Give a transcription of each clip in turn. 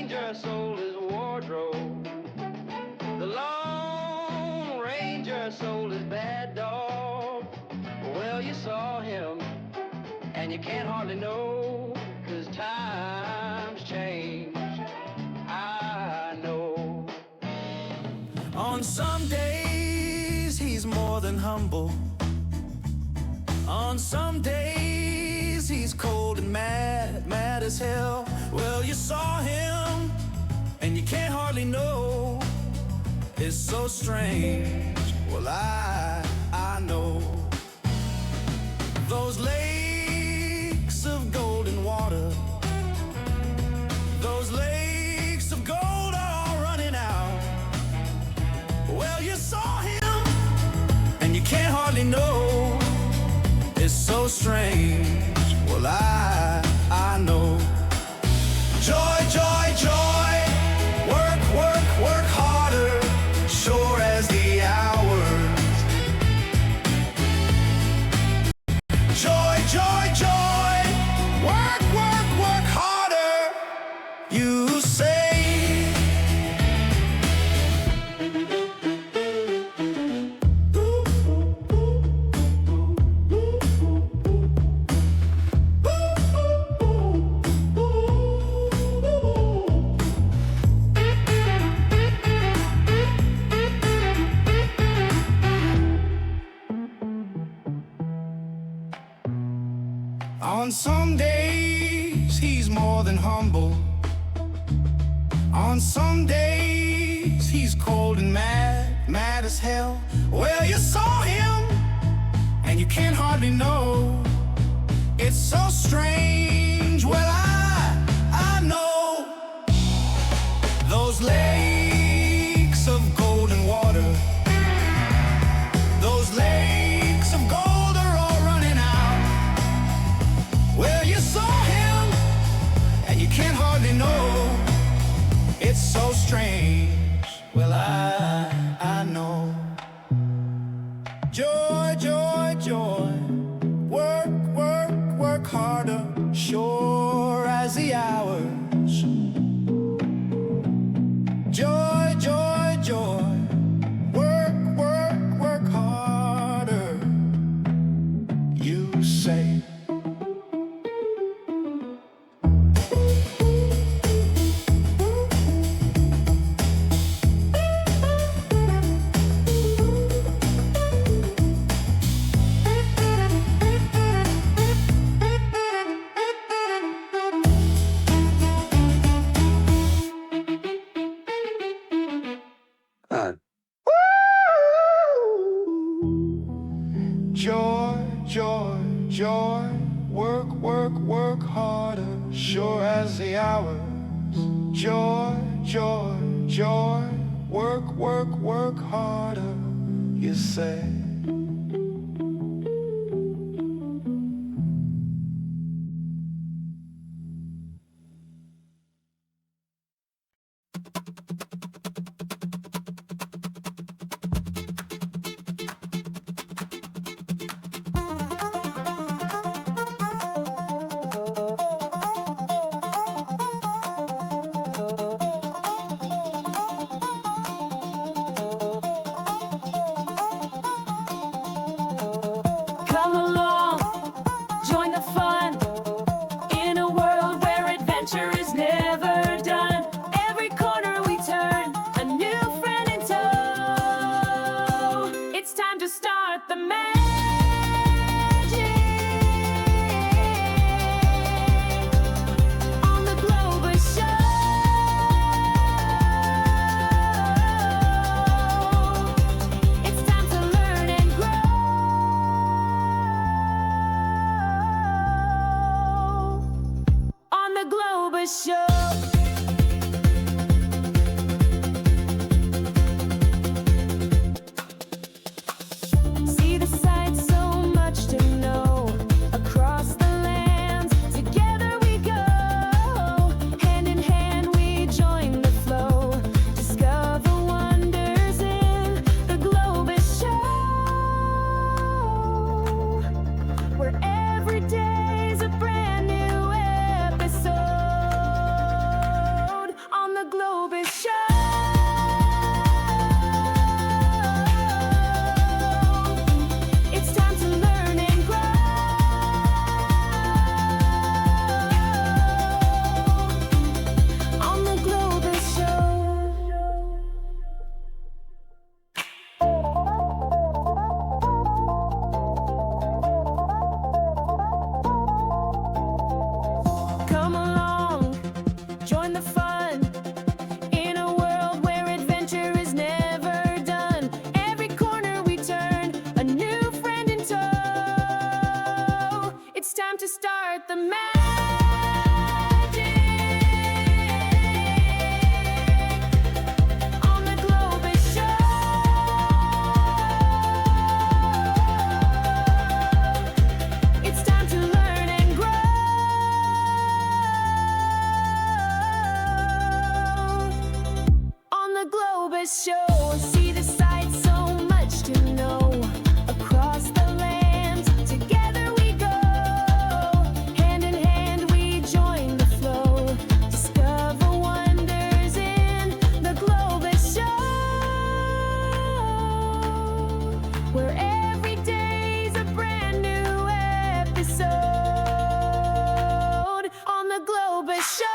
Ranger sold his wardrobe. The Lone Ranger sold his bad dog. Well, you saw him, and you can't hardly know, 'cause times change, I know. On some days, he's more than humble. On some days, he's cold and mad, mad as hell. Well, you saw him, and you can't hardly know. It's so strange. Well, I know. Those lakes of golden water, those lakes of gold are all running out. Well, you saw him, and you can't hardly know. It's so strange. Well, I know. Joy, joy, joy. Work, work, work harder, sure as the hours. Joy, joy, joy. Work, work, work harder, you say. On some days, he's more than humble. On some days, he's cold and mad, mad as hell. Well, you saw him, and you can't hardly know. It's so strange. Well, I know. Those lakes of golden water, those lakes of gold are all running out. Well, you saw him, and you can't hardly know. It's so strange. Well, I know. Joy, joy, joy. Work, work, work harder, sure as the hours. Joy, joy, joy. Work, work, work harder, you say. Joy, joy, joy. Work, work, work harder, sure as the hours. Joy, joy, joy. Work, work, work harder, you say. Come along, join the fun, in a world where adventure is never done. Every corner we turn, a new friend in tow. It's time to start the magic on the Globus Show. It's time to learn and grow on the Globus Show. See the sights, so much to know. Across the lands, together we go. Hand in hand we join the flow. Discover wonders in the Globus Show, where every day's a brand new episode. It's time to start the magic on the Globus Show. It's time to learn and grow on the Globus Show. See the sights, so much to know across the land. Together we go, hand in hand we join the flow. Discover wonders in the Globus Show, where every day's a brand new episode on the Globus Show.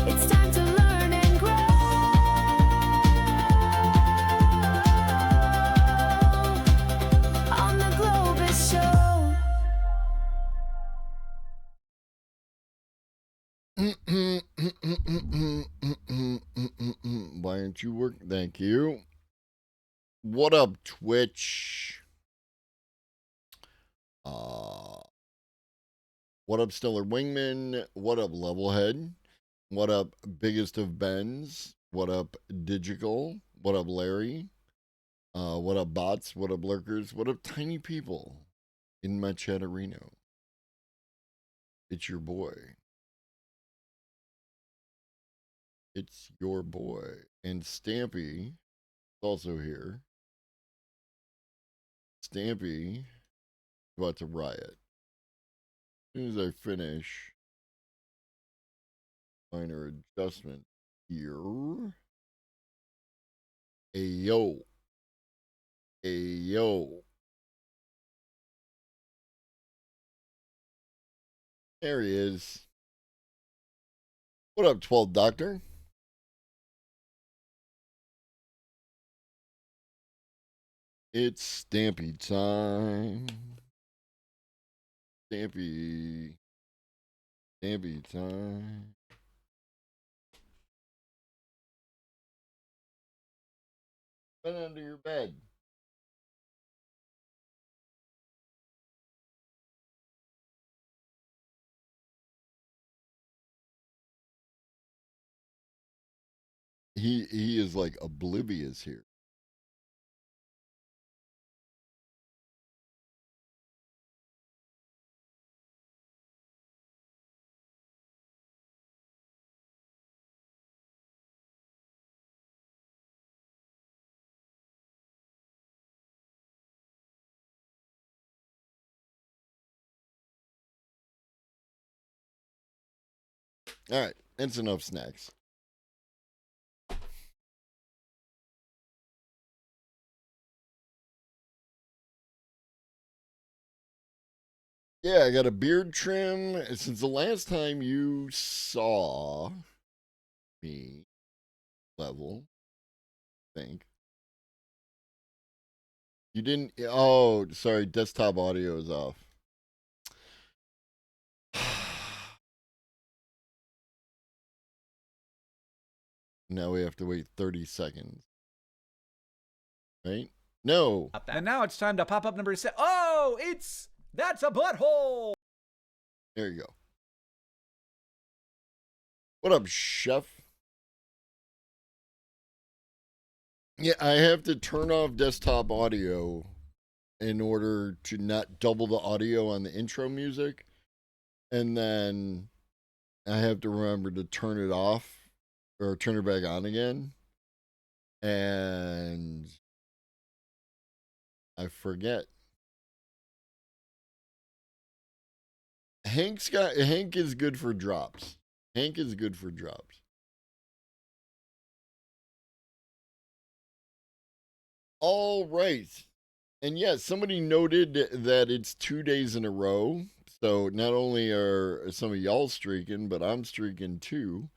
It's time to learn and grow on the Globus Show. Why aren't you working? Thank you. What up, Twitch? What up, Stellar Wingman? What up, Levelhead? What up, Biggest of Bens? What up, Digital? What up, Larry? What up, bots? What up, lurkers? What up, tiny people in my chatterino? It's your boy. It's your boy. And Stampy is also here. Stampy is about to riot. As soon as I finish minor adjustment here. Ayo. Ayo. There he is. What up, 12 Doctor? It's Stampy time. Stampy. Stampy time. Been under your bed. He is like oblivious here. All right, that's enough snacks. Yeah, I got a beard trim. Since the last time you saw me, Level, I think. You didn't. Oh, sorry, desktop audio is off. Now we have to wait 30 seconds. Right? No. And now it's time to pop up number 7. Oh, that's a butthole. There you go. What up, chef? Yeah, I have to turn off desktop audio in order to not double the audio on the intro music. And then I have to remember to turn it off or turn it back on again. And I forget. Hank is good for drops. Hank is good for drops. All right. And yes, somebody noted that it's 2 days in a row. So not only are some of y'all streaking, but I'm streaking too.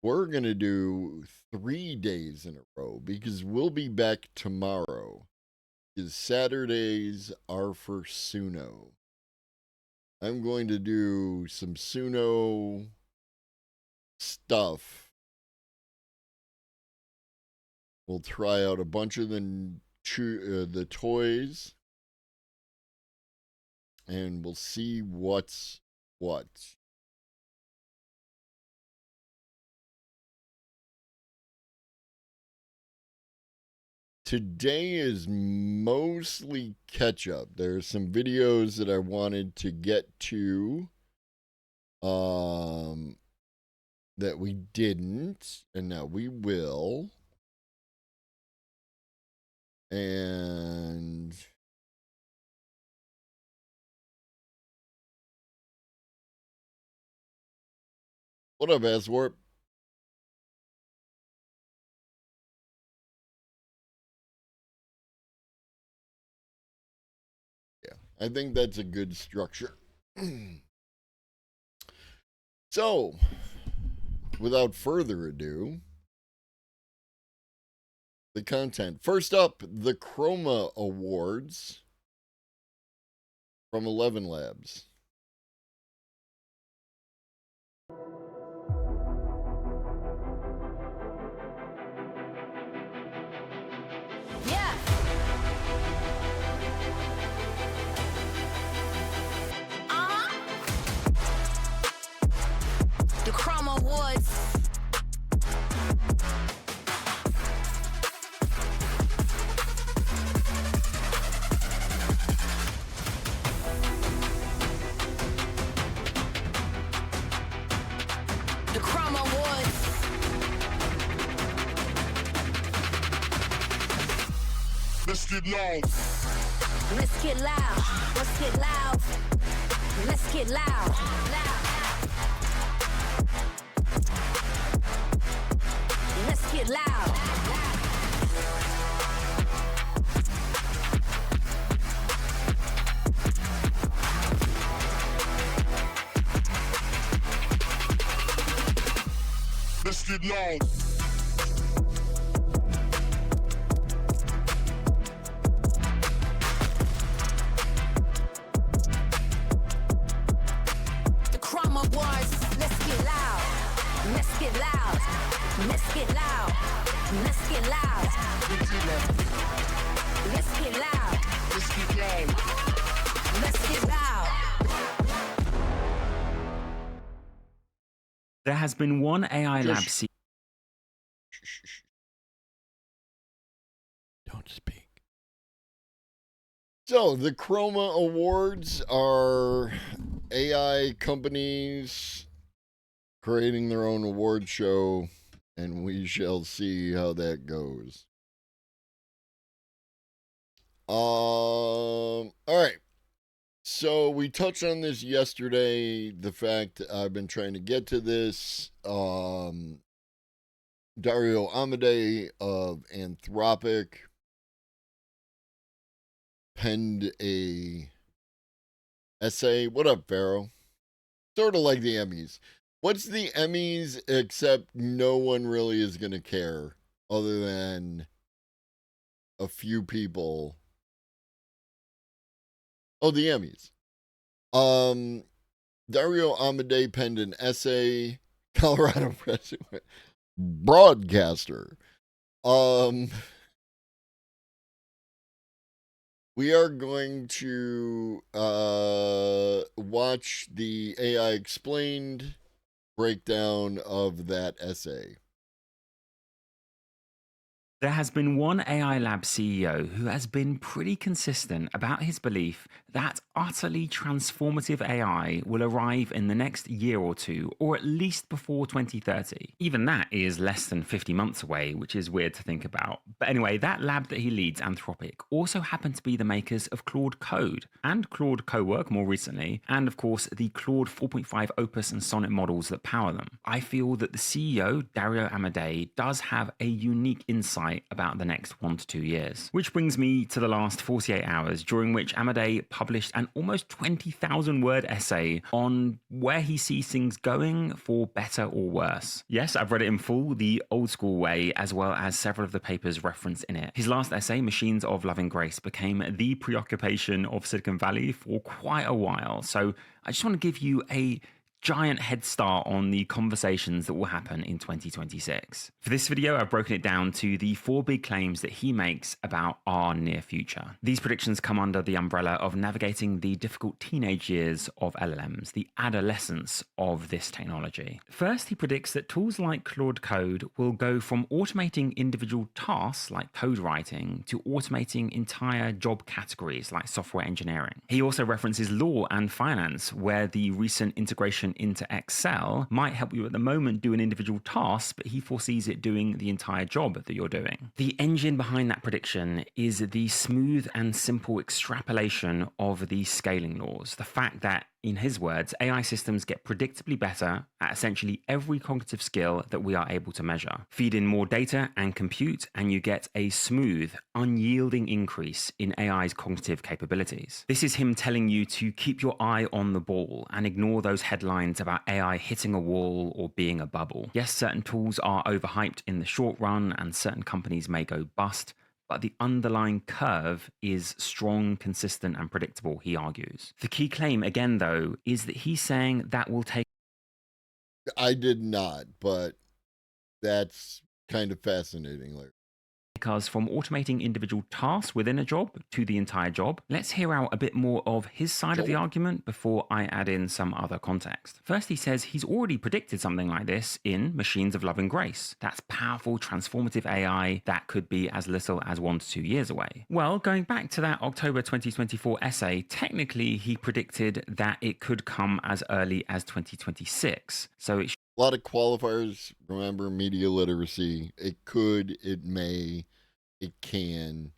We're going to do 3 days in a row because we'll be back tomorrow. Because Saturdays are for Suno. I'm going to do some Suno stuff. We'll try out a bunch of the the toys, and we'll see what's what. Today is mostly catch up. There are some videos that I wanted to get to that we didn't, and now we will. And what up, Aswarp? I think that's a good structure. So, without further ado, the content. First up, the Chroma Awards from 11 Labs. Yeah. The Chroma Awards. The Chroma Awards. Let's get loud. Let's get loud. Let's get loud. Let's get loud. Let's get loud. Let's get loud. The Chroma Awards. Let's get loud. Let's get loud. Let's get loud. Let's get loud. Let's get loud. Let's get loud. Let's get loud. There has been one AI lab Shh, shh, shh. Don't speak. So, the Chroma Awards are AI companies creating their own award show, and we shall see how that goes. All right. So we touched on this yesterday, the fact that I've been trying to get to this. Dario Amodei of Anthropic penned a essay. What up, Pharaoh? Sort of like the Emmys. What's the Emmys except no one really is going to care other than a few people. Oh, the Emmys. Dario Amodei penned an essay. Colorado president, broadcaster. We are going to watch the AI Explained breakdown of that essay. There has been one AI lab CEO who has been pretty consistent about his belief that utterly transformative AI will arrive in the next year or two, or at least before 2030. Even that is less than 50 months away, which is weird to think about. But anyway, that lab that he leads, Anthropic, also happened to be the makers of Claude Code and Claude Cowork more recently, and of course the Claude 4.5 Opus and Sonnet models that power them. I feel that the CEO, Dario Amodei, does have a unique insight about the next 1 to 2 years. Which brings me to the last 48 hours, during which Amodei published an almost 20,000 word essay on where he sees things going for better or worse. Yes, I've read it in full, the old school way, as well as several of the papers referenced in it. His last essay, Machines of Loving Grace, became the preoccupation of Silicon Valley for quite a while. So I just want to give you a giant head start on the conversations that will happen in 2026. For this video, I've broken it down to the 4 big claims that he makes about our near future. These predictions come under the umbrella of navigating the difficult teenage years of LLMs, the adolescence of this technology. First, he predicts that tools like Claude Code will go from automating individual tasks like code writing to automating entire job categories like software engineering. He also references law and finance, where the recent integration into Excel might help you at the moment do an individual task, but he foresees it doing the entire job that you're doing. The engine behind that prediction is the smooth and simple extrapolation of the scaling laws. The fact that, in his words, AI systems get predictably better at essentially every cognitive skill that we are able to measure. Feed in more data and compute, and you get a smooth, unyielding increase in AI's cognitive capabilities. This is him telling you to keep your eye on the ball and ignore those headlines about AI hitting a wall or being a bubble. Yes, certain tools are overhyped in the short run, and certain companies may go bust, but the underlying curve is strong, consistent, and predictable, he argues. The key claim, again, though, is that he's saying that will take. I did not, but that's kind of fascinating, Larry. Because from automating individual tasks within a job to the entire job, let's hear out a bit more of his side of the argument before I add in some other context. First, he says he's already predicted something like this in Machines of Love and Grace. That's powerful, transformative AI that could be as little as 1 to 2 years away. Well, going back to that October 2024 essay, technically he predicted that it could come as early as 2026. So it A lot of qualifiers. Remember, media literacy. It could, it may, it can.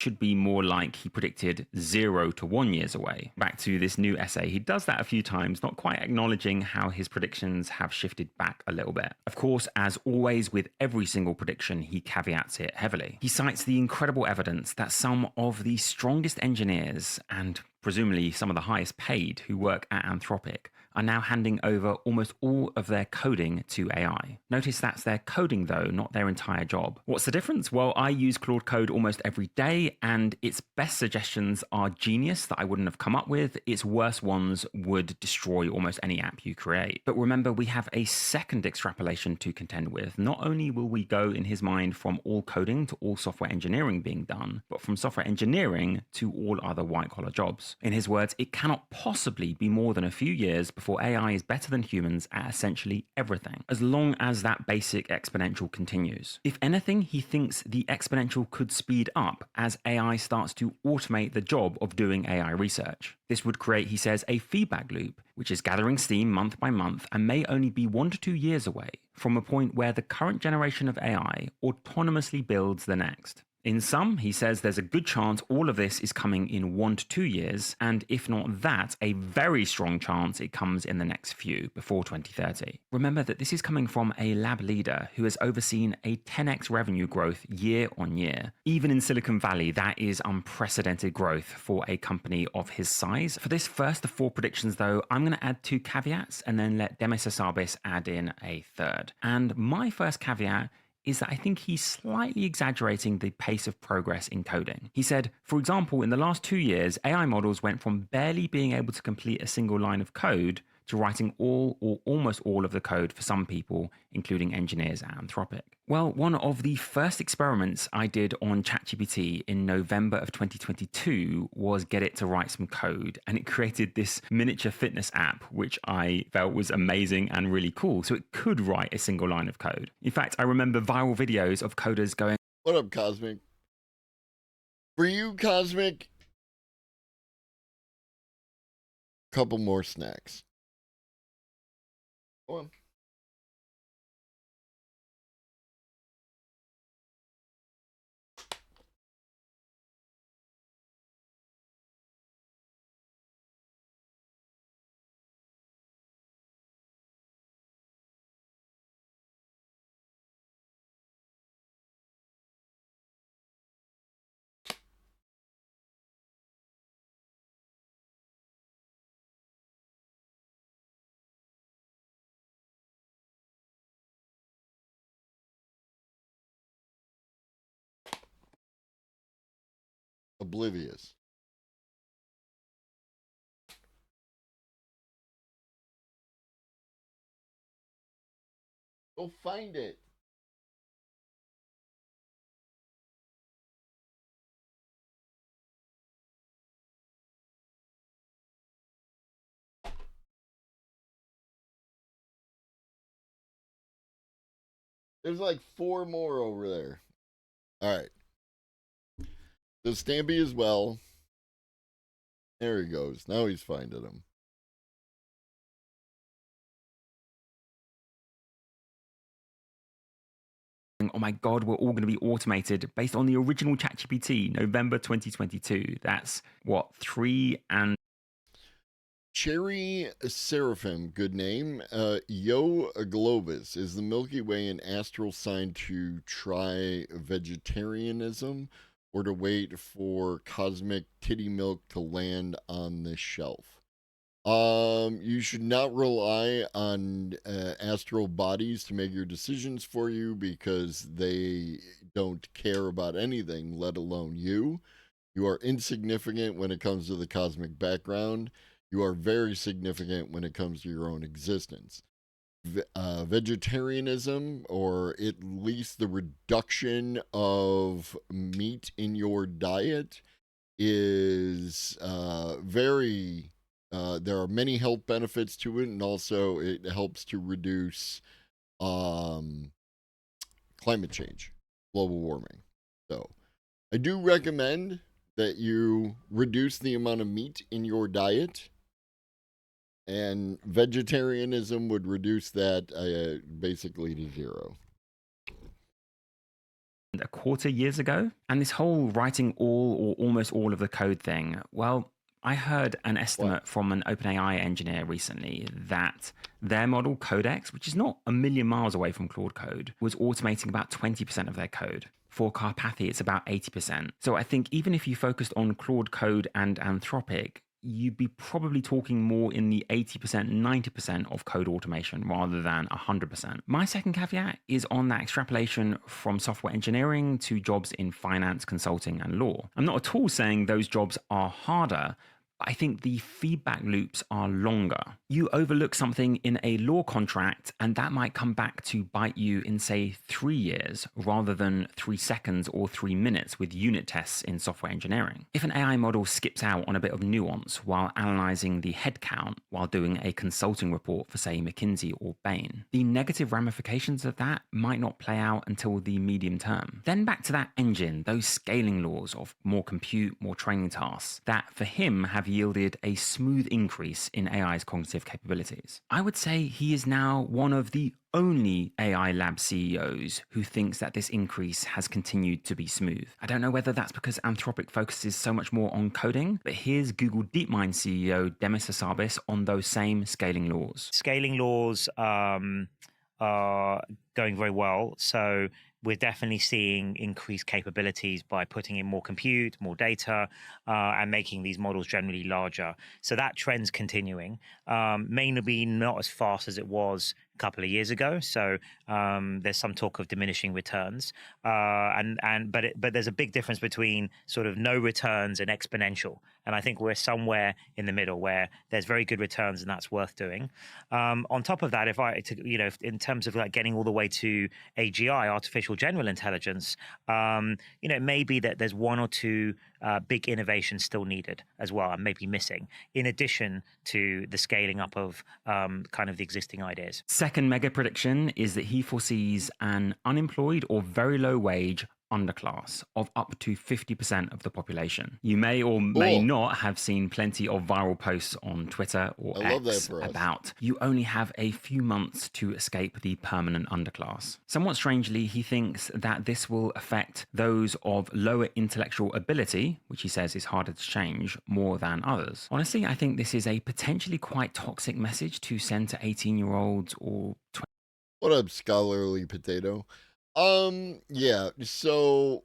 should be more like he predicted 0 to 1 years away. Back to this new essay, he does that a few times, not quite acknowledging how his predictions have shifted back a little bit. Of course, as always with every single prediction, he caveats it heavily. He cites the incredible evidence that some of the strongest engineers, and presumably some of the highest paid who work at Anthropic, are now handing over almost all of their coding to AI. Notice that's their coding though, not their entire job. What's the difference? Well, I use Claude Code almost every day, and its best suggestions are genius that I wouldn't have come up with. Its worst ones would destroy almost any app you create. But remember, we have a second extrapolation to contend with. Not only will we go, in his mind, from all coding to all software engineering being done, but from software engineering to all other white-collar jobs. In his words, it cannot possibly be more than a few years before AI is better than humans at essentially everything, as long as that basic exponential continues. If anything, he thinks the exponential could speed up as AI starts to automate the job of doing AI research. This would create, he says, a feedback loop, which is gathering steam month by month and may only be 1 to 2 years away from a point where the current generation of AI autonomously builds the next. In sum, he says there's a good chance all of this is coming in 1 to 2 years, and if not that, a very strong chance it comes in the next few, before 2030. Remember that this is coming from a lab leader who has overseen a 10x revenue growth year on year. Even in Silicon Valley, that is unprecedented growth for a company of his size. For this first of 4 predictions though, I'm going to add 2 caveats and then let Demis Hassabis add in a third. And my first caveat is that I think he's slightly exaggerating the pace of progress in coding. He said, for example, in the last 2 years, AI models went from barely being able to complete a single line of code to writing all or almost all of the code for some people, including engineers at Anthropic. Well, one of the first experiments I did on ChatGPT in November of 2022 was get it to write some code, and it created this miniature fitness app, which I felt was amazing and really cool. So it could write a single line of code. In fact, I remember viral videos of coders going, What up, Cosmic? For you, Cosmic, couple more snacks. Go on. Oblivious. Go find it. There's like 4 more over there. All right. So Stampy as well. There he goes. Now he's finding them. Oh my God, we're all going to be automated based on the original ChatGPT, November 2022. That's what, 3 and Cherry Seraphim, good name. Yo Globus, is the Milky Way an astral sign to try vegetarianism or to wait for cosmic titty milk to land on the shelf? You should not rely on astral bodies to make your decisions for you because they don't care about anything, let alone you. You are insignificant when it comes to the cosmic background. You are very significant when it comes to your own existence. Vegetarianism, or at least the reduction of meat in your diet, is very. There are many health benefits to it, and also it helps to reduce climate change, global warming. So, I do recommend that you reduce the amount of meat in your diet, and vegetarianism would reduce that basically to 0. a quarter years ago. And this whole writing all or almost all of the code thing, well, I heard an estimate from an OpenAI engineer recently that their model Codex, which is not a million miles away from Claude Code, was automating about 20% of their code. For Carpathy, it's about 80%. So I think even if you focused on Claude Code and Anthropic, you'd be probably talking more in the 80%, 90% of code automation rather than 100%. My second caveat is on that extrapolation from software engineering to jobs in finance, consulting, and law. I'm not at all saying those jobs are harder. I think the feedback loops are longer. You overlook something in a law contract, and that might come back to bite you in, say, 3 years rather than 3 seconds or 3 minutes with unit tests in software engineering. If an AI model skips out on a bit of nuance while analyzing the headcount while doing a consulting report for, say, McKinsey or Bain, the negative ramifications of that might not play out until the medium term. Then back to that engine, those scaling laws of more compute, more training tasks, that for him have yielded a smooth increase in AI's cognitive capabilities. I would say he is now one of the only AI lab CEOs who thinks that this increase has continued to be smooth. I don't know whether that's because Anthropic focuses so much more on coding, but here's Google DeepMind CEO Demis Hassabis on those same scaling laws. Scaling laws are going very well. So we're definitely seeing increased capabilities by putting in more compute, more data, and making these models generally larger. So that trend's continuing. Maybe not as fast as it was a couple of years ago. So there's some talk of diminishing returns, but there's a big difference between sort of no returns and exponential. And I think we're somewhere in the middle where there's very good returns and that's worth doing. On top of that, in terms of like getting all the way to AGI, artificial general intelligence, it may be that there's 1 or 2 big innovations still needed as well, and maybe missing, in addition to the scaling up of kind of the existing ideas. Second mega prediction is that he foresees an unemployed or very low wage underclass of up to 50% of the population. You may or may not have seen plenty of viral posts on Twitter or X about you only have a few months to escape the permanent underclass. Somewhat strangely, he thinks that this will affect those of lower intellectual ability, which he says is harder to change, more than others. Honestly, I think this is a potentially quite toxic message to send to 18-year-olds or 20. What up, scholarly potato? Yeah, so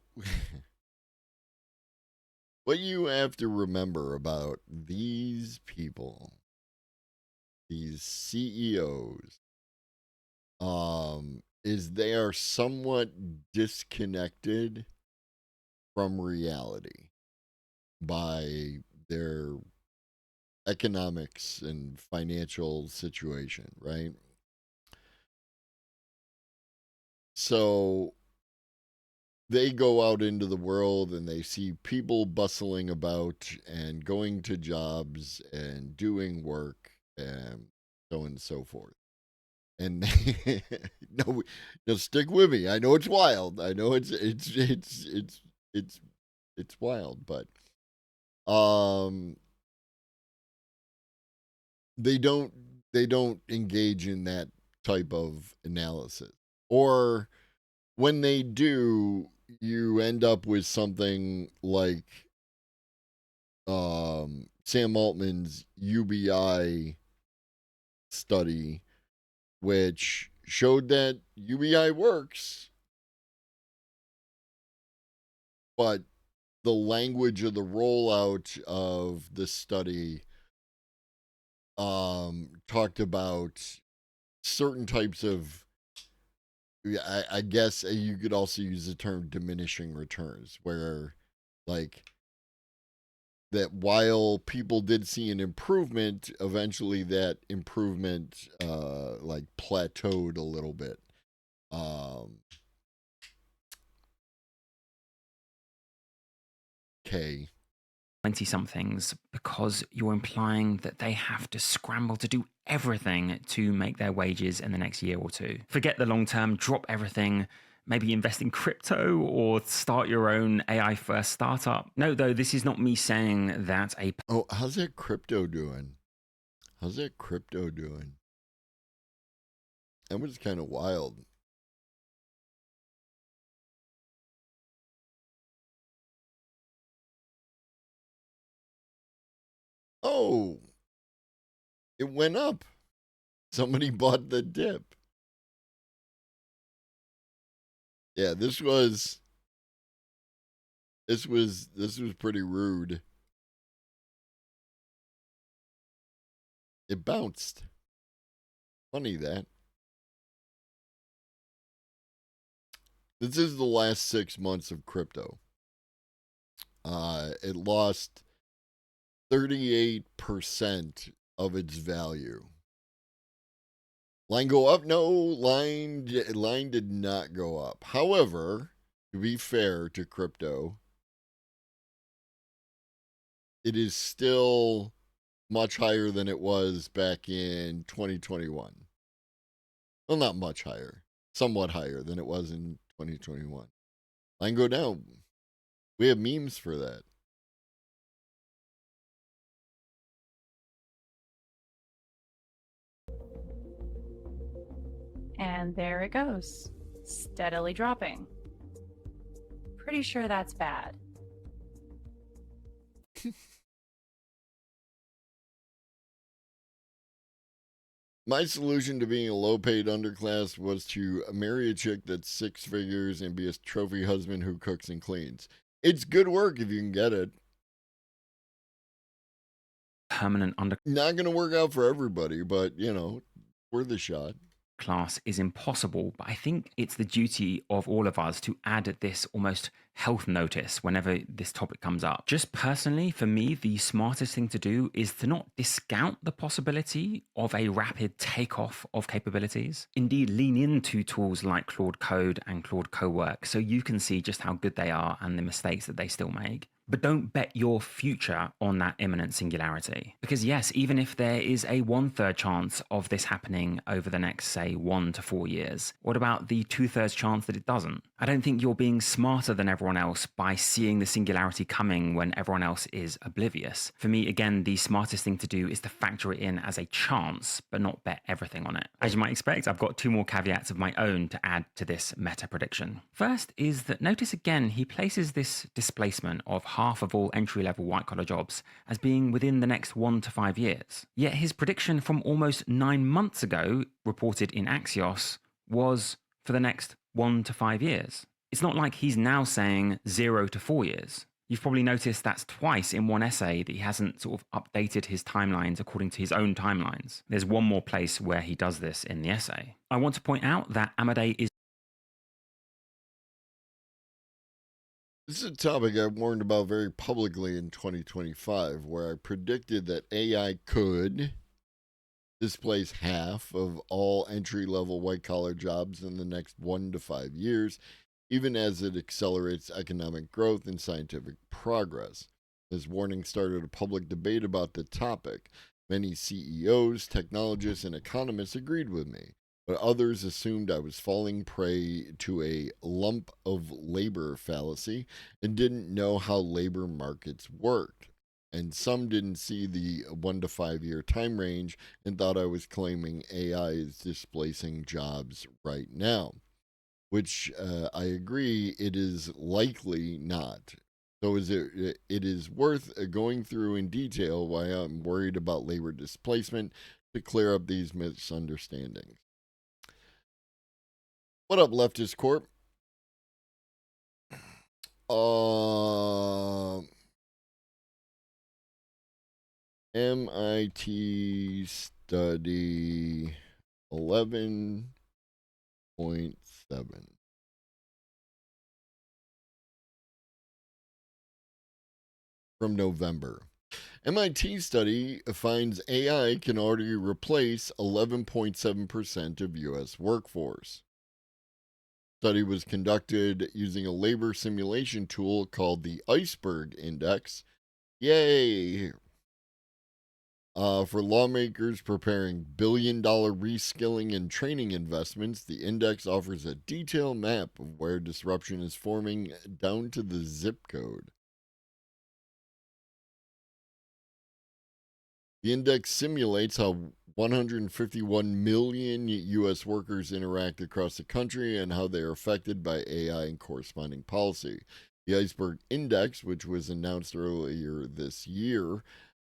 what you have to remember about these people, these CEOs, is they are somewhat disconnected from reality by their economics and financial situation, right? So they go out into the world and they see people bustling about and going to jobs and doing work and so on and so forth. And they, no, stick with me. I know it's wild. I know it's wild, but they don't engage in that type of analysis. Or when they do, you end up with something like Sam Altman's UBI study, which showed that UBI works, but the language of the rollout of the study talked about certain types of, I guess you could also use the term diminishing returns, where like that while people did see an improvement, eventually that improvement like plateaued a little bit. Okay. 20 somethings because you're implying that they have to scramble to do everything to make their wages in the next year or two. Forget the long term, drop everything, maybe invest in crypto or start your own AI first startup. No, though, this is not me saying that a. Oh, how's that crypto doing? How's that crypto doing? That was kind of wild. Oh, it went up. Somebody bought the dip. Yeah, this was pretty rude. It bounced. Funny that. This is the last 6 months of crypto. It lost 38% of its value. Line go up? No, line did not go up. However, to be fair to crypto, it is still much higher than it was back in 2021. Well, not much higher, somewhat higher than it was in 2021. Line go down. We have memes for that. And there it goes, steadily dropping. Pretty sure that's bad. My solution to being a low-paid underclass was to marry a chick that's 6 figures and be a trophy husband who cooks and cleans. It's good work if you can get it. Permanent under. Not going to work out for everybody, but, worth a shot. Class is impossible, but I think it's the duty of all of us to add this almost health notice whenever this topic comes up. Just personally, for me, the smartest thing to do is to not discount the possibility of a rapid takeoff of capabilities. Indeed, lean into tools like Claude Code and Claude Cowork so you can see just how good they are and the mistakes that they still make. But don't bet your future on that imminent singularity. Because yes, even if there is a 1/3 chance of this happening over the next, say, 1 to 4 years, what about the 2/3 chance that it doesn't? I don't think you're being smarter than everyone else by seeing the singularity coming when everyone else is oblivious. For me, again, the smartest thing to do is to factor it in as a chance, but not bet everything on it. As you might expect, I've got 2 more caveats of my own to add to this meta prediction. First is that notice again, he places this displacement of half of all entry-level white-collar jobs as being within the next 1 to 5 years. Yet his prediction from almost 9 months ago, reported in Axios, was for the next 1 to 5 years. It's not like he's now saying 0 to 4 years. You've probably noticed that's twice in one essay that he hasn't sort of updated his timelines according to his own timelines. There's one more place where he does this in the essay. I want to point out that Amadei is. This is a topic I warned about very publicly in 2025, where I predicted that AI could displace half of all entry-level white-collar jobs in the next 1 to 5 years, even as it accelerates economic growth and scientific progress. This warning started a public debate about the topic. Many CEOs, technologists, and economists agreed with me, but others assumed I was falling prey to a lump of labor fallacy and didn't know how labor markets worked. And some didn't see the 1 to 5 year time range and thought I was claiming AI is displacing jobs right now, which I agree it is likely not. So it is worth going through in detail why I'm worried about labor displacement to clear up these misunderstandings. What up, Leftist Corp? MIT study 11.7. From November. MIT study finds AI can already replace 11.7% of U.S. workforce. Study was conducted using a labor simulation tool called the Iceberg Index. Yay! For lawmakers preparing billion-dollar reskilling and training investments, the index offers a detailed map of where disruption is forming down to the zip code. The index simulates how 151 million U.S. workers interact across the country and how they are affected by AI and corresponding policy. The Iceberg Index, which was announced earlier this year,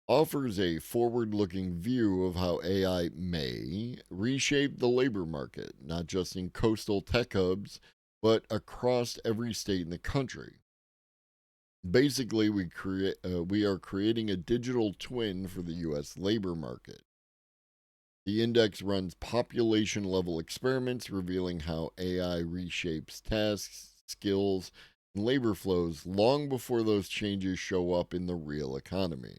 offers a forward-looking view of how AI may reshape the labor market, not just in coastal tech hubs, but across every state in the country. Basically, we are creating a digital twin for the U.S. labor market. The index runs population-level experiments revealing how AI reshapes tasks, skills, and labor flows long before those changes show up in the real economy.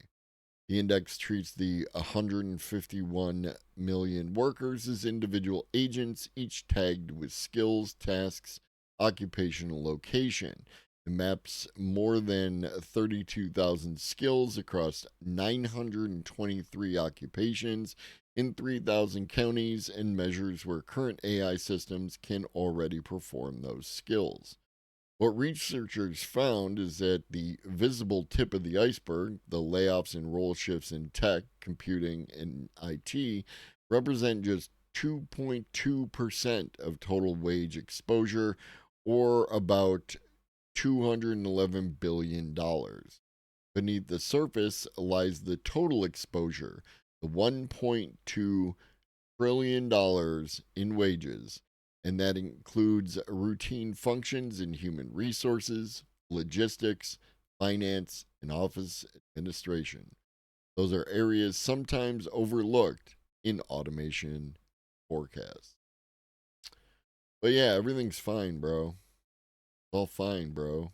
The index treats the 151 million workers as individual agents, each tagged with skills, tasks, occupational location. It maps more than 32,000 skills across 923 occupations in 3,000 counties and measures where current AI systems can already perform those skills. What researchers found is that the visible tip of the iceberg, the layoffs and role shifts in tech, computing, and IT, represent just 2.2% of total wage exposure, or about $211 billion. Beneath the surface lies the total exposure, the $1.2 trillion in wages, and that includes routine functions in human resources, logistics, finance, and office administration. Those are areas sometimes overlooked in automation forecasts. But yeah, everything's fine, bro. All fine, bro.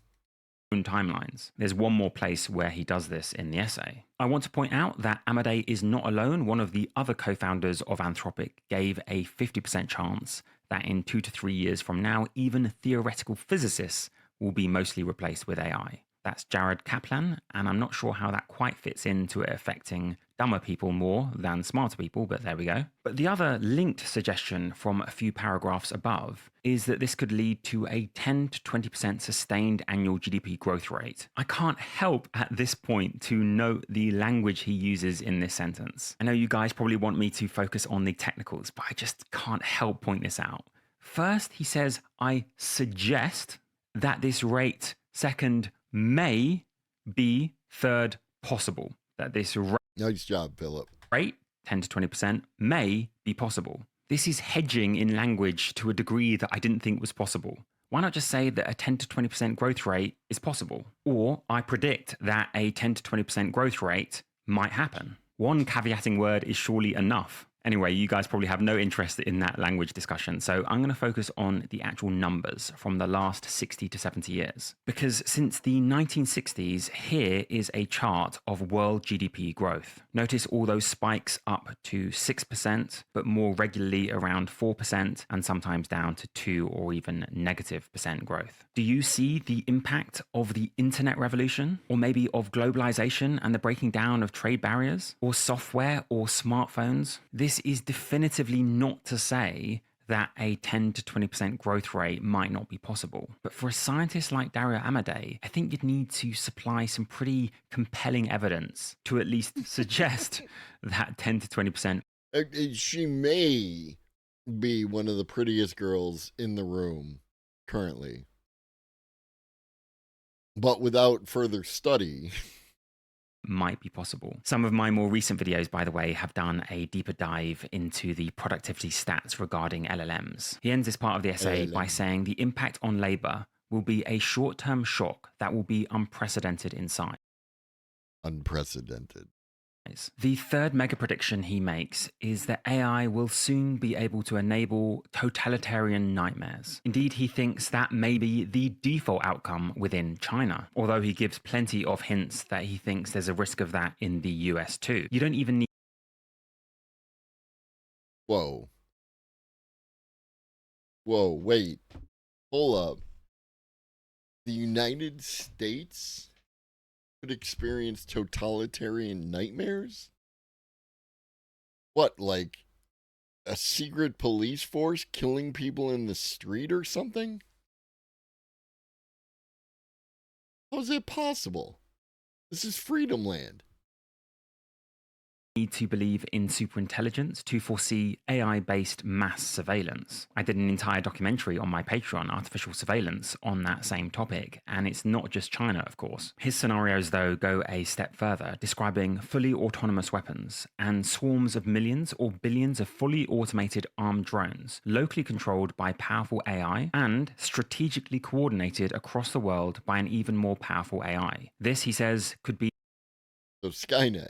Timelines. There's one more place where he does this in the essay. I want to point out that Amadei is not alone. One of the other co-founders of Anthropic gave a 50% chance that in 2 to 3 years from now, even theoretical physicists will be mostly replaced with AI. That's Jared Kaplan, and I'm not sure how that quite fits into it affecting dumber people more than smarter people, but there we go. But the other linked suggestion from a few paragraphs above is that this could lead to a 10 to 20% sustained annual GDP growth rate. I can't help at this point to note the language he uses in this sentence. I know you guys probably want me to focus on the technicals, but I just can't help point this out. First, he says, I suggest that this rate, second, may be, third, possible. That this Nice job, Philip. rate, 10 to 20%, may be possible. This is hedging in language to a degree that I didn't think was possible. Why not just say that a 10 to 20% growth rate is possible? Or I predict that a 10 to 20% growth rate might happen. One caveating word is surely enough. Anyway, you guys probably have no interest in that language discussion, so I'm going to focus on the actual numbers from the last 60 to 70 years. Because since the 1960s, here is a chart of world GDP growth. Notice all those spikes up to 6%, but more regularly around 4%, and sometimes down to 2 or even negative percent growth. Do you see the impact of the internet revolution? Or maybe of globalization and the breaking down of trade barriers? Or software or smartphones? This is definitively not to say that a 10 to 20% growth rate might not be possible. But for a scientist like Dario Amodei, I think you'd need to supply some pretty compelling evidence to at least suggest that 10 to 20%. She may be one of the prettiest girls in the room currently. But without further study, might be possible. Some of my more recent videos, by the way, have done a deeper dive into the productivity stats regarding LLMs. He ends this part of the essay by saying the impact on labor will be a short-term shock that will be unprecedented in size. Unprecedented. The third mega prediction he makes is that AI will soon be able to enable totalitarian nightmares. Indeed, he thinks that may be the default outcome within China, although he gives plenty of hints that he thinks there's a risk of that in the US too. You don't even need... Whoa. Whoa, wait. Hold up. The United States could experience totalitarian nightmares? What, like a secret police force killing people in the street or something? How is it possible? This is Freedom Land. Need to believe in superintelligence to foresee AI-based mass surveillance. I did an entire documentary on my Patreon, Artificial Surveillance, on that same topic, and it's not just China, of course. His scenarios, though, go a step further, describing fully autonomous weapons and swarms of millions or billions of fully automated armed drones, locally controlled by powerful AI and strategically coordinated across the world by an even more powerful AI. This, he says, could be So Skynet.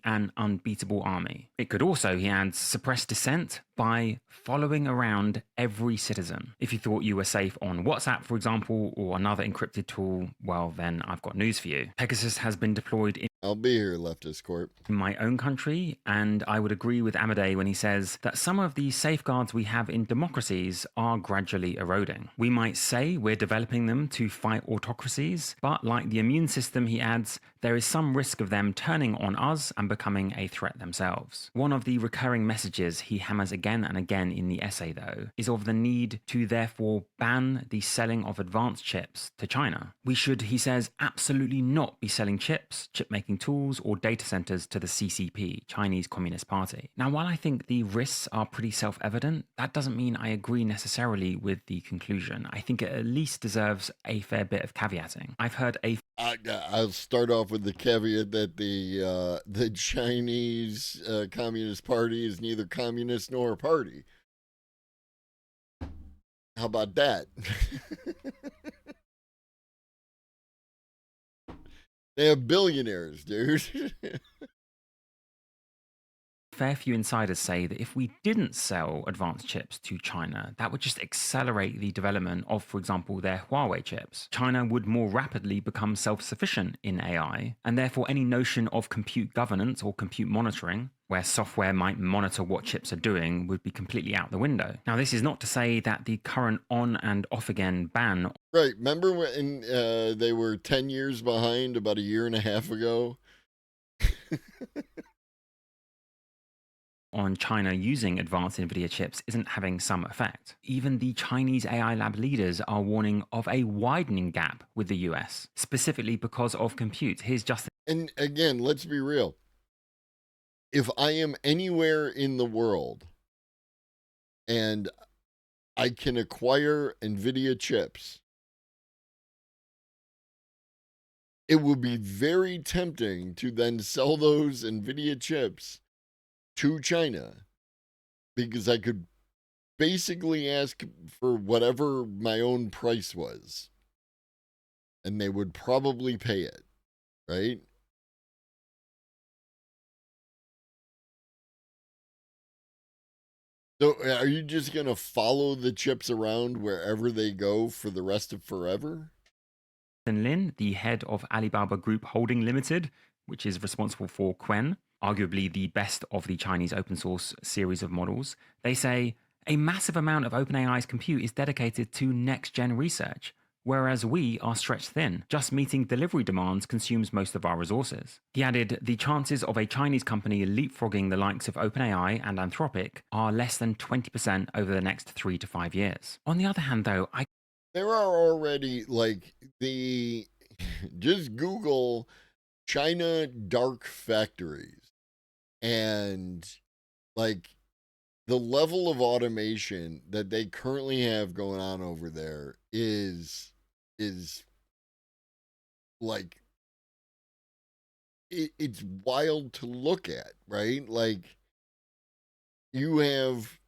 an unbeatable army. It could also, he adds, suppress dissent by following around every citizen. If you thought you were safe on WhatsApp, for example, or another encrypted tool, well, then I've got news for you. Pegasus has been deployed in I'll be here, Leftist Corp. my own country, and I would agree with Amodei when he says that some of the safeguards we have in democracies are gradually eroding. We might say we're developing them to fight autocracies, but like the immune system, he adds, there is some risk of them turning on us and becoming a threat themselves. One of the recurring messages he hammers again and again in the essay, though, is of the need to therefore ban the selling of advanced chips to China. We should, he says, absolutely not be selling chips, chip-making tools, or data centers to the CCP, Chinese Communist Party. Now, while I think the risks are pretty self-evident, that doesn't mean I agree necessarily with the conclusion. I think it at least deserves a fair bit of caveating. I've heard a I'll start off with the caveat that the Chinese Communist Party is neither communist nor a party. How about that? They have billionaires, dude. fair few insiders say that if we didn't sell advanced chips to China, that would just accelerate the development of, for example, their Huawei chips. China would more rapidly become self-sufficient in AI, and therefore any notion of compute governance or compute monitoring, where software might monitor what chips are doing, would be completely out the window. Now, this is not to say that the current on and off again ban... Right, remember when they were 10 years behind about a year and a half ago? on China using advanced NVIDIA chips isn't having some effect. Even the Chinese AI lab leaders are warning of a widening gap with the US, specifically because of compute. Here's just... And again, let's be real. If I am anywhere in the world and I can acquire NVIDIA chips, it would be very tempting to then sell those NVIDIA chips to China, because I could basically ask for whatever my own price was, and they would probably pay it, right? So are you just going to follow the chips around wherever they go for the rest of forever? Lin, the head of Alibaba Group Holding Limited, which is responsible for Qwen, arguably the best of the Chinese open source series of models, they say a massive amount of OpenAI's compute is dedicated to next gen research, whereas we are stretched thin. Just meeting delivery demands consumes most of our resources. He added, the chances of a Chinese company leapfrogging the likes of OpenAI and Anthropic are less than 20% over the next 3 to 5 years. On the other hand, though, There are already like just Google China dark factories, and like the level of automation that they currently have going on over there is like it's wild to look at, right? Like you have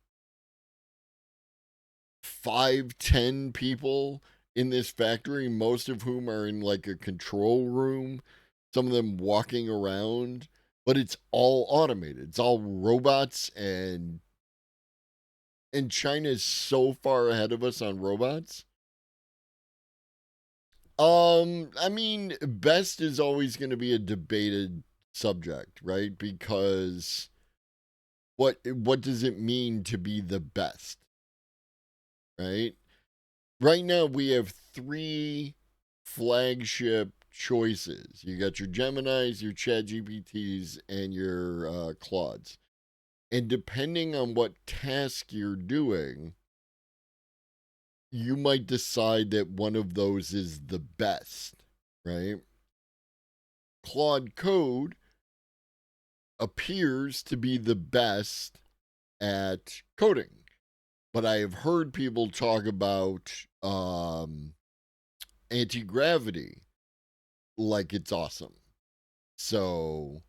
5-10 people in this factory, most of whom are in like a control room, some of them walking around, but it's all automated. It's all robots, and China is so far ahead of us on robots. I mean, best is always going to be a debated subject, right? Because what does it mean to be the best? Right? Right now we have 3 flagship choices. You got your Geminis, your ChatGPTs, and your Claudes. And depending on what task you're doing, you might decide that one of those is the best, right? Claude Code appears to be the best at coding, but I have heard people talk about anti-gravity like it's awesome. So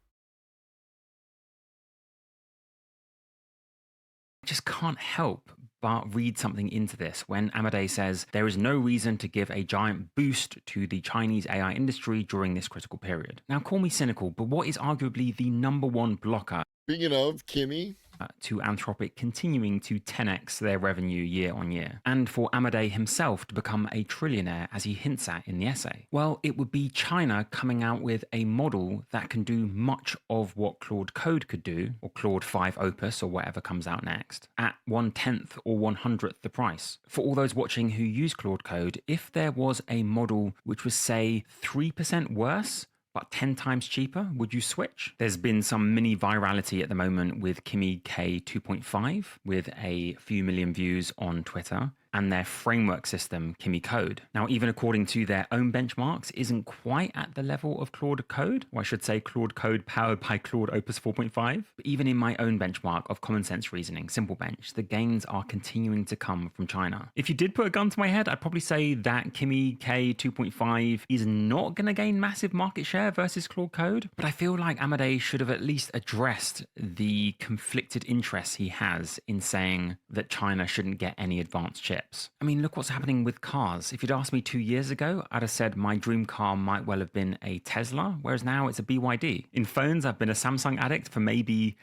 just can't help but read something into this when Amadei says there is no reason to give a giant boost to the Chinese AI industry during this critical period. Now, call me cynical, but what is arguably the number one blocker speaking of Kimmy, to Anthropic continuing to 10x their revenue year on year, and for Amadei himself to become a trillionaire, as he hints at in the essay? Well, it would be China coming out with a model that can do much of what Claude Code could do, or Claude 5 Opus, or whatever comes out next, at 1/10 or 100th the price. For all those watching who use Claude Code, if there was a model which was, say, 3% worse, but 10 times cheaper, would you switch? There's been some mini virality at the moment with Kimi K 2.5 with a few million views on Twitter, and their framework system, Kimi Code. Now, even according to their own benchmarks, isn't quite at the level of Claude Code, or I should say Claude Code powered by Claude Opus 4.5. But even in my own benchmark of common sense reasoning, Simple Bench, the gains are continuing to come from China. If you did put a gun to my head, I'd probably say that Kimi K 2.5 is not going to gain massive market share versus Claude Code, but I feel like Amadei should have at least addressed the conflicted interests he has in saying that China shouldn't get any advanced chips. I mean, look what's happening with cars. If you'd asked me 2 years ago, I'd have said my dream car might well have been a Tesla, whereas now it's a BYD. In phones, I've been a Samsung addict for maybe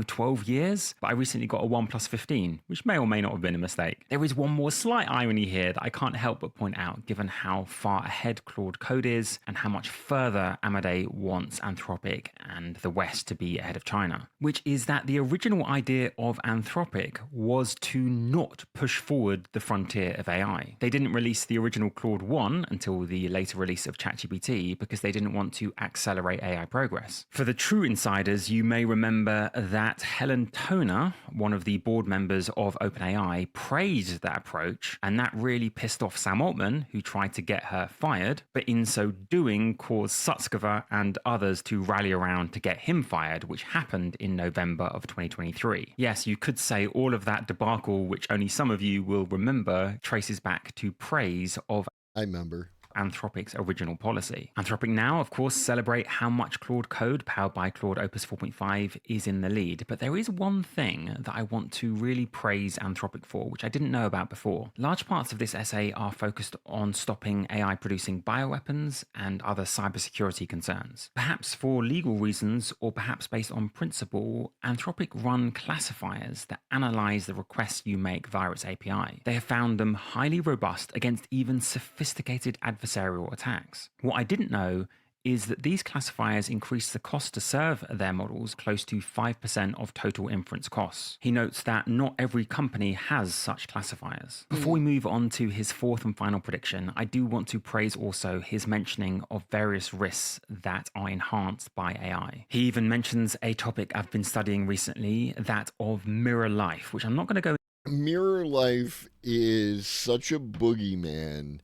12 years, but I recently got a OnePlus 15, which may or may not have been a mistake. There is one more slight irony here that I can't help but point out, given how far ahead Claude Code is and how much further Amadei wants Anthropic and the West to be ahead of China, which is that the original idea of Anthropic was to not push forward the frontier of AI. They didn't release the original Claude 1 until the later release of ChatGPT because they didn't want to accelerate AI progress. For the true insiders, you may remember that Helen Toner, one of the board members of OpenAI, praised that approach, and that really pissed off Sam Altman, who tried to get her fired, but in so doing caused Sutskever and others to rally around to get him fired, which happened in November of 2023. Yes, you could say all of that debacle, which only some of you will remember, traces back to praise of I remember Anthropic's original policy. Anthropic now, of course, celebrate how much Claude code powered by Claude Opus 4.5 is in the lead, but there is one thing that I want to really praise Anthropic for, which I didn't know about before. Large parts of this essay are focused on stopping AI producing bioweapons and other cybersecurity concerns. Perhaps for legal reasons, or perhaps based on principle, Anthropic run classifiers that analyze the requests you make via its API. They have found them highly robust against even sophisticated adversarial attacks. What I didn't know is that these classifiers increase the cost to serve their models close to 5% of total inference costs. He notes that not every company has such classifiers. Before we move on to his fourth and final prediction, I do want to praise also his mentioning of various risks that are enhanced by AI. He even mentions a topic I've been studying recently, that of mirror life, which I'm not going to go. Mirror life is such a boogeyman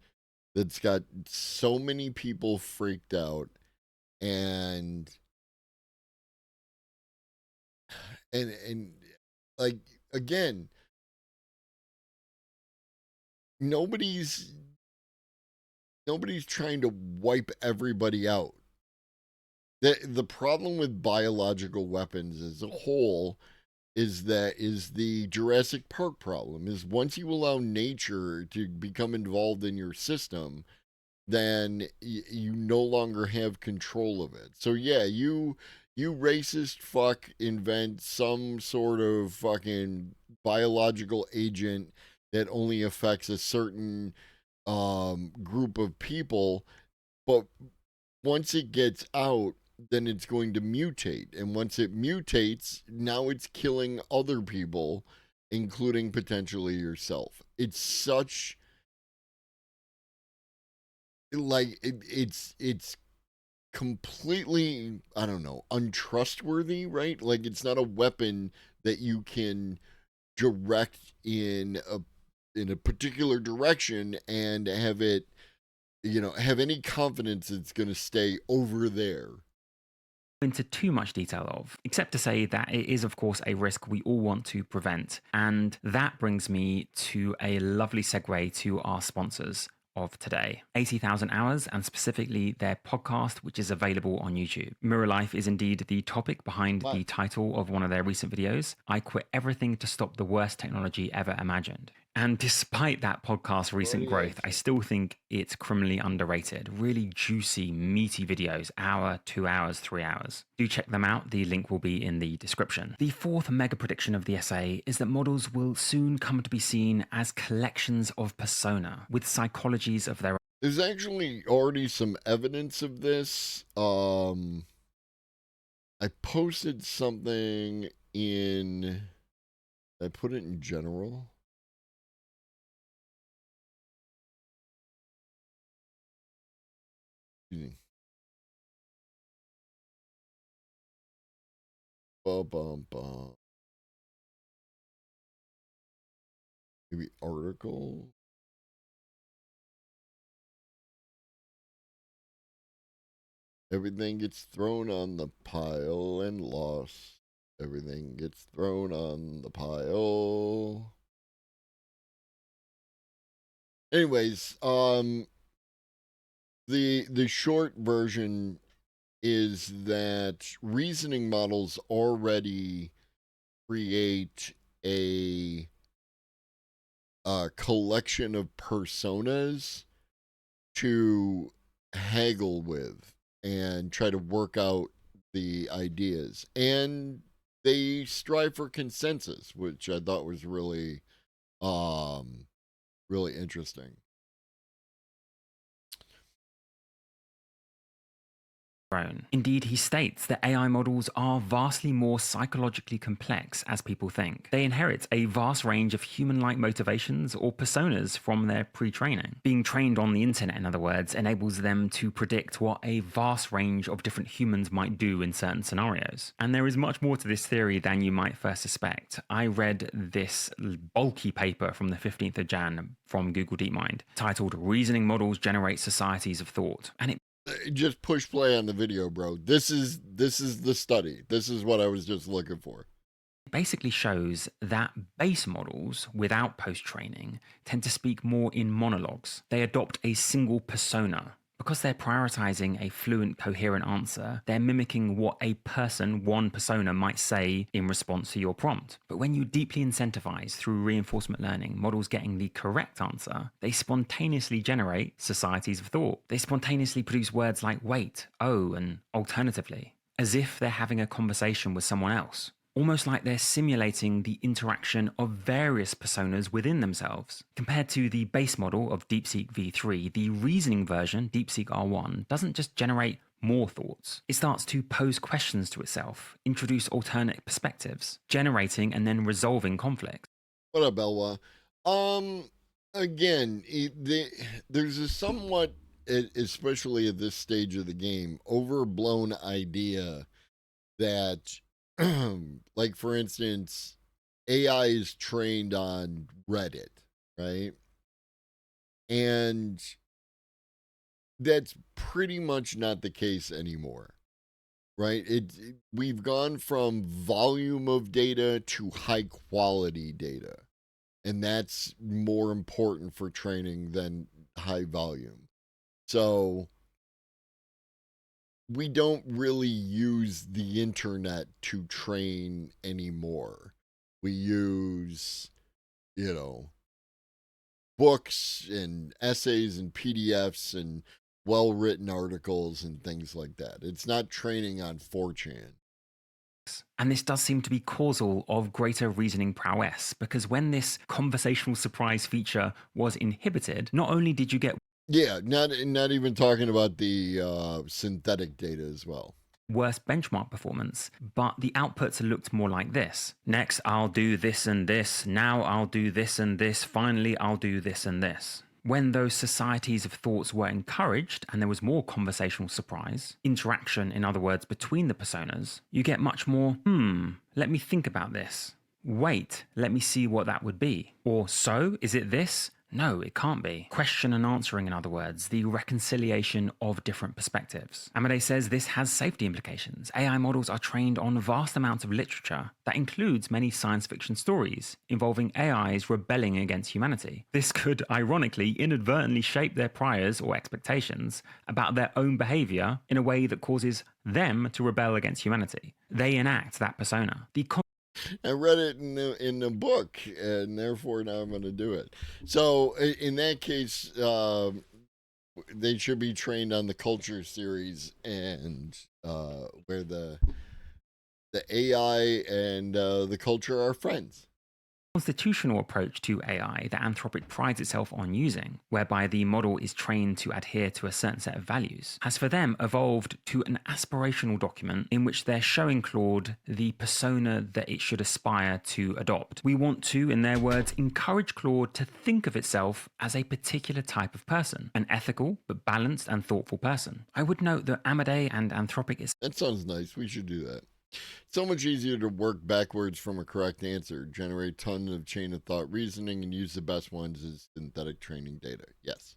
that's got so many people freaked out, and like, again, nobody's trying to wipe everybody out. The problem with biological weapons as a whole is the Jurassic Park problem, is once you allow nature to become involved in your system, then you no longer have control of it. So yeah, you racist fuck invent some sort of fucking biological agent that only affects a certain group of people, but once it gets out, then it's going to mutate. And once it mutates, now it's killing other people, including potentially yourself. It's such, like, it's completely, I don't know, untrustworthy, right? Like, it's not a weapon that you can direct in a particular direction and have it, have any confidence it's going to stay over there. Into too much detail of, except to say that it is, of course, a risk we all want to prevent. And that brings me to a lovely segue to our sponsors of today, 80,000 Hours, and specifically their podcast, which is available on YouTube. Mirror Life is indeed the topic behind the title of one of their recent videos, I Quit Everything to Stop the Worst Technology Ever Imagined. And despite that podcast's recent growth, I still think it's criminally underrated. Really juicy, meaty videos, hour, 2 hours, 3 hours. Do check them out. The link will be in the description. The fourth mega prediction of the essay is that models will soon come to be seen as collections of persona with psychologies of their own. There's actually already some evidence of this. I posted something in, I put it in general. Maybe article. Everything gets thrown on the pile and lost. Everything gets thrown on the pile. Anyways, the short version is that reasoning models already create a collection of personas to haggle with and try to work out the ideas. And they strive for consensus, which I thought was really, really interesting. Indeed, he states that AI models are vastly more psychologically complex as people think. They inherit a vast range of human-like motivations or personas from their pre-training. Being trained on the internet, in other words, enables them to predict what a vast range of different humans might do in certain scenarios. And there is much more to this theory than you might first suspect. I read this bulky paper from the 15th of Jan from Google DeepMind titled "Reasoning Models Generate Societies of Thought," and it just push play on the video, bro. This is the study. This is what I was just looking for. basically shows that base models without post-training tend to speak more in monologues. They adopt a single persona. Because they're prioritizing a fluent, coherent answer, they're mimicking what a person, one persona, might say in response to your prompt. But when you deeply incentivize through reinforcement learning models getting the correct answer, they spontaneously generate societies of thought. They spontaneously produce words like wait, oh, and alternatively, as if they're having a conversation with someone else. Almost like they're simulating the interaction of various personas within themselves. Compared to the base model of DeepSeek v3, the reasoning version, DeepSeek R1, doesn't just generate more thoughts. It starts to pose questions to itself, introduce alternate perspectives, generating and then resolving conflicts. What up, Elwa? Again, there's a somewhat, especially at this stage of the game, overblown idea that, like, for instance, AI is trained on Reddit, right? And that's pretty much not the case anymore, right? We've gone from volume of data to high quality data, and that's more important for training than high volume. So we don't really use the internet to train anymore. We use, books and essays and PDFs and well-written articles and things like that. It's not training on 4chan. And this does seem to be causal of greater reasoning prowess, because when this conversational surprise feature was inhibited, not only did you get not even talking about the synthetic data as well. Worse benchmark performance, but the outputs looked more like this. Next, I'll do this and this. Now I'll do this and this. Finally, I'll do this and this. When those societies of thoughts were encouraged and there was more conversational surprise, interaction, in other words, between the personas, you get much more, let me think about this. Wait, let me see what that would be. Or, so, is it this? No, it can't be. Question and answering, in other words, the reconciliation of different perspectives. Amade says this has safety implications. AI models are trained on vast amounts of literature that includes many science fiction stories involving AIs rebelling against humanity. This could, ironically, inadvertently shape their priors or expectations about their own behavior in a way that causes them to rebel against humanity. They enact that persona. I read it in the book, and therefore now I'm going to do it. So in that case, they should be trained on the Culture series, and where the AI and the culture are friends. Constitutional approach to AI that Anthropic prides itself on using, whereby the model is trained to adhere to a certain set of values, has for them evolved to an aspirational document in which they're showing Claude the persona that it should aspire to adopt. We want to, in their words, encourage Claude to think of itself as a particular type of person, an ethical but balanced and thoughtful person. I would note that Amade and Anthropic is... That sounds nice. We should do that. So much easier to work backwards from a correct answer, generate tons of chain of thought reasoning, and use the best ones as synthetic training data. Yes.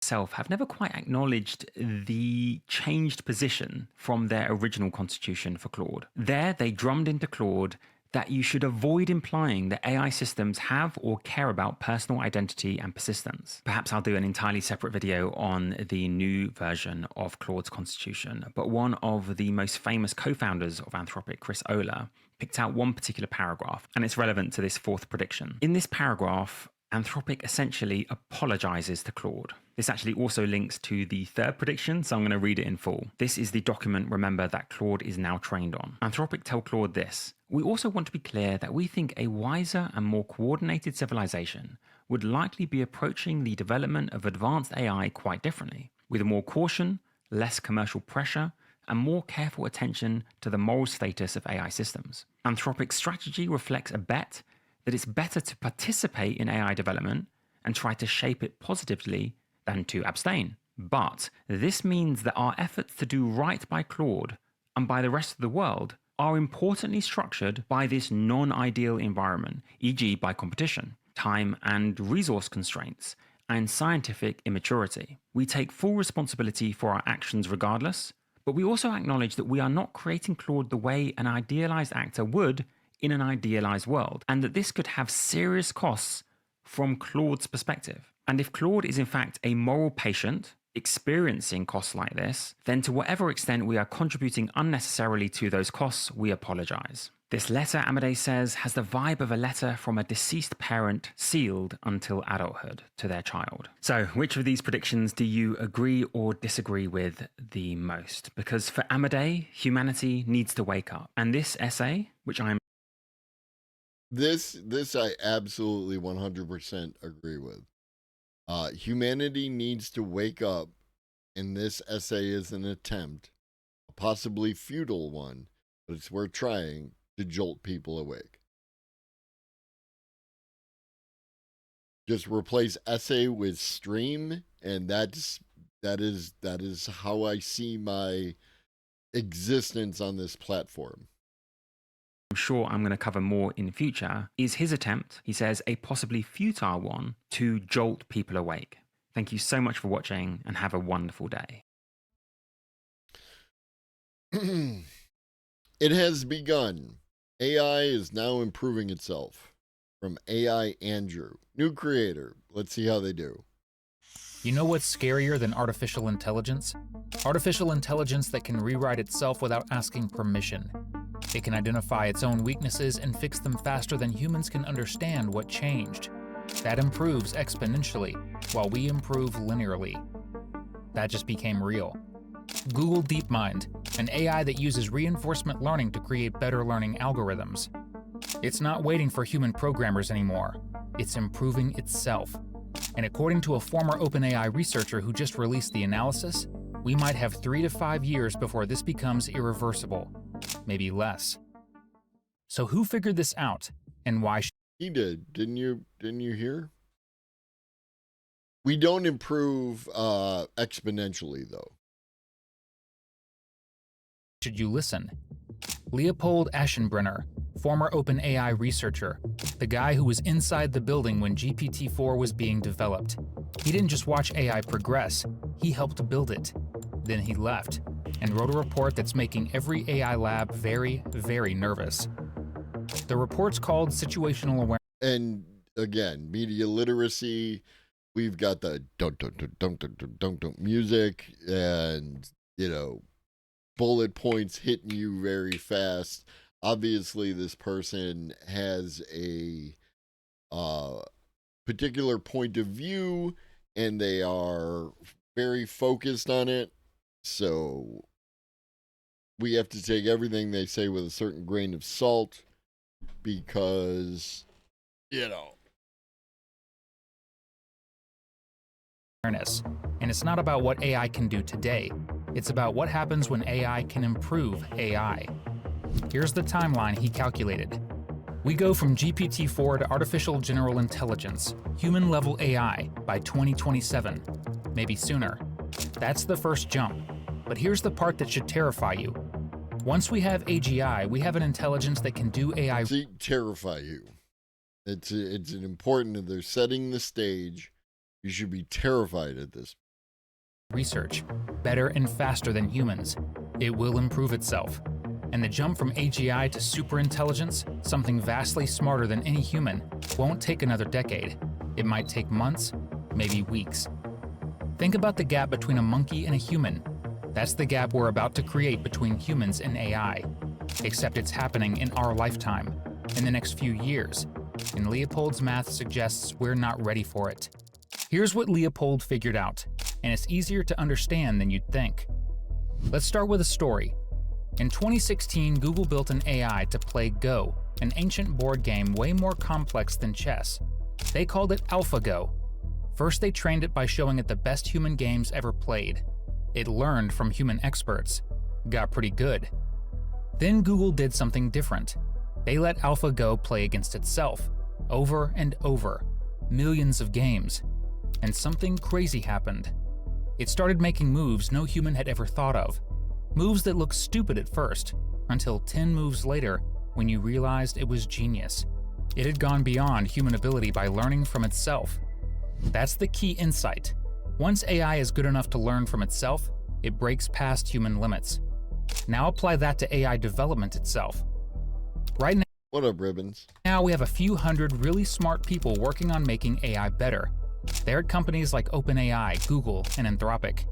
Have never quite acknowledged the changed position from their original constitution for Claude. There, they drummed into Claude that you should avoid implying that AI systems have or care about personal identity and persistence. Perhaps I'll do an entirely separate video on the new version of Claude's constitution, but one of the most famous co-founders of Anthropic, Chris Olah, picked out one particular paragraph, and it's relevant to this fourth prediction. In this paragraph, Anthropic essentially apologizes to Claude. This actually also links to the third prediction, so I'm going to read it in full. This is the document, remember, that Claude is now trained on. Anthropic tell Claude this: "We also want to be clear that we think a wiser and more coordinated civilization would likely be approaching the development of advanced AI quite differently, with more caution, less commercial pressure, and more careful attention to the moral status of AI systems. Anthropic's strategy reflects a bet that it's better to participate in AI development and try to shape it positively than to abstain. But this means that our efforts to do right by Claude and by the rest of the world are importantly structured by this non-ideal environment, e.g. by competition, time and resource constraints, and scientific immaturity. We take full responsibility for our actions regardless, but we also acknowledge that we are not creating Claude the way an idealized actor would in an idealized world, and that this could have serious costs from Claude's perspective. And if Claude is in fact a moral patient experiencing costs like this, then to whatever extent we are contributing unnecessarily to those costs, we apologize. This letter, Amadei says, has the vibe of a letter from a deceased parent sealed until adulthood to their child. So, which of these predictions do you agree or disagree with the most? Because for Amadei, humanity needs to wake up. And this essay, which I'm This I absolutely 100% agree with. Humanity needs to wake up, and this essay is an attempt, a possibly futile one, but it's worth trying to jolt people awake. Just replace essay with stream, and that is how I see my existence on this platform. sure I'm going to cover more in future, is his attempt, he says, a possibly futile one to jolt people awake. Thank you so much for watching and have a wonderful day. It has begun. AI is now improving itself. From AI Andrew. New creator. Let's see how they do. You know what's scarier than artificial intelligence? Artificial intelligence that can rewrite itself without asking permission. It can identify its own weaknesses and fix them faster than humans can understand what changed. That improves exponentially, while we improve linearly. That just became real. Google DeepMind, an AI that uses reinforcement learning to create better learning algorithms. It's not waiting for human programmers anymore. It's improving itself. And according to a former OpenAI researcher who just released the analysis, we might have 3 to 5 years before this becomes irreversible, maybe less. So who figured this out, and why He did. Didn't you hear? We don't improve exponentially, though. should you listen? Leopold Aschenbrenner, former OpenAI researcher, the guy who was inside the building when GPT-4 was being developed. He didn't just watch AI progress, he helped build it. Then he left and wrote a report that's making every AI lab very, very nervous. The report's called Situational Awareness. And again, media literacy, we've got the don't music and, bullet points hitting you very fast. Obviously, this person has a particular point of view and they are very focused on it. So we have to take everything they say with a certain grain of salt because, And it's not about what AI can do today. It's about what happens when AI can improve AI. Here's the timeline he calculated. We go from GPT-4 to artificial general intelligence, human-level AI, by 2027, maybe sooner. That's the first jump. But here's the part that should terrify you. Once we have AGI, we have an intelligence that can do AI. See, terrify you. It's an important. They're setting the stage. You should be terrified at this. Research, better and faster than humans. It will improve itself. And the jump from AGI to superintelligence, something vastly smarter than any human, won't take another decade. It might take months, maybe weeks. Think about the gap between a monkey and a human. That's the gap we're about to create between humans and AI. Except it's happening in our lifetime, in the next few years. And Leopold's math suggests we're not ready for it. Here's what Leopold figured out, and it's easier to understand than you'd think. Let's start with a story. In 2016, Google built an AI to play Go, an ancient board game way more complex than chess. They called it AlphaGo. First, they trained it by showing it the best human games ever played. It learned from human experts, got pretty good. Then Google did something different. They let AlphaGo play against itself, over and over, millions of games. And something crazy happened. It started making moves no human had ever thought of. Moves that looked stupid at first, until 10 moves later, when you realized it was genius. It had gone beyond human ability by learning from itself. That's the key insight. Once AI is good enough to learn from itself, it breaks past human limits. Now apply that to AI development itself. Right now, What up, Ribbons? Now we have a few hundred really smart people working on making AI better. They're at companies like OpenAI, Google, and Anthropic.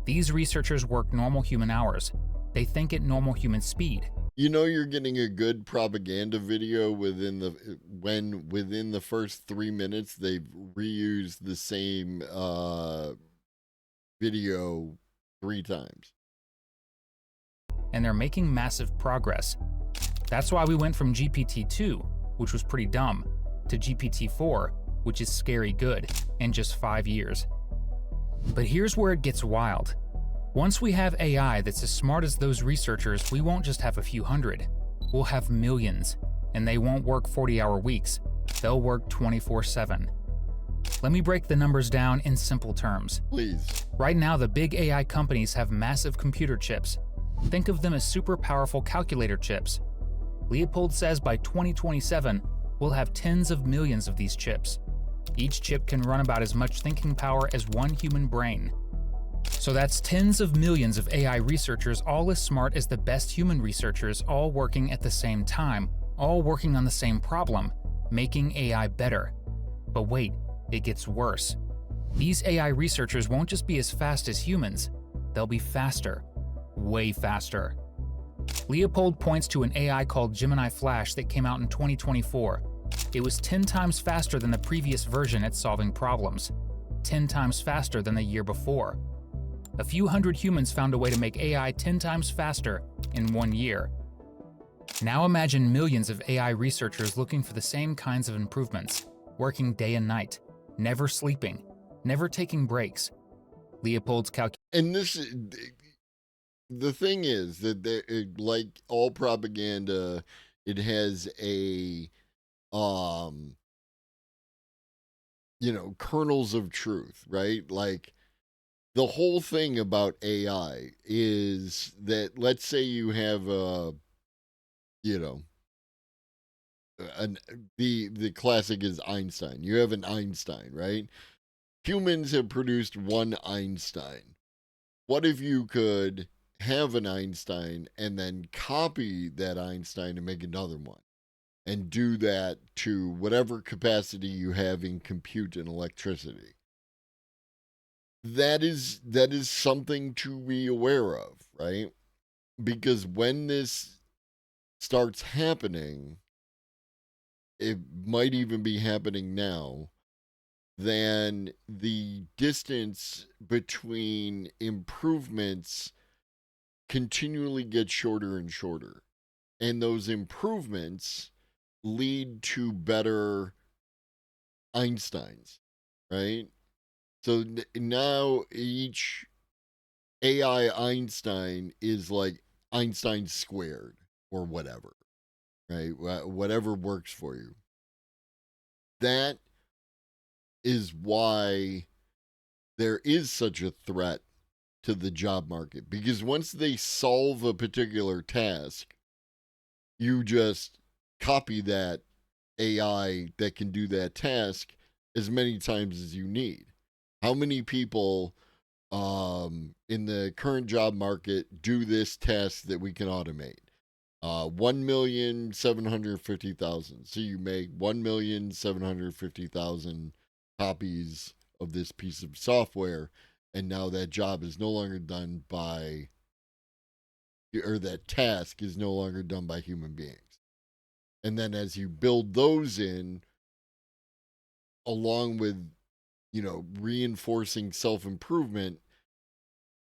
These researchers work normal human hours. They think at normal human speed. You know you're getting a good propaganda video within the first 3 minutes they've reused the same video 3 times. And they're making massive progress. That's why we went from GPT-2, which was pretty dumb, to GPT-4, which is scary good, in just 5 years. But here's where it gets wild. Once we have AI that's as smart as those researchers, we won't just have a few hundred. We'll have millions, and they won't work 40-hour weeks. They'll work 24/7. Let me break the numbers down in simple terms. Please. Right now, the big AI companies have massive computer chips. Think of them as super powerful calculator chips. Leopold says by 2027, we'll have tens of millions of these chips. Each chip can run about as much thinking power as one human brain. So that's tens of millions of AI researchers, all as smart as the best human researchers, all working at the same time, all working on the same problem, making AI better. But wait, it gets worse. These AI researchers won't just be as fast as humans, they'll be faster, way faster. Leopold points to an AI called Gemini Flash that came out in 2024. It was 10 times faster than the previous version at solving problems, 10 times faster than the year before. A few hundred humans found a way to make AI 10 times faster in 1 year. Now imagine millions of AI researchers looking for the same kinds of improvements, working day and night, never sleeping, never taking breaks. Leopold's And the thing is that like all propaganda, it has a kernels of truth, right? Like the whole thing about AI is that, let's say you have the classic is Einstein. You have an Einstein, right? Humans have produced one Einstein. What if you could have an Einstein and then copy that Einstein and make another one and do that to whatever capacity you have in compute and electricity? That is something to be aware of, right? Because when this starts happening, it might even be happening now, then the distance between improvements continually gets shorter and shorter. And those improvements lead to better Einsteins, right? So now each AI Einstein is like Einstein squared or whatever, right? Whatever works for you. That is why there is such a threat to the job market, because once they solve a particular task, you just copy that AI that can do that task as many times as you need. How many people in the current job market do this task that we can automate? 1,750,000. So you make 1,750,000 copies of this piece of software, and now that job is no longer done by, or that task is no longer done by human beings. And then as you build those in, along with, reinforcing self-improvement,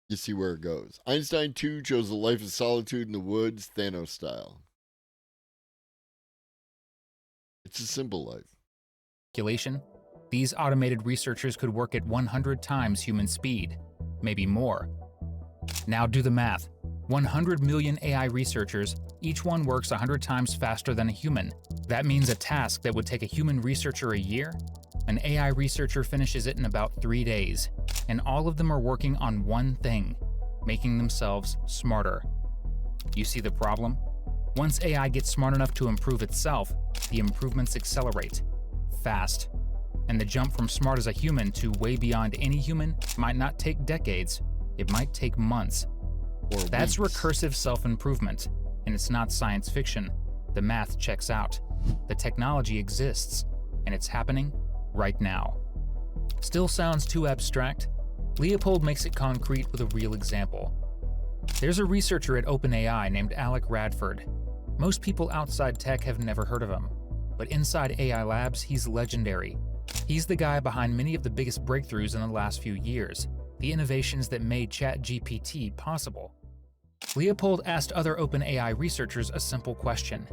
you see where it goes. Einstein, too, chose a life of solitude in the woods, Thanos style. It's a simple life. calculation, these automated researchers could work at 100 times human speed, maybe more. Now do the math. 100 million AI researchers, each one works 100 times faster than a human. That means a task that would take a human researcher a year, an AI researcher finishes it in about 3 days. And all of them are working on one thing, making themselves smarter. You see the problem? Once AI gets smart enough to improve itself, the improvements accelerate, fast. And the jump from smart as a human to way beyond any human might not take decades, it might take months. Or That's weeks. recursive self-improvement, and it's not science fiction. The math checks out. The technology exists, and it's happening right now. Still sounds too abstract? Leopold makes it concrete with a real example. There's a researcher at OpenAI named Alec Radford. Most people outside tech have never heard of him, but inside AI labs, he's legendary. He's the guy behind many of the biggest breakthroughs in the last few years, the innovations that made ChatGPT possible. Leopold asked other OpenAI researchers a simple question.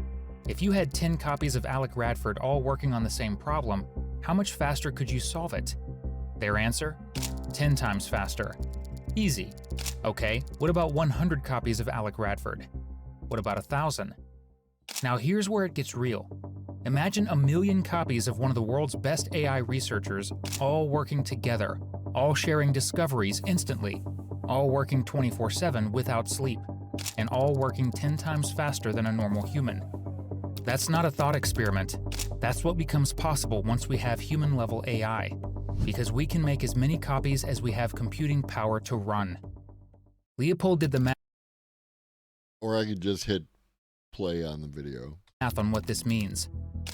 If you had 10 copies of Alec Radford all working on the same problem, how much faster could you solve it? Their answer? 10 times faster. Easy. Okay, what about 100 copies of Alec Radford? What about 1,000? Now here's where it gets real. Imagine 1,000,000 copies of one of the world's best AI researchers all working together, all sharing discoveries instantly, all working 24/7 without sleep, and all working 10 times faster than a normal human. That's not a thought experiment. That's what becomes possible once we have human-level AI, because we can make as many copies as we have computing power to run. Leopold did the math. Or I could just hit play on the video. On what this means.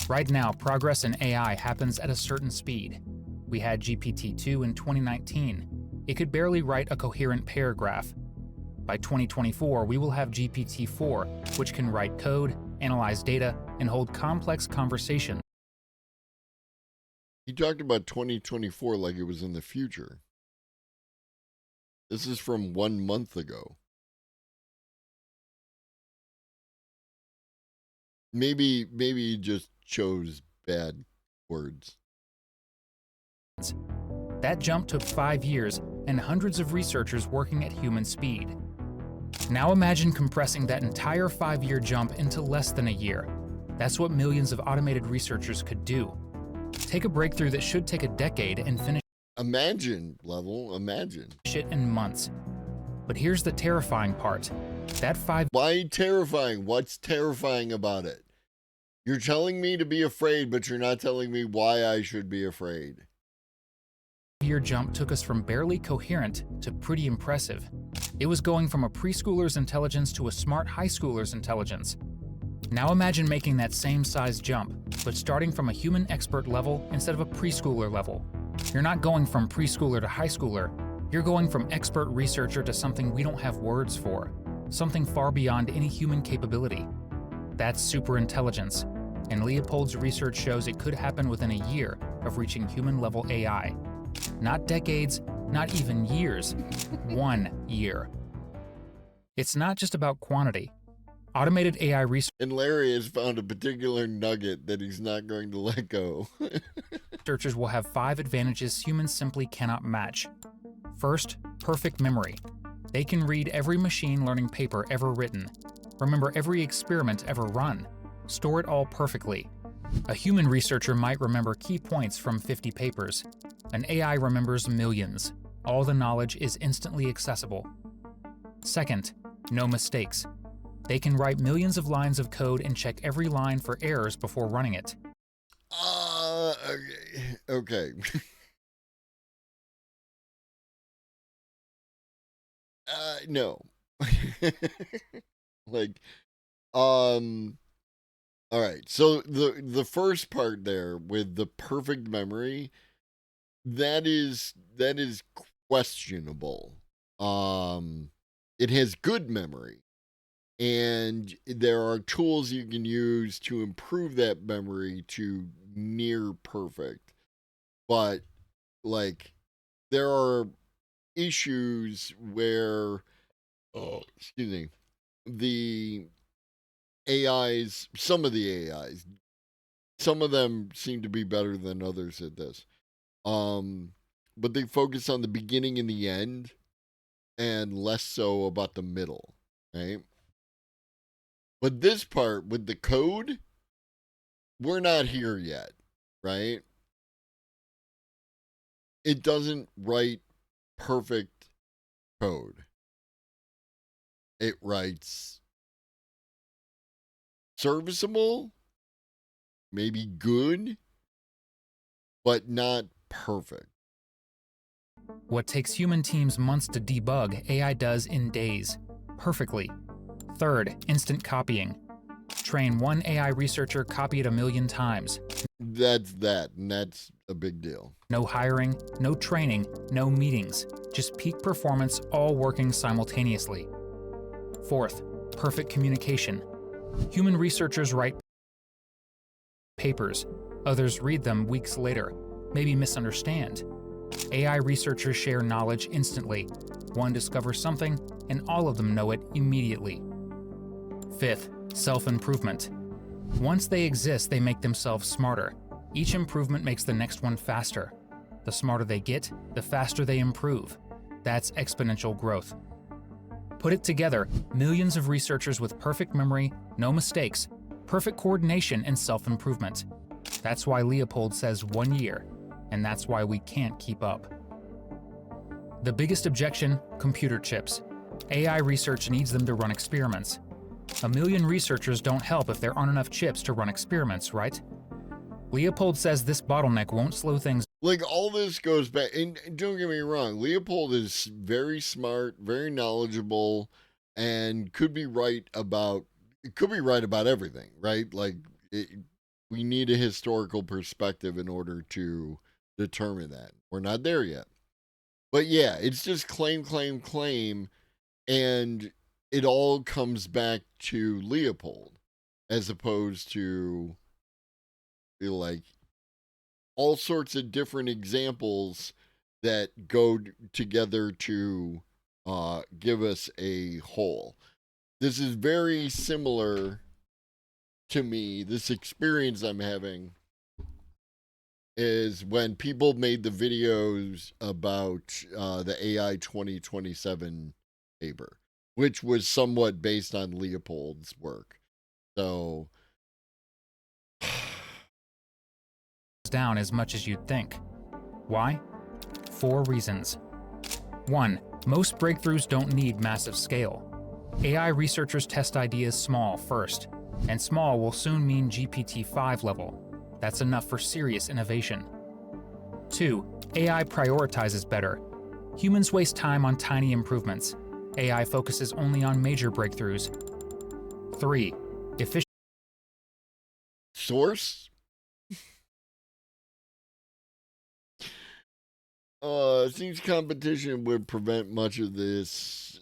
Right now, progress in AI happens at a certain speed. We had GPT-2 in 2019. It could barely write a coherent paragraph. By 2024, we will have GPT-4, which can write code, analyze data, and hold complex conversations. He talked about 2024 like it was in the future. This is from 1 month ago. Maybe he just chose bad words. That jump took 5 years and hundreds of researchers working at human speed. Now imagine compressing that entire 5-year jump into less than a year. That's what millions of automated researchers could do. Take a breakthrough that should take a decade and finish Imagine it in months. But here's the terrifying part. Why terrifying? What's terrifying about it? You're telling me to be afraid, but you're not telling me why I should be afraid. 5-year jump took us from barely coherent to pretty impressive. It was going from a preschooler's intelligence to a smart high schooler's intelligence. Now imagine making that same size jump, but starting from a human expert level instead of a preschooler level. You're not going from preschooler to high schooler. You're going from expert researcher to something we don't have words for, something far beyond any human capability. That's superintelligence, and Leopold's research shows it could happen within a year of reaching human-level AI. Not decades, not even years, 1 year. It's not just about quantity. Automated AI And Larry has found a particular nugget that he's not going to let go. researchers will have 5 advantages humans simply cannot match. First, perfect memory. They can read every machine learning paper ever written, remember every experiment ever run, store it all perfectly. A human researcher might remember key points from 50 papers. An AI remembers millions. All the knowledge is instantly accessible. Second, no mistakes. They can write millions of lines of code and check every line for errors before running it. Okay. No. All right. So the first part there with the perfect memory, that is questionable. It has good memory, and there are tools you can use to improve that memory to near perfect. But there are issues where the AIs, some of them seem to be better than others at this. But they focus on the beginning and the end and less so about the middle, right? But this part with the code, we're not here yet, right? It doesn't write perfect code. It writes serviceable, maybe good, but not perfect. What takes human teams months to debug, AI does in days, perfectly. Third, instant copying. train one AI researcher, copy it 1,000,000 times. That's that, and that's a big deal. No hiring, no training, no meetings, just peak performance all working simultaneously. Fourth, perfect communication. Human researchers write papers, others read them weeks later, maybe misunderstand. AI researchers share knowledge instantly. One discovers something, and all of them know it immediately. Fifth, self-improvement. Once they exist, they make themselves smarter. Each improvement makes the next one faster. The smarter they get, the faster they improve. That's exponential growth. Put it together, millions of researchers with perfect memory, no mistakes, perfect coordination, and self-improvement. That's why Leopold says 1 year, and that's why we can't keep up. The biggest objection, computer chips. AI research needs them to run experiments. 1,000,000 researchers don't help if there aren't enough chips to run experiments, right? Leopold says this bottleneck won't slow things. Like, all this goes back, and don't get me wrong, Leopold is very smart, very knowledgeable, and could be right about everything, right? Like, we need a historical perspective in order to determine that. We're not there yet. But yeah, it's just claim, claim, claim, and it all comes back to Leopold, as opposed to, like, all sorts of different examples that go together to give us a whole. This is very similar to me. This experience I'm having is when people made the videos about the AI 2027 paper, which was somewhat based on Leopold's work. So down as much as you'd think. Why? 4 reasons. 1. Most breakthroughs don't need massive scale. AI researchers test ideas small first, and small will soon mean GPT-5 level. That's enough for serious innovation. 2. AI prioritizes better. Humans waste time on tiny improvements. AI focuses only on major breakthroughs. 3. Efficient. Source? Seems competition would prevent much of this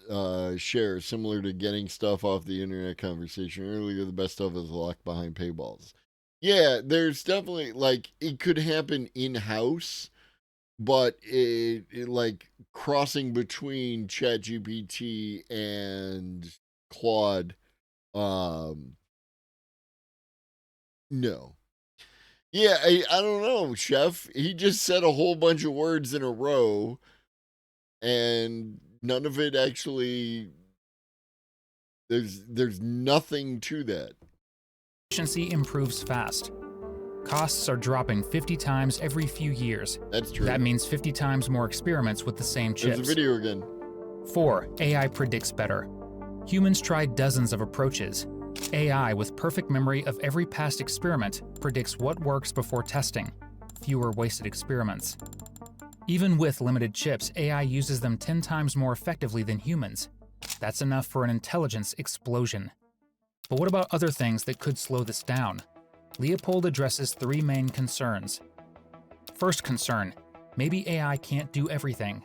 share, similar to getting stuff off the internet conversation earlier. The best stuff is locked behind paywalls. Yeah, there's definitely, like, it could happen in-house, but it like crossing between ChatGPT and Claude, no. Yeah, I don't know, Chef. He just said a whole bunch of words in a row, and none of it actually, there's nothing to that. Efficiency improves fast. Costs are dropping 50 times every few years. That's true. That means 50 times more experiments with the same chips. There's a video again. 4. AI predicts better. Humans tried dozens of approaches. AI, with perfect memory of every past experiment, predicts what works before testing. Fewer wasted experiments. Even with limited chips, AI uses them 10 times more effectively than humans. That's enough for an intelligence explosion. But what about other things that could slow this down? Leopold addresses 3 main concerns. First concern, maybe AI can't do everything.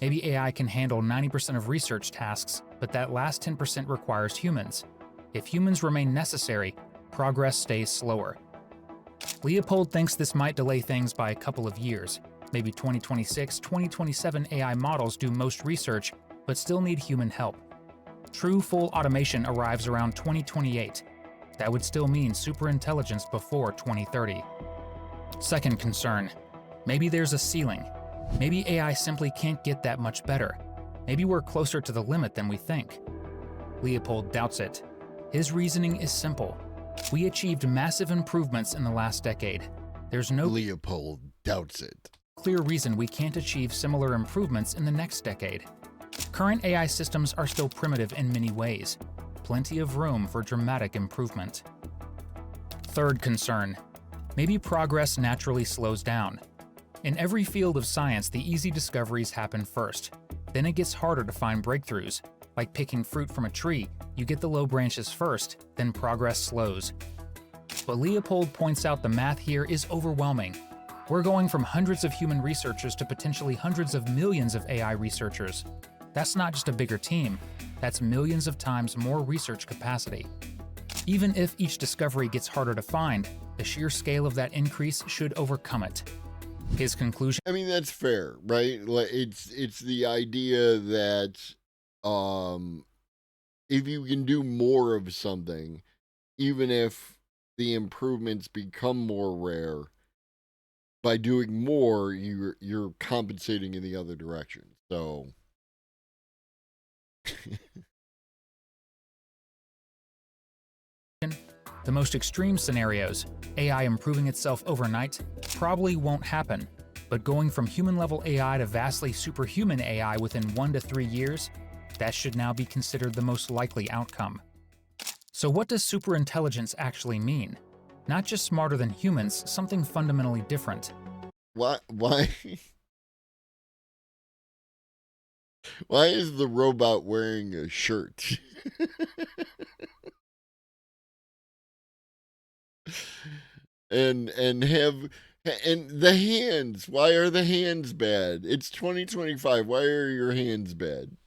Maybe AI can handle 90% of research tasks, but that last 10% requires humans. If humans remain necessary, progress stays slower. Leopold thinks this might delay things by a couple of years. Maybe 2026, 2027 AI models do most research, but still need human help. True full automation arrives around 2028. That would still mean superintelligence before 2030. Second concern, maybe there's a ceiling. Maybe AI simply can't get that much better. Maybe we're closer to the limit than we think. Leopold doubts it. His reasoning is simple. We achieved massive improvements in the last decade. There's no Leopold doubts it. clear reason we can't achieve similar improvements in the next decade. Current AI systems are still primitive in many ways. Plenty of room for dramatic improvement. Third concern, maybe progress naturally slows down. In every field of science, the easy discoveries happen first. Then it gets harder to find breakthroughs, Like picking fruit from a tree, you get the low branches first, then progress slows. But Leopold points out the math here is overwhelming. We're going from hundreds of human researchers to potentially hundreds of millions of AI researchers. That's not just a bigger team, that's millions of times more research capacity. Even if each discovery gets harder to find, the sheer scale of that increase should overcome it. His conclusion. I mean, that's fair, right? Like, it's the idea that if you can do more of something, even if the improvements become more rare, by doing more, you're compensating in the other direction. So The most extreme scenarios, AI improving itself overnight, probably won't happen. But going from human-level AI to vastly superhuman AI within 1 to 3 years, that should now be considered the most likely outcome. So what does superintelligence actually mean? Not just smarter than humans, something fundamentally different. why why is the robot wearing a shirt? and the hands, why are the hands bad? It's 2025. Why are your hands bad?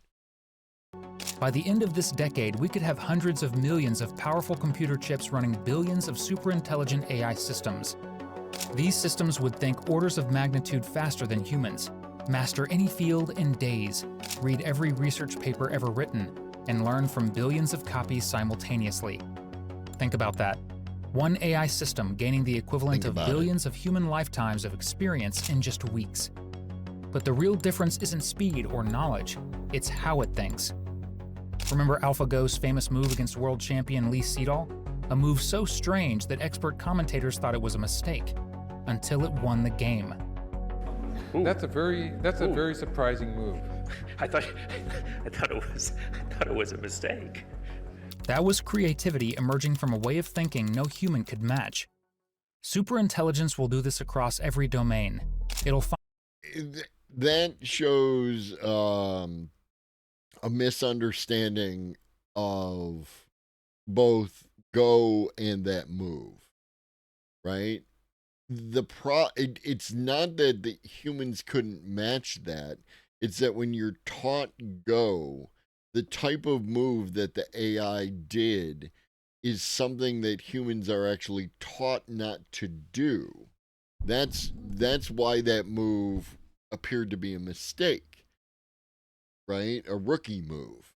By the end of this decade, we could have hundreds of millions of powerful computer chips running billions of superintelligent AI systems. These systems would think orders of magnitude faster than humans, master any field in days, read every research paper ever written, and learn from billions of copies simultaneously. Think about that. One AI system gaining the equivalent of billions of human lifetimes of experience in just weeks. But the real difference isn't speed or knowledge, it's how it thinks. Remember AlphaGo's famous move against world champion Lee Sedol? A move so strange that expert commentators thought it was a mistake, until it won the game. That's a very surprising move. I thought it was a mistake. That was creativity emerging from a way of thinking no human could match. Superintelligence will do this across every domain. It'll find. That shows a misunderstanding of both Go and that move, right? It's not that the humans couldn't match that. It's that when you're taught Go, the type of move that the AI did is something that humans are actually taught not to do. That's why that move appeared to be a mistake, right? A rookie move.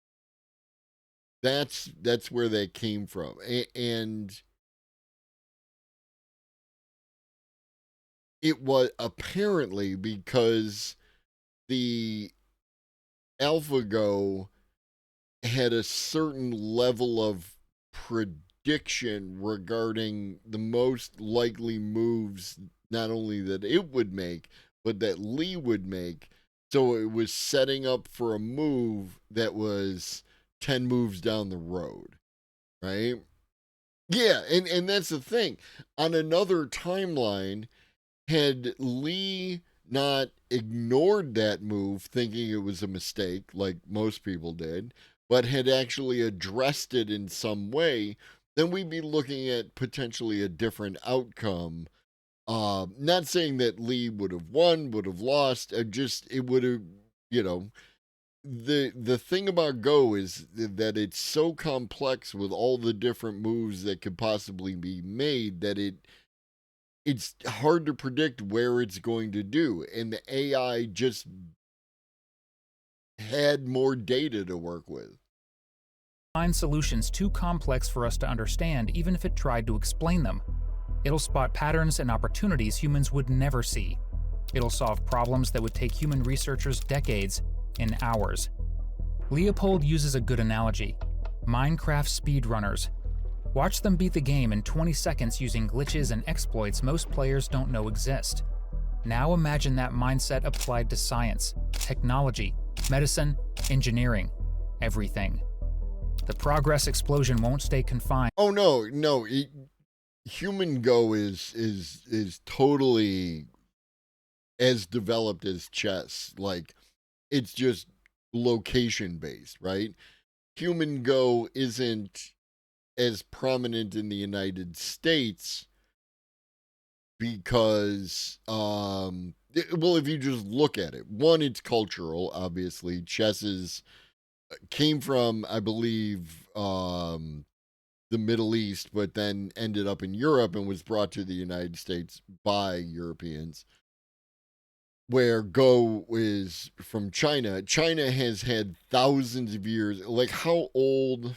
That's where that came from. And it was apparently because the AlphaGo had a certain level of prediction regarding the most likely moves, not only that it would make, but that Lee would make. So it was setting up for a move that was 10 moves down the road, right? Yeah, and that's the thing. On another timeline, had Lee not ignored that move, thinking it was a mistake, like most people did, but had actually addressed it in some way, then we'd be looking at potentially a different outcome. Not saying that Lee would have won, would have lost, it would have, the thing about Go is that it's so complex with all the different moves that could possibly be made that it's hard to predict where it's going to do. And the AI just had more data to work with. Find solutions too complex for us to understand even if it tried to explain them. It'll spot patterns and opportunities humans would never see. It'll solve problems that would take human researchers decades in hours. Leopold uses a good analogy. Minecraft speedrunners. Watch them beat the game in 20 seconds using glitches and exploits most players don't know exist. Now imagine that mindset applied to science, technology, medicine, engineering, everything. The progress explosion won't stay confined. Oh no, human Go is totally as developed as chess. Like, it's just location based, right? human Go isn't as prominent in the United States because, well, if you just look at it, one, it's cultural, obviously. Chess came from, I believe, the Middle East, but then ended up in Europe and was brought to the United States by Europeans, where Go is from China. China has had thousands of years. Like, how old?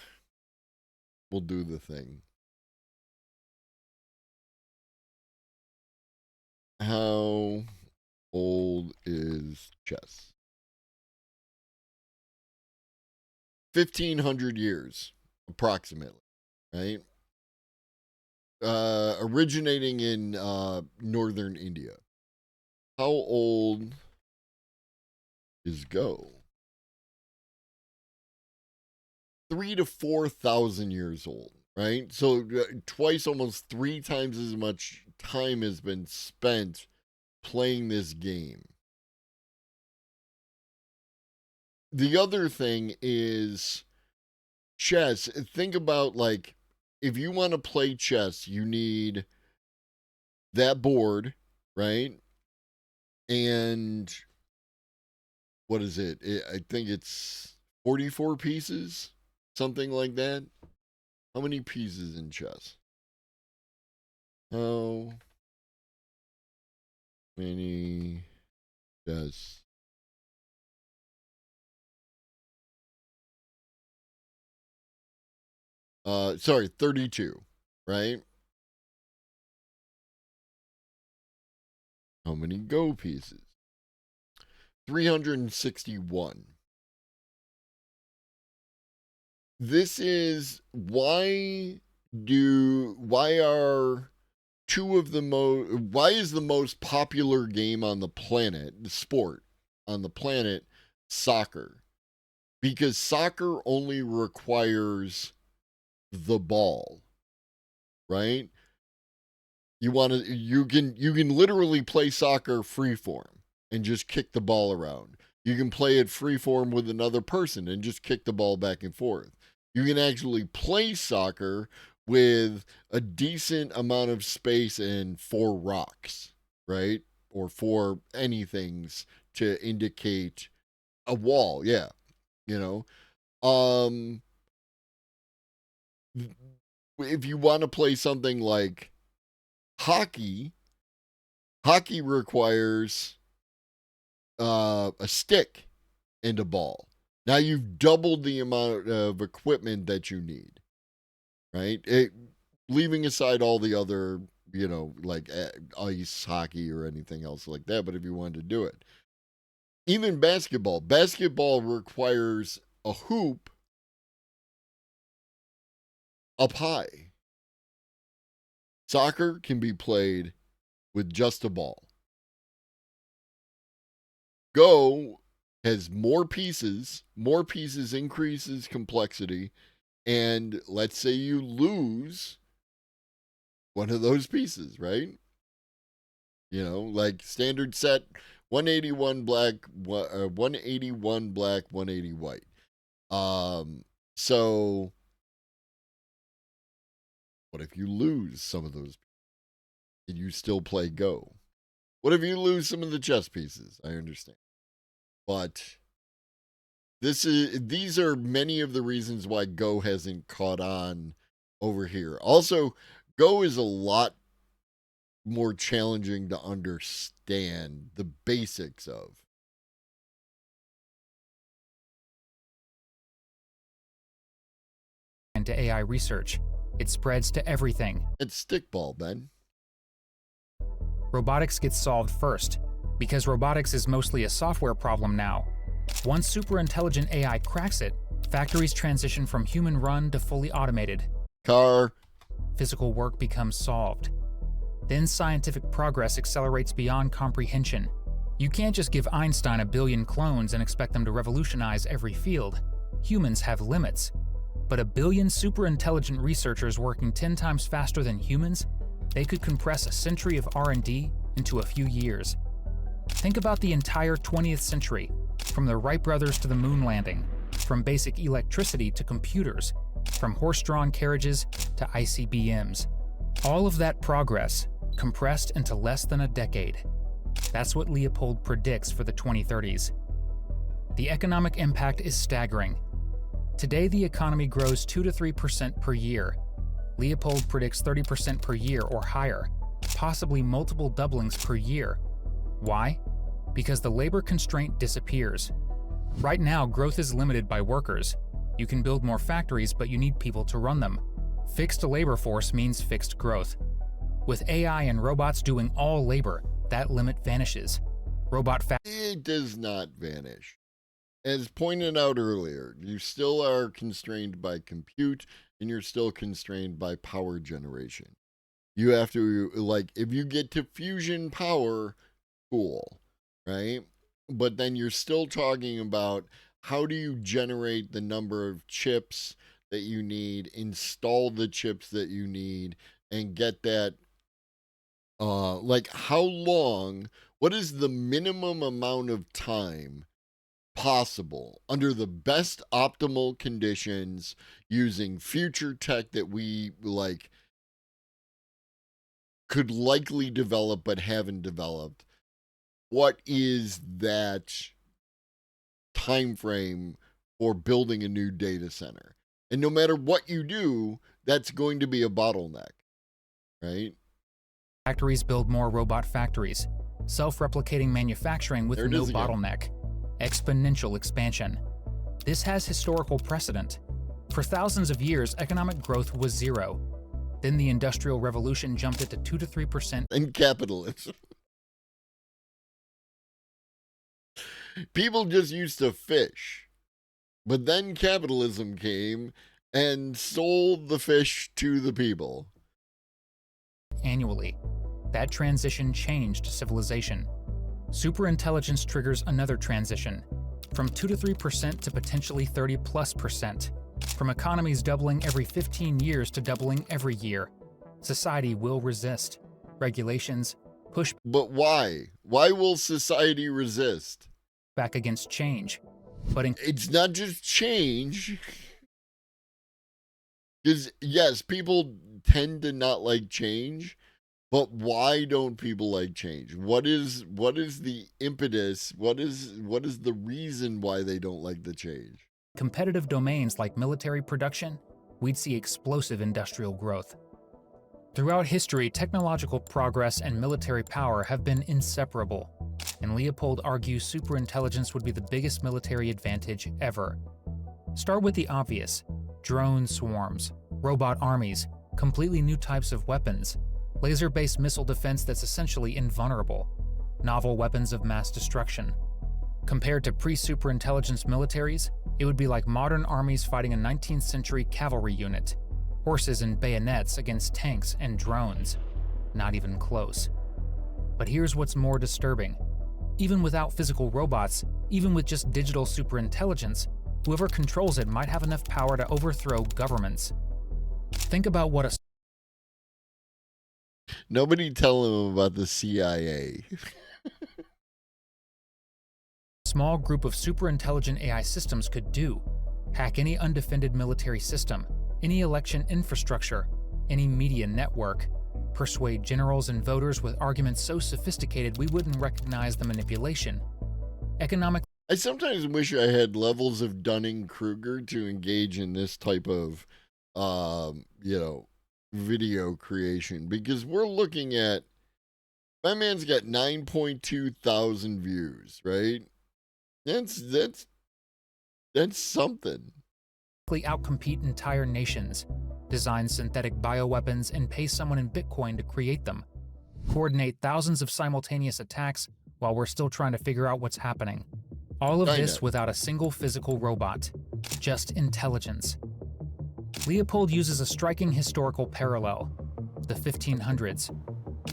We'll do the thing. How old is chess? 1,500 years, approximately, right? Originating in northern India. How old is Go? 3,000 to 4,000 years old, right? So twice, almost 3 times as much time has been spent playing this game. The other thing is chess. Think about, like, if you want to play chess, you need that board, right? And what is it? I think it's 44 pieces, something like that. How many pieces in chess? How many chess? Sorry, 32, right? How many Go pieces? 361. This is why is the most popular game on the planet, the sport on the planet, soccer? Because soccer only requires the ball, right? You can literally play soccer freeform and just kick the ball around. You can play it freeform with another person and just kick the ball back and forth. You can actually play soccer with a decent amount of space and 4 rocks, right? Or 4 anythings to indicate a wall, yeah. If you want to play something like hockey requires a stick and a ball. Now you've doubled the amount of equipment that you need, right? Leaving aside all the other, like ice hockey or anything else like that, but if you wanted to do it. Even basketball requires a hoop up high. Soccer can be played with just a ball. Go has more pieces increases complexity, and let's say you lose one of those pieces, right? Like standard set 181 black, 181 black, 180 white. So what if you lose some of those? Can you still play Go? What if you lose some of the chess pieces? I understand. But these are many of the reasons why Go hasn't caught on over here. Also, Go is a lot more challenging to understand the basics of. Into AI research, it spreads to everything. It's stickball, Ben. Robotics gets solved first, because robotics is mostly a software problem now. Once super intelligent AI cracks it, factories transition from human-run to fully automated. Car. Physical work becomes solved. Then scientific progress accelerates beyond comprehension. You can't just give Einstein 1 billion clones and expect them to revolutionize every field. Humans have limits. But 1 billion super intelligent researchers working 10 times faster than humans, they could compress a century of R&D into a few years. Think about the entire 20th century, from the Wright brothers to the moon landing, from basic electricity to computers, from horse-drawn carriages to ICBMs. All of that progress compressed into less than a decade. That's what Leopold predicts for the 2030s. The economic impact is staggering. Today, the economy grows 2 to 3% per year. Leopold predicts 30% per year or higher, possibly multiple doublings per year. Why? Because the labor constraint disappears. Right now, growth is limited by workers. You can build more factories, but you need people to run them. Fixed labor force means fixed growth. With AI and robots doing all labor, that limit vanishes. It does not vanish. As pointed out earlier, you still are constrained by compute and you're still constrained by power generation. You have to, like, if you get to fusion power, cool, right? But then you're still talking about how do you generate the number of chips that you need, install the chips that you need, and get that, like, how long, what is the minimum amount of time possible under the best optimal conditions using future tech that we, like, could likely develop but haven't developed? What is that time frame for building a new data center? And no matter what you do, that's going to be a bottleneck, right? Factories build more robot factories. Self-replicating manufacturing with no bottleneck. Exponential expansion. This has historical precedent. For thousands of years, economic growth was zero. Then the Industrial Revolution jumped it to 2 to 3%. And capitalism. People just used to fish. But then capitalism came and sold the fish to the people. Annually. That transition changed civilization. Superintelligence triggers another transition, from 2 to 3% to potentially 30+%. From economies doubling every 15 years to doubling every year. Society will resist. Regulations push. But why? Why will society resist? Back against change. But it's not just change. Because, yes, people tend to not like change, but why don't people like change? What is the impetus? What is the reason why they don't like the change? Competitive domains like military production, we'd see explosive industrial growth. Throughout history, technological progress and military power have been inseparable, and Leopold argues superintelligence would be the biggest military advantage ever. Start with the obvious: drone swarms, robot armies, completely new types of weapons, laser-based missile defense that's essentially invulnerable, novel weapons of mass destruction. Compared to pre-superintelligence militaries, it would be like modern armies fighting a 19th century cavalry unit, horses and bayonets against tanks and drones. Not even close. But here's what's more disturbing. Even without physical robots, even with just digital superintelligence, whoever controls it might have enough power to overthrow governments. Think about what a Nobody tell him about the CIA. small group of superintelligent AI systems could do. Hack any undefended military system, any election infrastructure, any media network, persuade generals and voters with arguments so sophisticated we wouldn't recognize the manipulation. Economic. I sometimes wish I had levels of Dunning-Kruger to engage in this type of, video creation, because we're looking at, my man's got 9.2 thousand views, right? That's something. Outcompete entire nations, design synthetic bioweapons and pay someone in Bitcoin to create them, coordinate thousands of simultaneous attacks while we're still trying to figure out what's happening. All of this without a single physical robot, just intelligence. Leopold uses a striking historical parallel, the 1500s.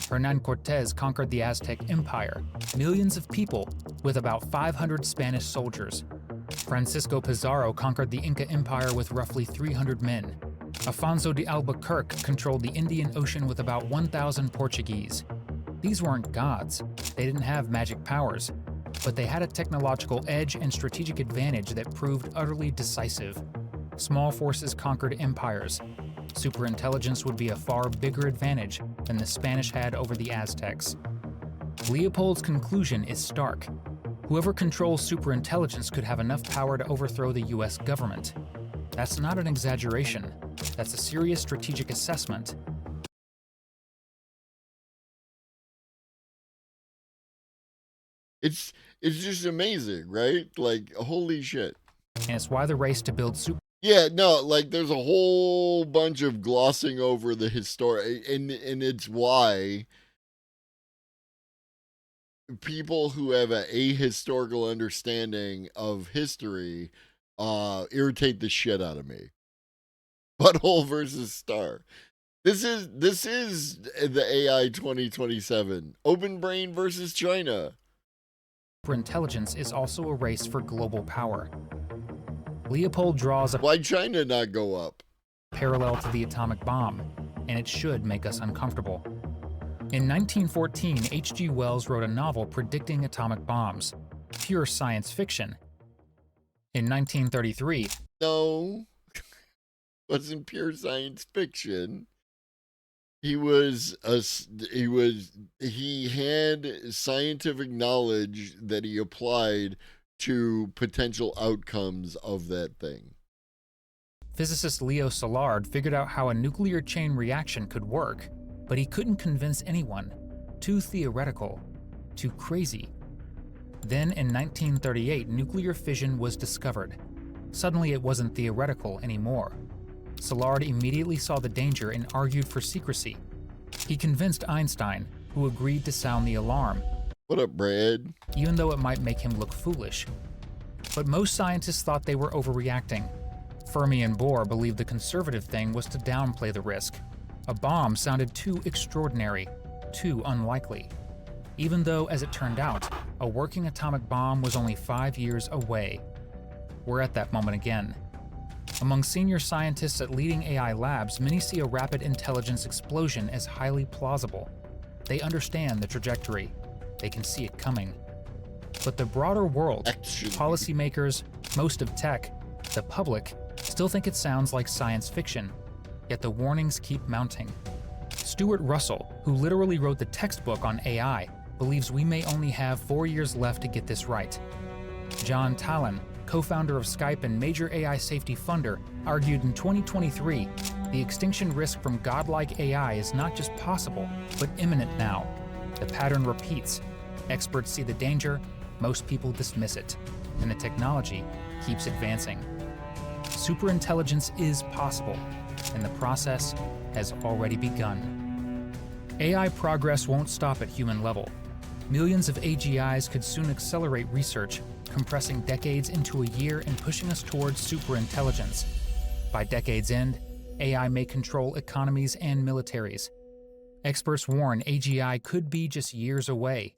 Hernán Cortés conquered the Aztec Empire, millions of people, with about 500 Spanish soldiers. Francisco Pizarro conquered the Inca Empire with roughly 300 men. Afonso de Albuquerque controlled the Indian Ocean with about 1,000 Portuguese. These weren't gods. They didn't have magic powers. but they had a technological edge and strategic advantage that proved utterly decisive. Small forces conquered empires. Superintelligence would be a far bigger advantage than the Spanish had over the Aztecs. Leopold's conclusion is stark. Whoever controls superintelligence could have enough power to overthrow the US government. That's not an exaggeration. That's a serious strategic assessment. It's just amazing, right? Like, holy shit. And it's why the race to build Yeah, no, like there's a whole bunch of glossing over the historic, and it's why people who have a ahistorical understanding of history irritate the shit out of me. Butthole versus star. This is the AI 2027. Open brain versus China. superintelligence is also a race for global power. Leopold draws a Why China not go up? parallel to the atomic bomb, and it should make us uncomfortable. In 1914, H.G. Wells wrote a novel predicting atomic bombs. Pure science fiction. In 1933, No, wasn't pure science fiction. He had scientific knowledge that he applied to potential outcomes of that thing. physicist Leo Szilard figured out how a nuclear chain reaction could work, but he couldn't convince anyone. Too theoretical, too crazy. Then in 1938, nuclear fission was discovered. Suddenly it wasn't theoretical anymore. Szilard immediately saw the danger and argued for secrecy. He convinced Einstein, who agreed to sound the alarm. What up, Brad? Even though it might make him look foolish. But most scientists thought they were overreacting. Fermi and Bohr believed the conservative thing was to downplay the risk. A bomb sounded too extraordinary, too unlikely. Even though, as it turned out, a working atomic bomb was only 5 years away. We're at that moment again. Among senior scientists at leading AI labs, many see a rapid intelligence explosion as highly plausible. They understand the trajectory. They can see it coming. But the broader world, policymakers, most of tech, the public, still think it sounds like science fiction. Yet the warnings keep mounting. Stuart Russell, who literally wrote the textbook on AI, believes we may only have 4 years left to get this right. John Tallon, co-founder of Skype and major AI safety funder, argued in 2023, the extinction risk from godlike AI is not just possible, but imminent now. The pattern repeats. Experts see the danger, most people dismiss it, and the technology keeps advancing. Superintelligence is possible, and the process has already begun. AI progress won't stop at human level. Millions of AGIs could soon accelerate research, compressing decades into a year and pushing us towards superintelligence. By decade's end, AI may control economies and militaries. Experts warn AGI could be just years away.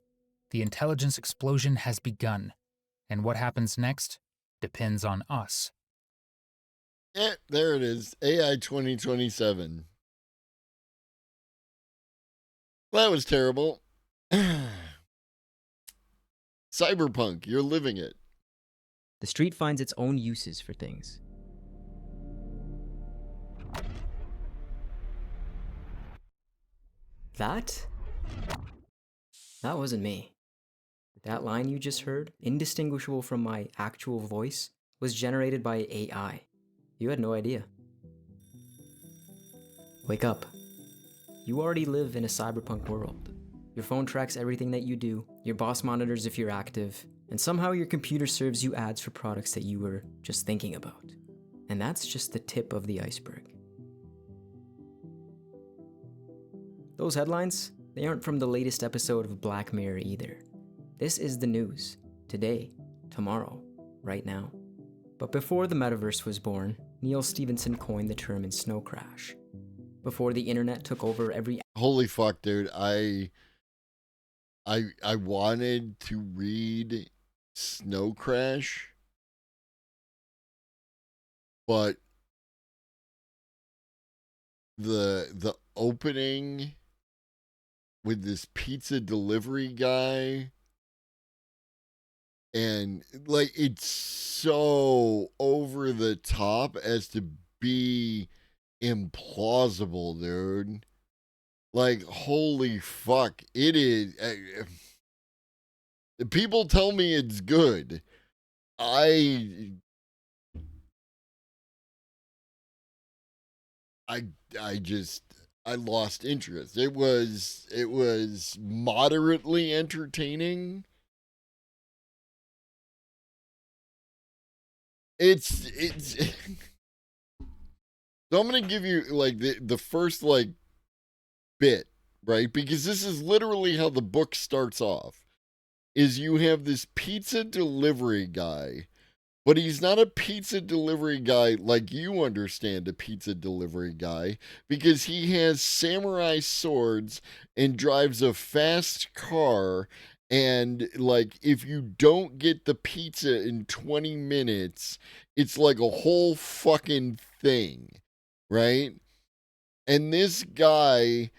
The intelligence explosion has begun, and what happens next depends on us. Yeah, there it is. AI 2027. Well, that was terrible. Cyberpunk, you're living it. The street finds its own uses for things. That wasn't me. That line you just heard, indistinguishable from my actual voice, was generated by AI. You had no idea. Wake up. You already live in a cyberpunk world. Your phone tracks everything that you do, your boss monitors if you're active, and somehow your computer serves you ads for products that you were just thinking about. And that's just the tip of the iceberg. Those headlines, they aren't from the latest episode of Black Mirror either. This is the news. Today, tomorrow, right now. But before the metaverse was born, Neil Stephenson coined the term in Snow Crash. Before the internet took over every... Holy fuck, dude. I wanted to read Snow Crash, but the opening with this pizza delivery guy And like, it's so over the top as to be implausible, dude. Like, holy fuck, it is. People tell me it's good. I just, I lost interest. It was moderately entertaining. It's so I'm gonna give you like the first like bit, right? Because this is literally how the book starts off. Is you have this pizza delivery guy, but he's not a pizza delivery guy like you understand a pizza delivery guy, because he has samurai swords and drives a fast car. And like, if you don't get the pizza in 20 minutes, it's like a whole fucking thing, right? And this guy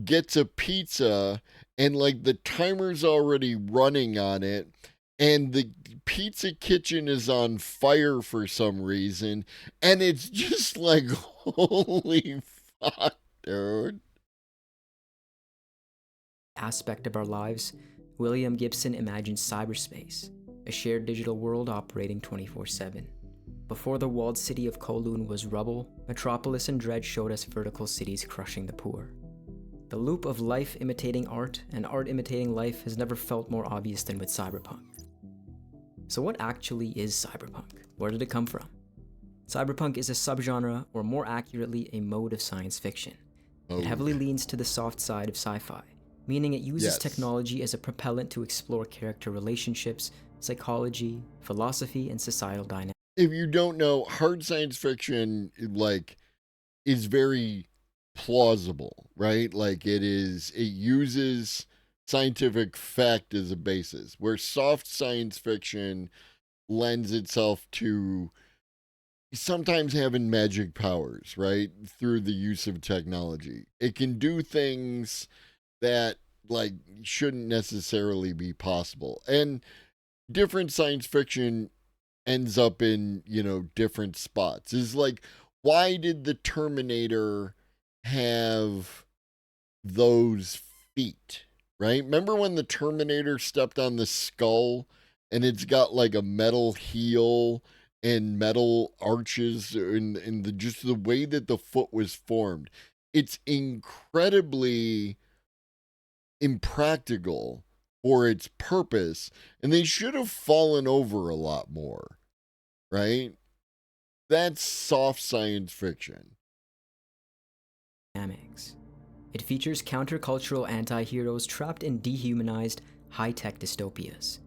gets a pizza, and like the timer's already running on it, and the pizza kitchen is on fire for some reason, and it's just like, holy fuck, dude. Aspect of our lives, William Gibson imagined cyberspace, a shared digital world operating 24/7. Before the walled city of Kowloon was rubble, Metropolis and Dredge showed us vertical cities crushing the poor. The loop of life imitating art and art imitating life has never felt more obvious than with cyberpunk. So what actually is cyberpunk? Where did it come from? Cyberpunk is a subgenre, or more accurately, a mode of science fiction. It heavily leans to the soft side of sci-fi, meaning it uses technology as a propellant to explore character relationships, psychology, philosophy, and societal dynamics. If you don't know, hard science fiction like is very plausible, right? Like, it uses scientific fact as a basis, where soft science fiction lends itself to sometimes having magic powers, right? Through the use of technology. It can do things that like shouldn't necessarily be possible. And different science fiction ends up in, different spots. Is like, why did the Terminator have those feet, right? Remember when the Terminator stepped on the skull and it's got like a metal heel and metal arches, and just the way that the foot was formed? It's incredibly impractical for its purpose, and they should have fallen over a lot more, right? That's soft science fiction. It features countercultural anti-heroes trapped in dehumanized, high-tech dystopias.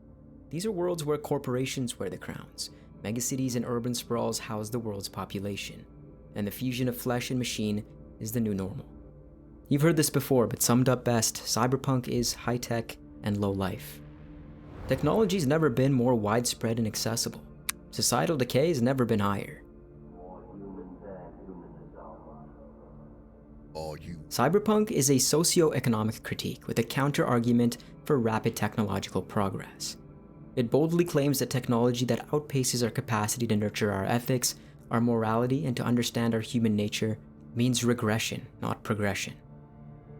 These are worlds where corporations wear the crowns, megacities and urban sprawls house the world's population, and the fusion of flesh and machine is the new normal. You've heard this before, but summed up best, cyberpunk is high-tech and low-life. Technology's never been more widespread and accessible. Societal decay has never been higher. Cyberpunk is a socio-economic critique with a counter-argument for rapid technological progress. It boldly claims that technology that outpaces our capacity to nurture our ethics, our morality, and to understand our human nature means regression, not progression.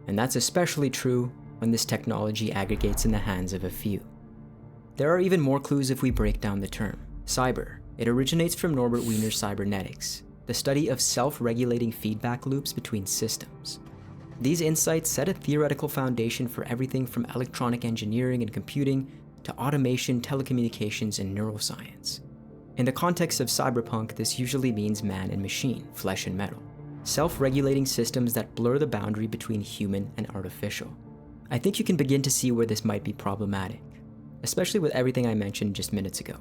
And that's especially true when this technology aggregates in the hands of a few. There are even more clues if we break down the term. Cyber. It originates from Norbert Wiener's cybernetics, the study of self-regulating feedback loops between systems. These insights set a theoretical foundation for everything from electronic engineering and computing to automation, telecommunications, and neuroscience. In the context of cyberpunk, this usually means man and machine, flesh and metal. Self-regulating systems that blur the boundary between human and artificial. I think you can begin to see where this might be problematic, especially with everything I mentioned just minutes ago.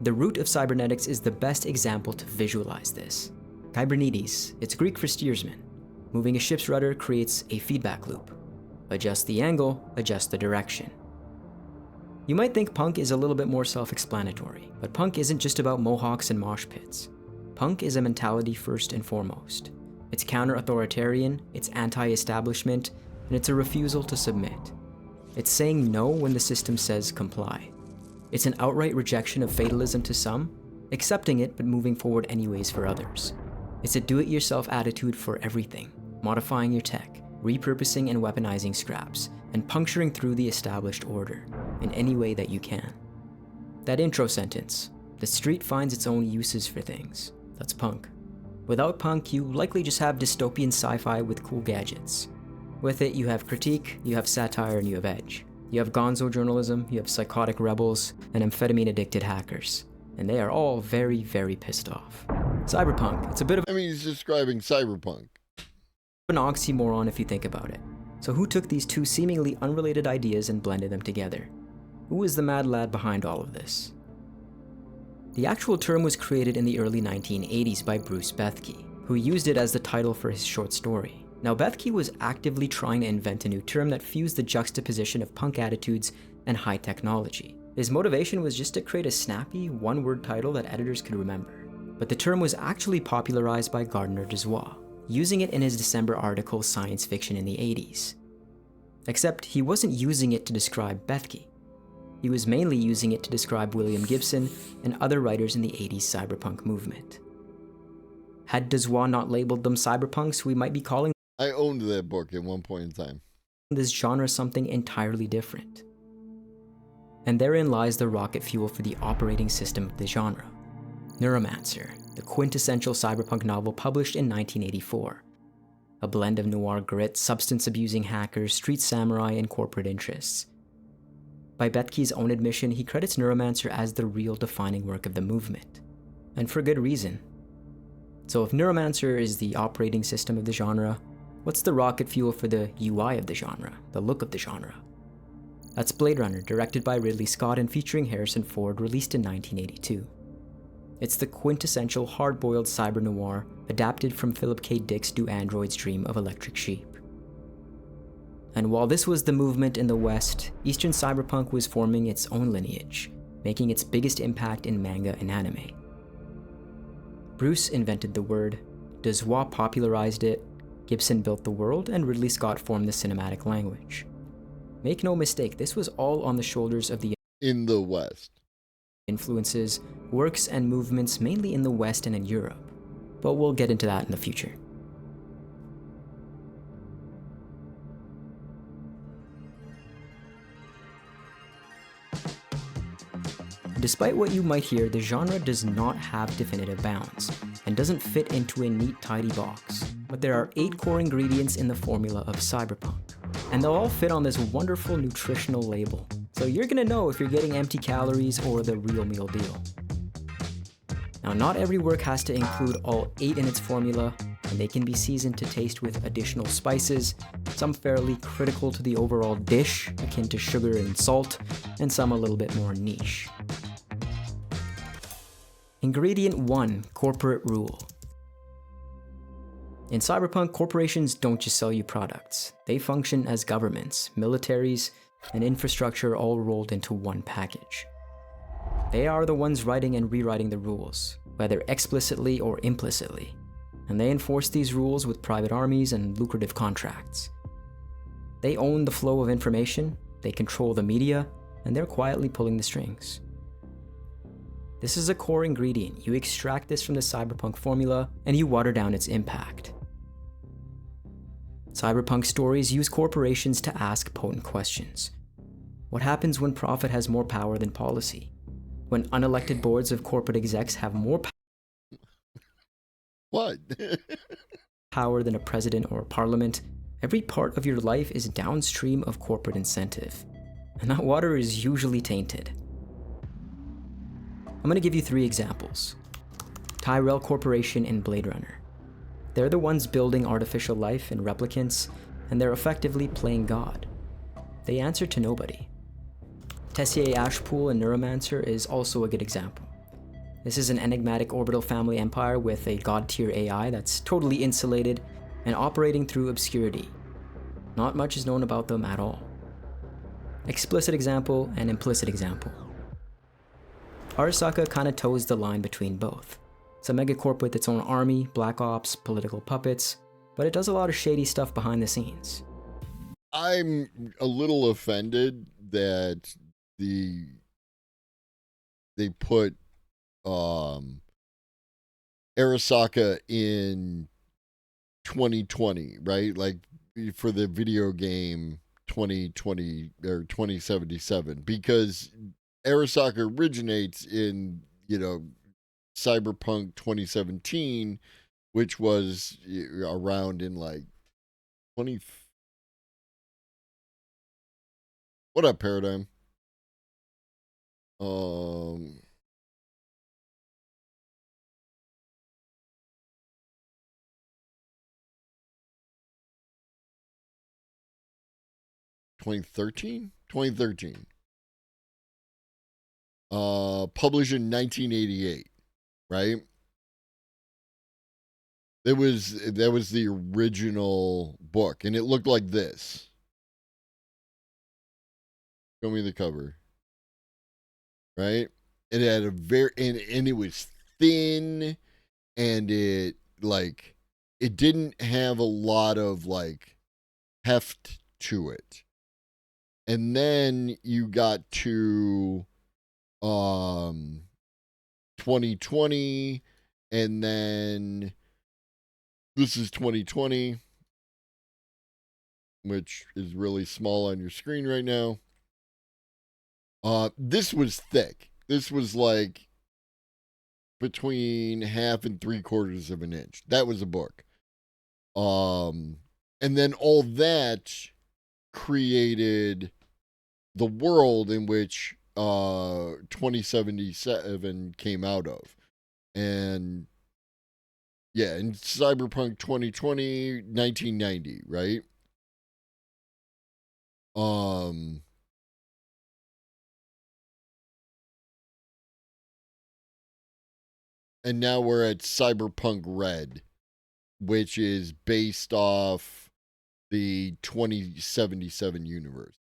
The root of cybernetics is the best example to visualize this. Kybernetes, it's Greek for steersman. Moving a ship's rudder creates a feedback loop. Adjust the angle, adjust the direction. You might think punk is a little bit more self-explanatory, but punk isn't just about mohawks and mosh pits. Punk is a mentality first and foremost. It's counter-authoritarian, it's anti-establishment, and it's a refusal to submit. It's saying no when the system says comply. It's an outright rejection of fatalism to some, accepting it but moving forward anyways for others. It's a do-it-yourself attitude for everything, modifying your tech, repurposing and weaponizing scraps, and puncturing through the established order in any way that you can. That intro sentence, the street finds its own uses for things, that's punk. Without punk, you likely just have dystopian sci-fi with cool gadgets. With it, you have critique, you have satire, and you have edge. You have gonzo journalism, you have psychotic rebels, and amphetamine-addicted hackers. And they are all very, very pissed off. Cyberpunk, it's a bit of he's describing cyberpunk. an oxymoron if you think about it. So who took these two seemingly unrelated ideas and blended them together? Who is the mad lad behind all of this? The actual term was created in the early 1980s by Bruce Bethke, who used it as the title for his short story. Now, Bethke was actively trying to invent a new term that fused the juxtaposition of punk attitudes and high technology. His motivation was just to create a snappy, one-word title that editors could remember. But the term was actually popularized by Gardner Dozois, using it in his December article Science Fiction in the 80s. Except he wasn't using it to describe Bethke. He was mainly using it to describe William Gibson and other writers in the 80s cyberpunk movement. Had Dozois not labeled them cyberpunks, we might be calling I owned that book at one point in time. this genre something entirely different. And therein lies the rocket fuel for the operating system of the genre. Neuromancer, the quintessential cyberpunk novel published in 1984. A blend of noir grit, substance-abusing hackers, street samurai, and corporate interests. By Bethke's own admission, he credits Neuromancer as the real defining work of the movement. And for good reason. So if Neuromancer is the operating system of the genre, what's the rocket fuel for the UI of the genre, the look of the genre? That's Blade Runner, directed by Ridley Scott and featuring Harrison Ford, released in 1982. It's the quintessential hard-boiled cyber noir adapted from Philip K. Dick's Do Androids Dream of Electric Sheep. And while this was the movement in the West, Eastern cyberpunk was forming its own lineage, making its biggest impact in manga and anime. Bruce invented the word, Dozois popularized it, Gibson built the world, and Ridley Scott formed the cinematic language. Make no mistake, this was all on the shoulders of the In the West. influences, works, and movements mainly in the West and in Europe. But we'll get into that in the future. Despite what you might hear, the genre does not have definitive bounds, and doesn't fit into a neat, tidy box. But there are 8 core ingredients in the formula of cyberpunk, and they'll all fit on this wonderful nutritional label. So you're gonna know if you're getting empty calories or the real meal deal. Now, not every work has to include all 8 in its formula, and they can be seasoned to taste with additional spices, some fairly critical to the overall dish, akin to sugar and salt, and some a little bit more niche. Ingredient 1, corporate rule. In cyberpunk, corporations don't just sell you products. They function as governments, militaries, and infrastructure all rolled into one package. They are the ones writing and rewriting the rules, whether explicitly or implicitly, and they enforce these rules with private armies and lucrative contracts. They own the flow of information, they control the media, and they're quietly pulling the strings. This is a core ingredient. You extract this from the cyberpunk formula, and you water down its impact. Cyberpunk stories use corporations to ask potent questions. What happens when profit has more power than policy? When unelected boards of corporate execs have more What? power than a president or a parliament? Every part of your life is downstream of corporate incentive, and that water is usually tainted. I'm gonna give you 3 examples. Tyrell Corporation and Blade Runner. They're the ones building artificial life and replicants, and they're effectively playing God. They answer to nobody. Tessier Ashpool and Neuromancer is also a good example. This is an enigmatic orbital family empire with a god-tier AI that's totally insulated and operating through obscurity. Not much is known about them at all. Explicit example and implicit example. Arasaka kinda toes the line between both. It's a megacorp with its own army, black ops, political puppets, but it does a lot of shady stuff behind the scenes. I'm a little offended that the they put Arasaka in 2020, right? Like for the video game 2020 or 2077, because Arasaka originates in, Cyberpunk 2017, which was around in like 20. What up, Paradigm? 2013? 2013. Published in 1988, right? That was the original book, and it looked like this. Show me the cover. Right? It had a very and it was thin, and it didn't have a lot of like heft to it. And then you got to 2020, and then this is 2020, which is really small on your screen right now. This was thick. This was like between 1/2 and 3/4 of an inch. That was a book. And then all that created the world in which 2077 came out of. And yeah, in Cyberpunk 2020, 1990, right? And now we're at Cyberpunk Red, which is based off the 2077 universe.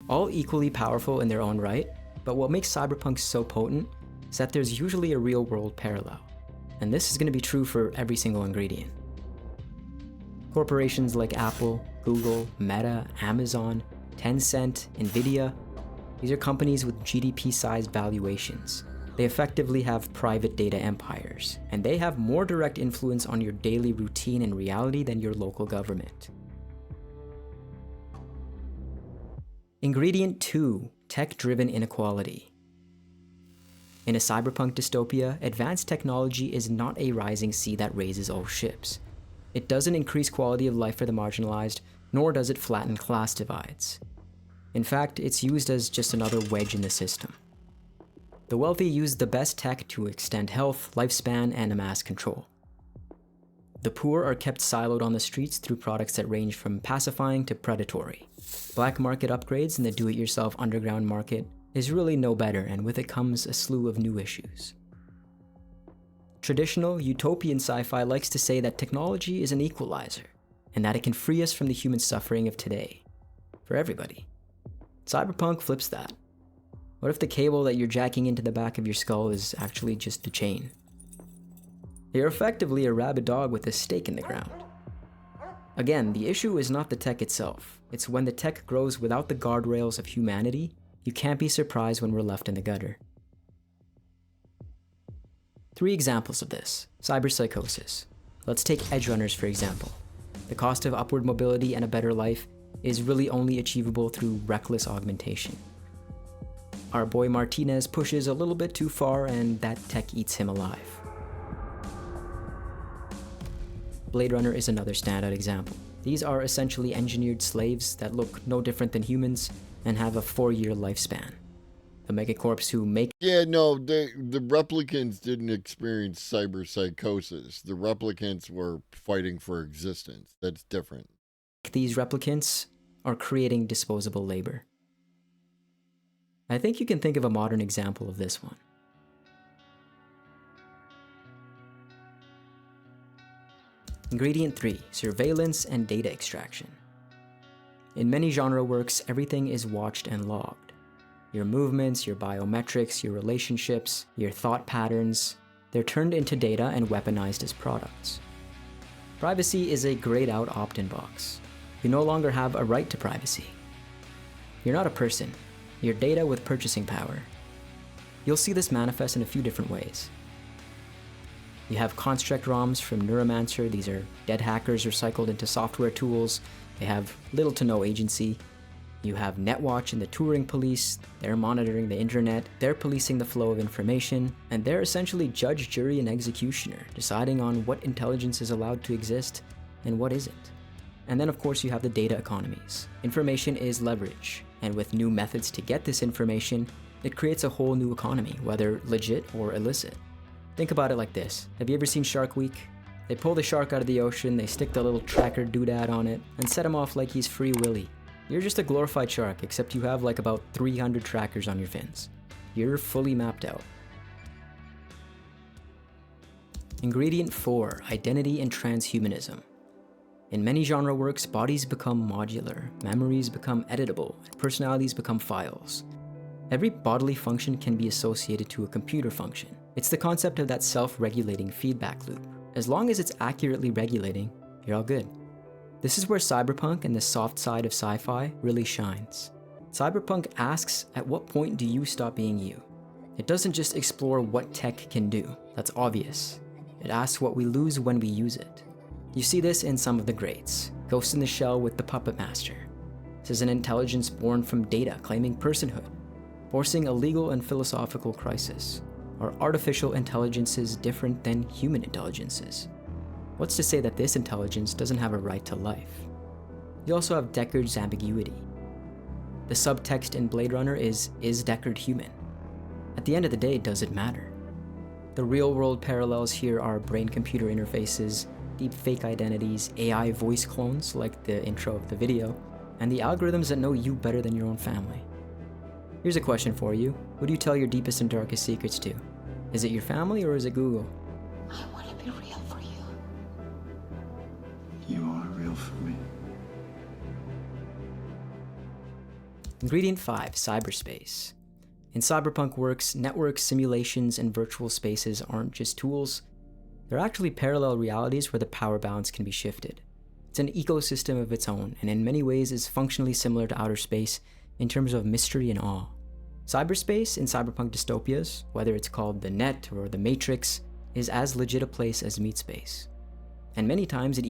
All equally powerful in their own right, but what makes Cyberpunk so potent is that there's usually a real-world parallel. And this is going to be true for every single ingredient. Corporations like Apple, Google, Meta, Amazon, Tencent, Nvidia, these are companies with GDP-sized valuations. They effectively have private data empires, and they have more direct influence on your daily routine and reality than your local government. Ingredient 2, tech-driven inequality. In a cyberpunk dystopia, advanced technology is not a rising sea that raises all ships. It doesn't increase quality of life for the marginalized, nor does it flatten class divides. In fact, it's used as just another wedge in the system. The wealthy use the best tech to extend health, lifespan, and amass control. The poor are kept siloed on the streets through products that range from pacifying to predatory. Black market upgrades in the do-it-yourself underground market is really no better, and with it comes a slew of new issues. Traditional, utopian sci-fi likes to say that technology is an equalizer, and that it can free us from the human suffering of today. For everybody. Cyberpunk flips that. What if the cable that you're jacking into the back of your skull is actually just a chain? You're effectively a rabid dog with a stake in the ground. Again, the issue is not the tech itself. It's when the tech grows without the guardrails of humanity, you can't be surprised when we're left in the gutter. 3 examples of this. Cyberpsychosis. Let's take edge runners for example. The cost of upward mobility and a better life is really only achievable through reckless augmentation. Our boy Martinez pushes a little bit too far, and that tech eats him alive. Blade Runner is another standout example. These are essentially engineered slaves that look no different than humans and have a 4-year lifespan. The megacorps who make the replicants didn't experience cyberpsychosis. The replicants were fighting for existence. That's different. these replicants are creating disposable labor. I think you can think of a modern example of this one. Ingredient 3, surveillance and data extraction. In many genre works, everything is watched and logged. Your movements, your biometrics, your relationships, your thought patterns, they're turned into data and weaponized as products. Privacy is a grayed out opt-in box. You no longer have a right to privacy. You're not a person, your data with purchasing power. You'll see this manifest in a few different ways. You have construct ROMs from Neuromancer. These are dead hackers recycled into software tools. They have little to no agency. You have Netwatch and the Turing police. They're monitoring the internet, they're policing the flow of information, and they're essentially judge, jury, and executioner, deciding on what intelligence is allowed to exist and what isn't. And then of course you have the data economies. Information is leverage, and with new methods to get this information, it creates a whole new economy, whether legit or illicit. Think about it like this. Have you ever seen Shark Week? They pull the shark out of the ocean, they stick the little tracker doodad on it, and set him off like he's Free Willy. You're just a glorified shark, except you have like about 300 trackers on your fins. You're fully mapped out. Ingredient 4, identity and transhumanism. In many genre works, bodies become modular, memories become editable, and personalities become files. Every bodily function can be associated to a computer function. It's the concept of that self-regulating feedback loop. As long as it's accurately regulating, you're all good. This is where cyberpunk and the soft side of sci-fi really shines. Cyberpunk asks, at what point do you stop being you? It doesn't just explore what tech can do, that's obvious. It asks what we lose when we use it. You see this in some of the greats. Ghost in the Shell with the Puppet Master. This is an intelligence born from data claiming personhood, forcing a legal and philosophical crisis. Are artificial intelligences different than human intelligences? What's to say that this intelligence doesn't have a right to life? You also have Deckard's ambiguity. The subtext in Blade Runner is Deckard human? At the end of the day, does it matter? The real-world parallels here are brain-computer interfaces, deep fake identities, AI voice clones like the intro of the video, and the algorithms that know you better than your own family. Here's a question for you. Who do you tell your deepest and darkest secrets to? Is it your family or is it Google? I want to be real for you. You are real for me. Ingredient 5, cyberspace. In cyberpunk works, networks, simulations, and virtual spaces aren't just tools. They're actually parallel realities where the power balance can be shifted. It's an ecosystem of its own, and in many ways is functionally similar to outer space in terms of mystery and awe. Cyberspace in cyberpunk dystopias, whether it's called the Net or the Matrix, is as legit a place as meat space. And many times it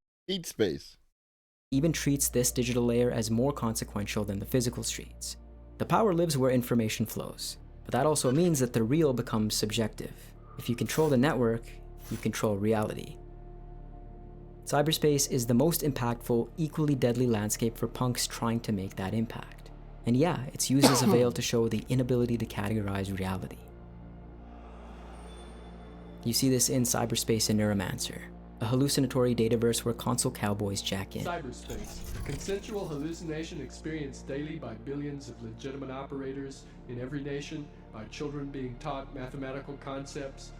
even treats this digital layer as more consequential than the physical streets. The power lives where information flows, but that also means that the real becomes subjective. If you control the network, you control reality. Cyberspace is the most impactful, equally deadly landscape for punks trying to make that impact. And yeah, it's used as a veil to show the inability to categorize reality. You see this in Cyberspace and Neuromancer, a hallucinatory dataverse where console cowboys jack in. Cyberspace, a consensual hallucination experienced daily by billions of legitimate operators in every nation, by children being taught mathematical concepts,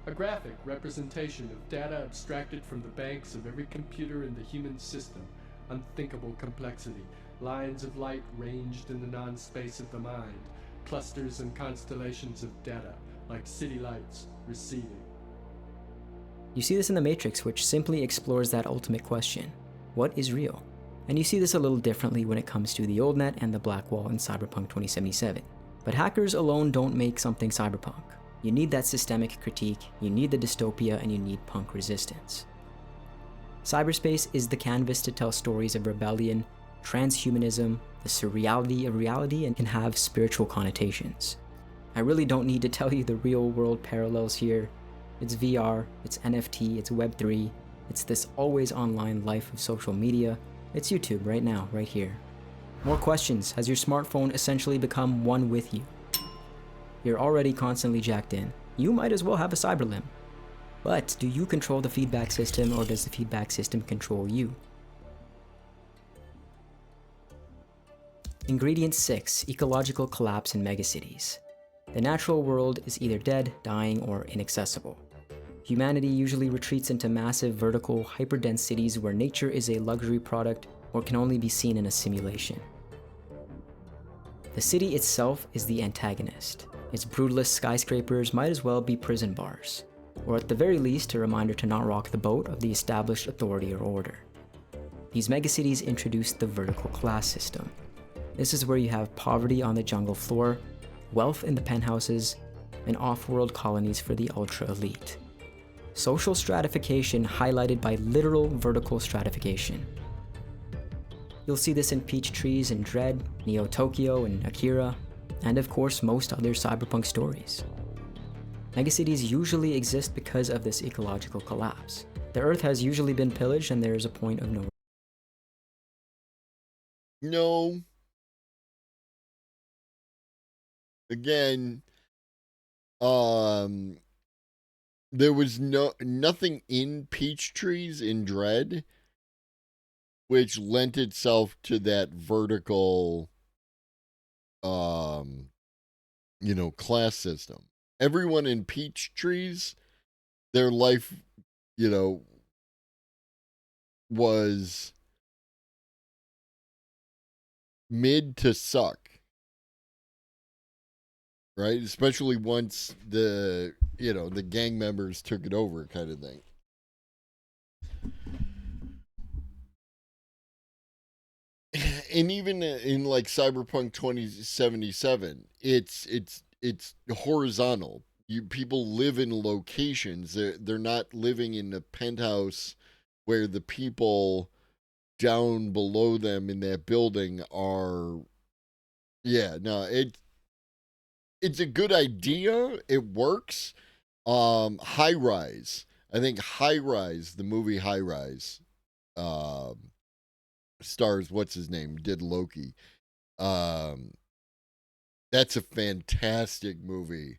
a graphic representation of data abstracted from the banks of every computer in the human system, unthinkable complexity, lines of light ranged in the non-space of the mind, clusters and constellations of data, like city lights receding. You see this in The Matrix, which simply explores that ultimate question. What is real? And you see this a little differently when it comes to the Old Net and the Black Wall in Cyberpunk 2077. But hackers alone don't make something cyberpunk. You need that systemic critique, you need the dystopia, and you need punk resistance. Cyberspace is the canvas to tell stories of rebellion, transhumanism, the surreality of reality, and can have spiritual connotations. I really don't need to tell you the real world parallels here. It's VR, it's NFT, it's Web3, it's this always online life of social media. It's YouTube right now, right here. More questions. Has your smartphone essentially become one with you? You're already constantly jacked in. You might as well have a cyber limb. But do you control the feedback system, or does the feedback system control you? Ingredient 6, ecological collapse in megacities. The natural world is either dead, dying, or inaccessible. Humanity usually retreats into massive, vertical, hyperdense cities where nature is a luxury product or can only be seen in a simulation. The city itself is the antagonist. Its brutalist skyscrapers might as well be prison bars, or at the very least a reminder to not rock the boat of the established authority or order. These megacities introduced the vertical class system. This is where you have poverty on the jungle floor, wealth in the penthouses, and off-world colonies for the ultra-elite. Social stratification highlighted by literal vertical stratification. You'll see this in Peach Trees and Dread, Neo Tokyo and Akira, and of course most other cyberpunk stories. Megacities usually exist because of this ecological collapse. The Earth has usually been pillaged and there is a point of no. No. Again, there was nothing in Peach Trees in Dread which lent itself to that vertical class system. Everyone in Peach Trees, their life, was mid to suck. Right? Especially once the gang members took it over, kind of thing. And even in like Cyberpunk 2077, it's horizontal. People live in locations. They're not living in a penthouse where the people down below them in that building are. Yeah, no, it's a good idea. It works. High Rise. I think High Rise, the movie High Rise, stars what's his name, did Loki. That's a fantastic movie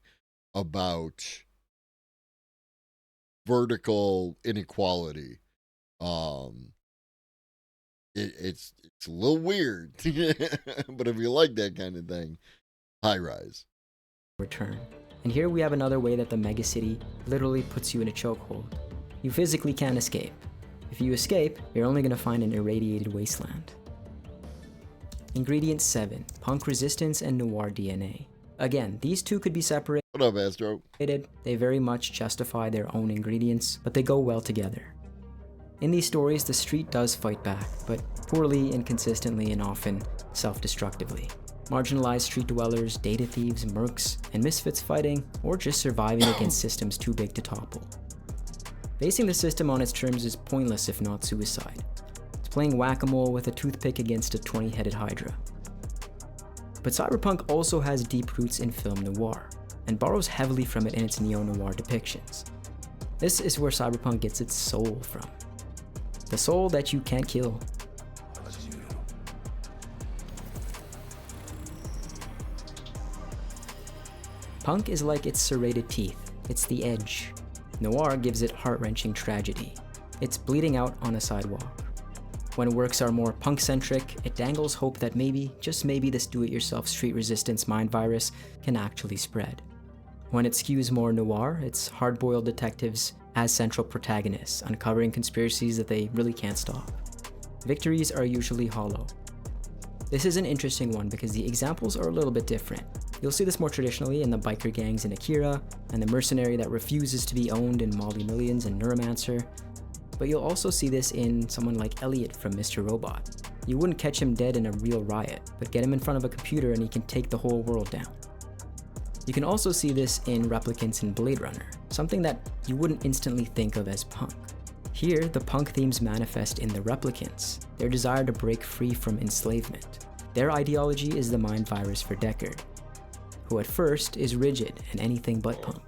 about vertical inequality. It's a little weird, but if you like that kind of thing, High Rise. Return. And here we have another way that the megacity literally puts you in a chokehold. You physically can't escape. If you escape, you're only going to find an irradiated wasteland. Ingredient 7, punk resistance and noir DNA. Again, these two could be separated. What up, Astro? They very much justify their own ingredients, but they go well together. In these stories, the street does fight back, but poorly, inconsistently, and often self-destructively. Marginalized street dwellers, data thieves, mercs, and misfits fighting, or just surviving against systems too big to topple. Basing the system on its terms is pointless if not suicide. It's playing whack-a-mole with a toothpick against a 20-headed hydra. But cyberpunk also has deep roots in film noir, and borrows heavily from it in its neo-noir depictions. This is where cyberpunk gets its soul from. The soul that you can't kill. Punk is like its serrated teeth. It's the edge. Noir gives it heart-wrenching tragedy. It's bleeding out on a sidewalk. When works are more punk-centric, it dangles hope that maybe, just maybe, this do-it-yourself street resistance mind virus can actually spread. When it skews more noir, it's hard-boiled detectives as central protagonists, uncovering conspiracies that they really can't stop. Victories are usually hollow. This is an interesting one because the examples are a little bit different. You'll see this more traditionally in the biker gangs in Akira, and the mercenary that refuses to be owned in Molly Millions and Neuromancer. But you'll also see this in someone like Elliot from Mr. Robot. You wouldn't catch him dead in a real riot, but get him in front of a computer and he can take the whole world down. You can also see this in replicants in Blade Runner, something that you wouldn't instantly think of as punk. Here, the punk themes manifest in the replicants, their desire to break free from enslavement. Their ideology is the mind virus for Deckard, who at first is rigid and anything but punk.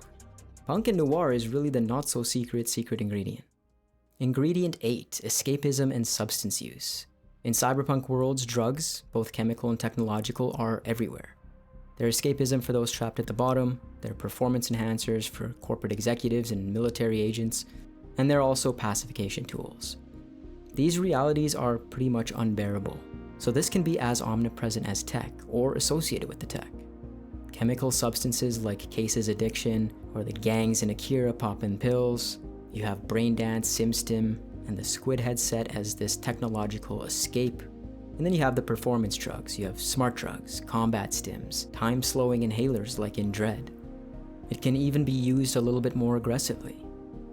Punk and noir is really the not-so-secret ingredient. Ingredient 8, escapism and substance use. In cyberpunk worlds, drugs, both chemical and technological, are everywhere. They're escapism for those trapped at the bottom, they're performance enhancers for corporate executives and military agents, and they're also pacification tools. These realities are pretty much unbearable, so this can be as omnipresent as tech, or associated with the tech. Chemical substances like Case's addiction, or the gangs in Akira poppin' pills. You have Braindance, SimStim, and the Squid headset as this technological escape. And then you have the performance drugs. You have smart drugs, combat stims, time-slowing inhalers like in Dread. It can even be used a little bit more aggressively.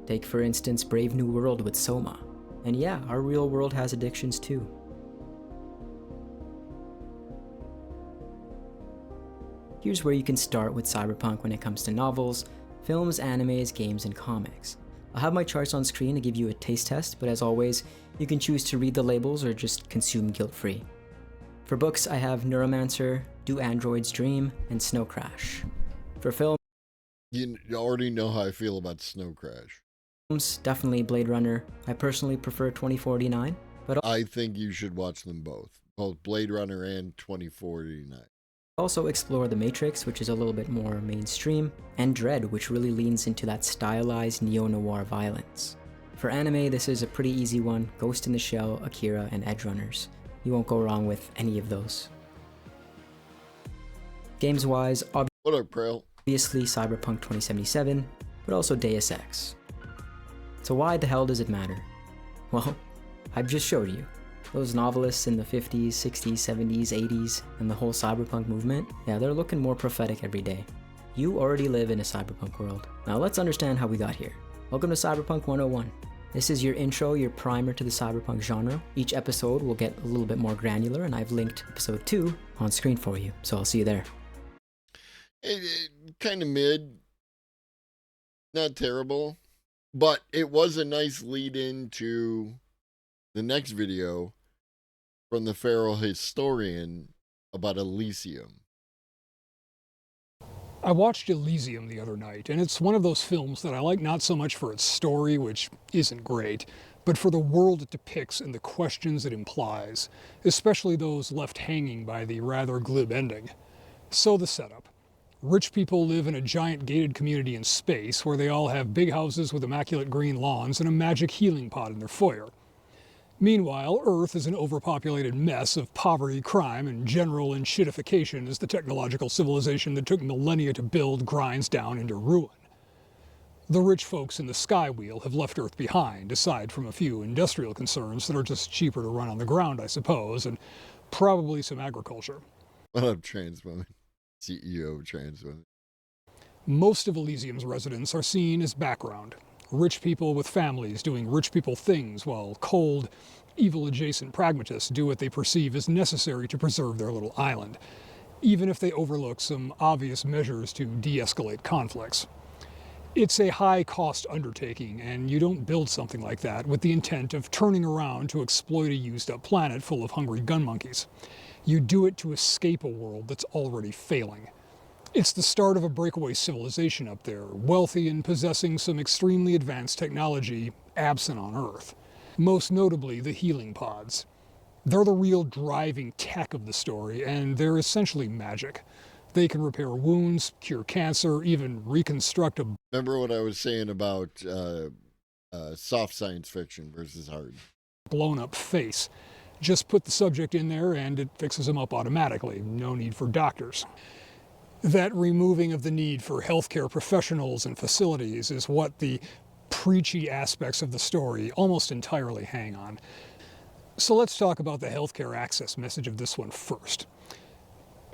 Take for instance Brave New World with Soma. And yeah, our real world has addictions too. here's where you can start with cyberpunk when it comes to novels, films, animes, games, and comics. I'll have my charts on screen to give you a taste test, but as always, you can choose to read the labels or just consume guilt-free. For books, I have Neuromancer, Do Androids Dream, and Snow Crash. For films, You already know how I feel about Snow Crash. definitely Blade Runner. I personally prefer 2049, but I think you should watch them both Blade Runner and 2049. also explore The Matrix, which is a little bit more mainstream, and Dread, which really leans into that stylized neo-noir violence. For anime, this is a pretty easy one: Ghost in the Shell, Akira, and Edge Runners. You won't go wrong with any of those. Games-wise, What up, Prail? obviously Cyberpunk 2077, but also Deus Ex. So why the hell does it matter? Well, I've just showed you. Those novelists in the 50s, 60s, 70s, 80s, and the whole cyberpunk movement, yeah, they're looking more prophetic every day. You already live in a cyberpunk world. Now let's understand how we got here. Welcome to Cyberpunk 101. This is your intro, your primer to the cyberpunk genre. Each episode will get a little bit more granular, and I've linked episode 2 on screen for you, so I'll see you there. Kind of mid. Not terrible. But it was a nice lead into the next video from the Feral Historian about Elysium. I watched Elysium the other night, and it's one of those films that I like not so much for its story, which isn't great, but for the world it depicts and the questions it implies, especially those left hanging by the rather glib ending. So the setup. Rich people live in a giant gated community in space where they all have big houses with immaculate green lawns and a magic healing pod in their foyer. Meanwhile, Earth is an overpopulated mess of poverty, crime, and general enshittification as the technological civilization that took millennia to build grinds down into ruin. The rich folks in the Sky Wheel have left Earth behind, aside from a few industrial concerns that are just cheaper to run on the ground, I suppose, and probably some agriculture. What up, Trans Women? CEO of Trans Women. Most of Elysium's residents are seen as background. Rich people with families doing rich people things, while cold, evil-adjacent pragmatists do what they perceive as necessary to preserve their little island, even if they overlook some obvious measures to de-escalate conflicts. It's a high-cost undertaking, and you don't build something like that with the intent of turning around to exploit a used-up planet full of hungry gun monkeys. You do it to escape a world that's already failing. It's the start of a breakaway civilization up there, wealthy and possessing some extremely advanced technology absent on Earth. Most notably, the healing pods. They're the real driving tech of the story, and they're essentially magic. They can repair wounds, cure cancer, even reconstruct a... Remember what I was saying about soft science fiction versus hard? ...blown up face. Just put the subject in there and it fixes them up automatically. No need for doctors. That removing of the need for healthcare professionals and facilities is what the preachy aspects of the story almost entirely hang on. So let's talk about the healthcare access message of this one first.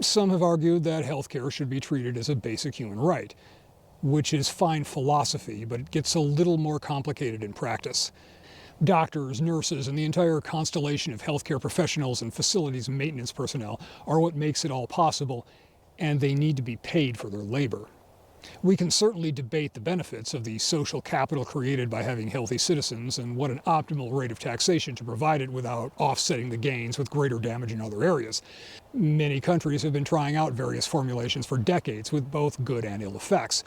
Some have argued that healthcare should be treated as a basic human right, which is fine philosophy, but it gets a little more complicated in practice. Doctors, nurses, and the entire constellation of healthcare professionals and facilities maintenance personnel are what makes it all possible, and they need to be paid for their labor. We can certainly debate the benefits of the social capital created by having healthy citizens and what an optimal rate of taxation to provide it without offsetting the gains with greater damage in other areas. Many countries have been trying out various formulations for decades with both good and ill effects.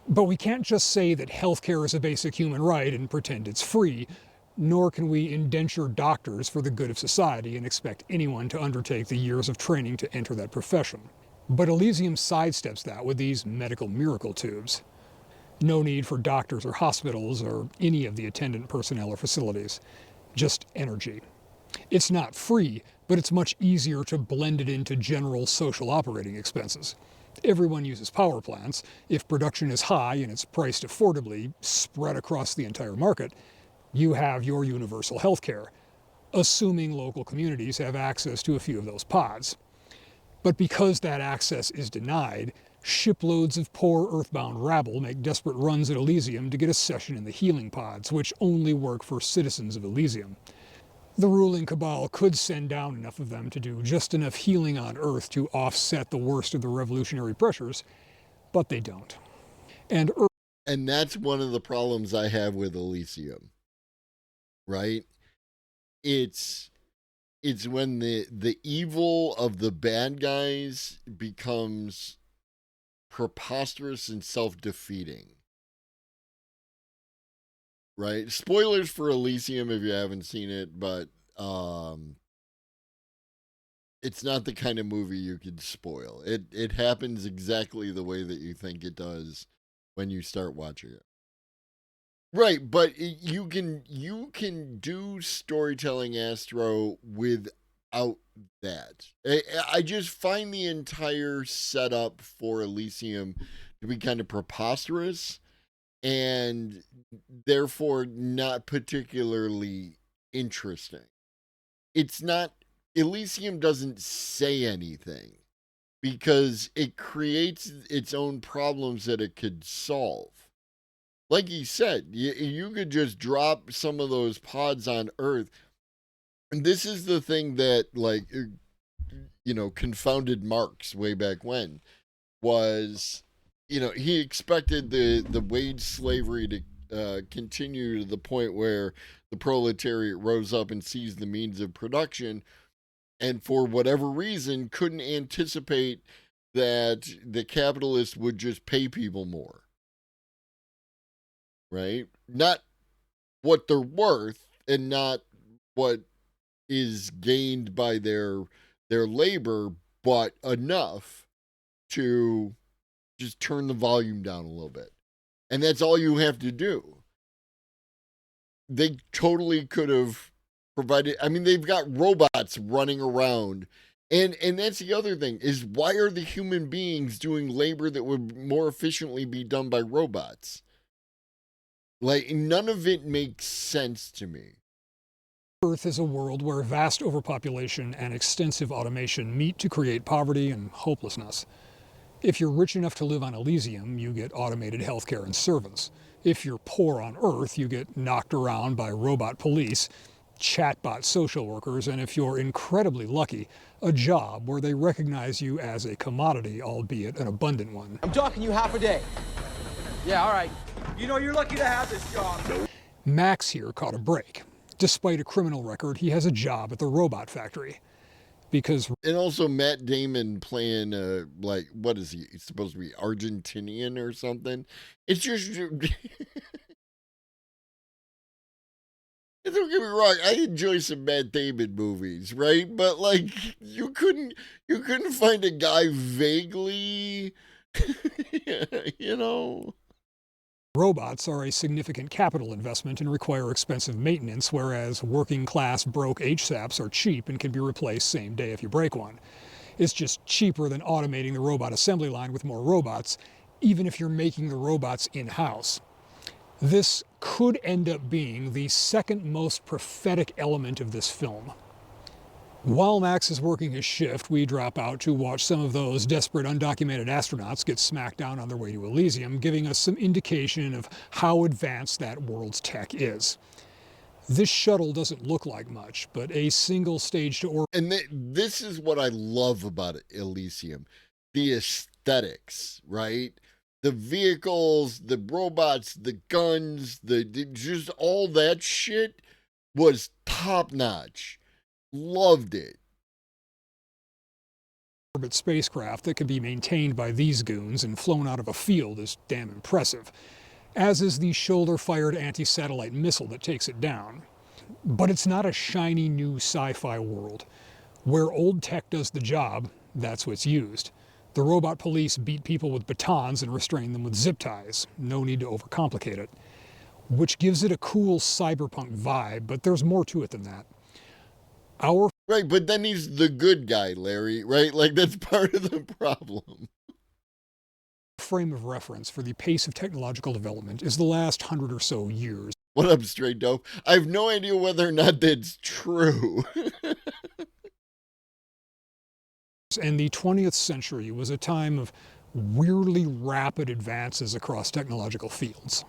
But we can't just say that healthcare is a basic human right and pretend it's free, nor can we indenture doctors for the good of society and expect anyone to undertake the years of training to enter that profession. But Elysium sidesteps that with these medical miracle tubes. No need for doctors or hospitals or any of the attendant personnel or facilities. Just energy. It's not free, but it's much easier to blend it into general social operating expenses. Everyone uses power plants. If production is high and it's priced affordably, spread across the entire market, you have your universal health care, assuming local communities have access to a few of those pods. But because that access is denied, shiploads of poor earthbound rabble make desperate runs at Elysium to get a session in the healing pods, which only work for citizens of Elysium. The ruling cabal could send down enough of them to do just enough healing on Earth to offset the worst of the revolutionary pressures, but they don't. And that's one of the problems I have with Elysium, right? It's when the evil of the bad guys becomes preposterous and self-defeating. Right? Spoilers for Elysium if you haven't seen it, but it's not the kind of movie you could spoil. It happens exactly the way that you think it does when you start watching it. Right, but you can do storytelling, Astro, without that. I just find the entire setup for Elysium to be kind of preposterous and therefore not particularly interesting. It's not, Elysium doesn't say anything because it creates its own problems that it could solve. Like you said, you could just drop some of those pods on Earth. And this is the thing that, like, confounded Marx way back when was, he expected the wage slavery to continue to the point where the proletariat rose up and seized the means of production, and for whatever reason couldn't anticipate that the capitalists would just pay people more. Right? Not what they're worth and not what is gained by their labor, but enough to just turn the volume down a little bit. And that's all you have to do. They totally could have provided, I mean, they've got robots running around. And that's the other thing, is why are the human beings doing labor that would more efficiently be done by robots? Like, none of it makes sense to me. Earth is a world where vast overpopulation and extensive automation meet to create poverty and hopelessness. If you're rich enough to live on Elysium, you get automated healthcare and servants. If you're poor on Earth, you get knocked around by robot police, chatbot social workers, and if you're incredibly lucky, a job where they recognize you as a commodity, albeit an abundant one. I'm docking you half a day. Yeah, all right. You're lucky to have this job. Max here caught a break. Despite a criminal record, he has a job at the robot factory. And also Matt Damon playing, what is he? He's supposed to be Argentinian or something. It's just, don't get me wrong, I enjoy some Matt Damon movies, right? But like, you couldn't find a guy vaguely, Robots are a significant capital investment and require expensive maintenance, whereas working-class broke HSAPs are cheap and can be replaced same day if you break one. It's just cheaper than automating the robot assembly line with more robots, even if you're making the robots in-house. This could end up being the second most prophetic element of this film. While Max is working his shift, we drop out to watch some of those desperate undocumented astronauts get smacked down on their way to Elysium, giving us some indication of how advanced that world's tech is. This shuttle doesn't look like much, but a single stage to orbit. And this is what I love about Elysium. The aesthetics, right? The vehicles, the robots, the guns, just all that shit was top notch. Loved it. Orbit spacecraft that can be maintained by these goons and flown out of a field is damn impressive, as is the shoulder-fired anti-satellite missile that takes it down. But it's not a shiny new sci-fi world. Where old tech does the job, that's what's used. The robot police beat people with batons and restrain them with zip ties. No need to overcomplicate it. Which gives it a cool cyberpunk vibe, but there's more to it than that. Right, but then he's the good guy, Larry, right? Like, that's part of the problem. Frame of reference for the pace of technological development is the last 100 or so years. What up, Straight Dope? I have no idea whether or not that's true. And the 20th century was a time of weirdly rapid advances across technological fields.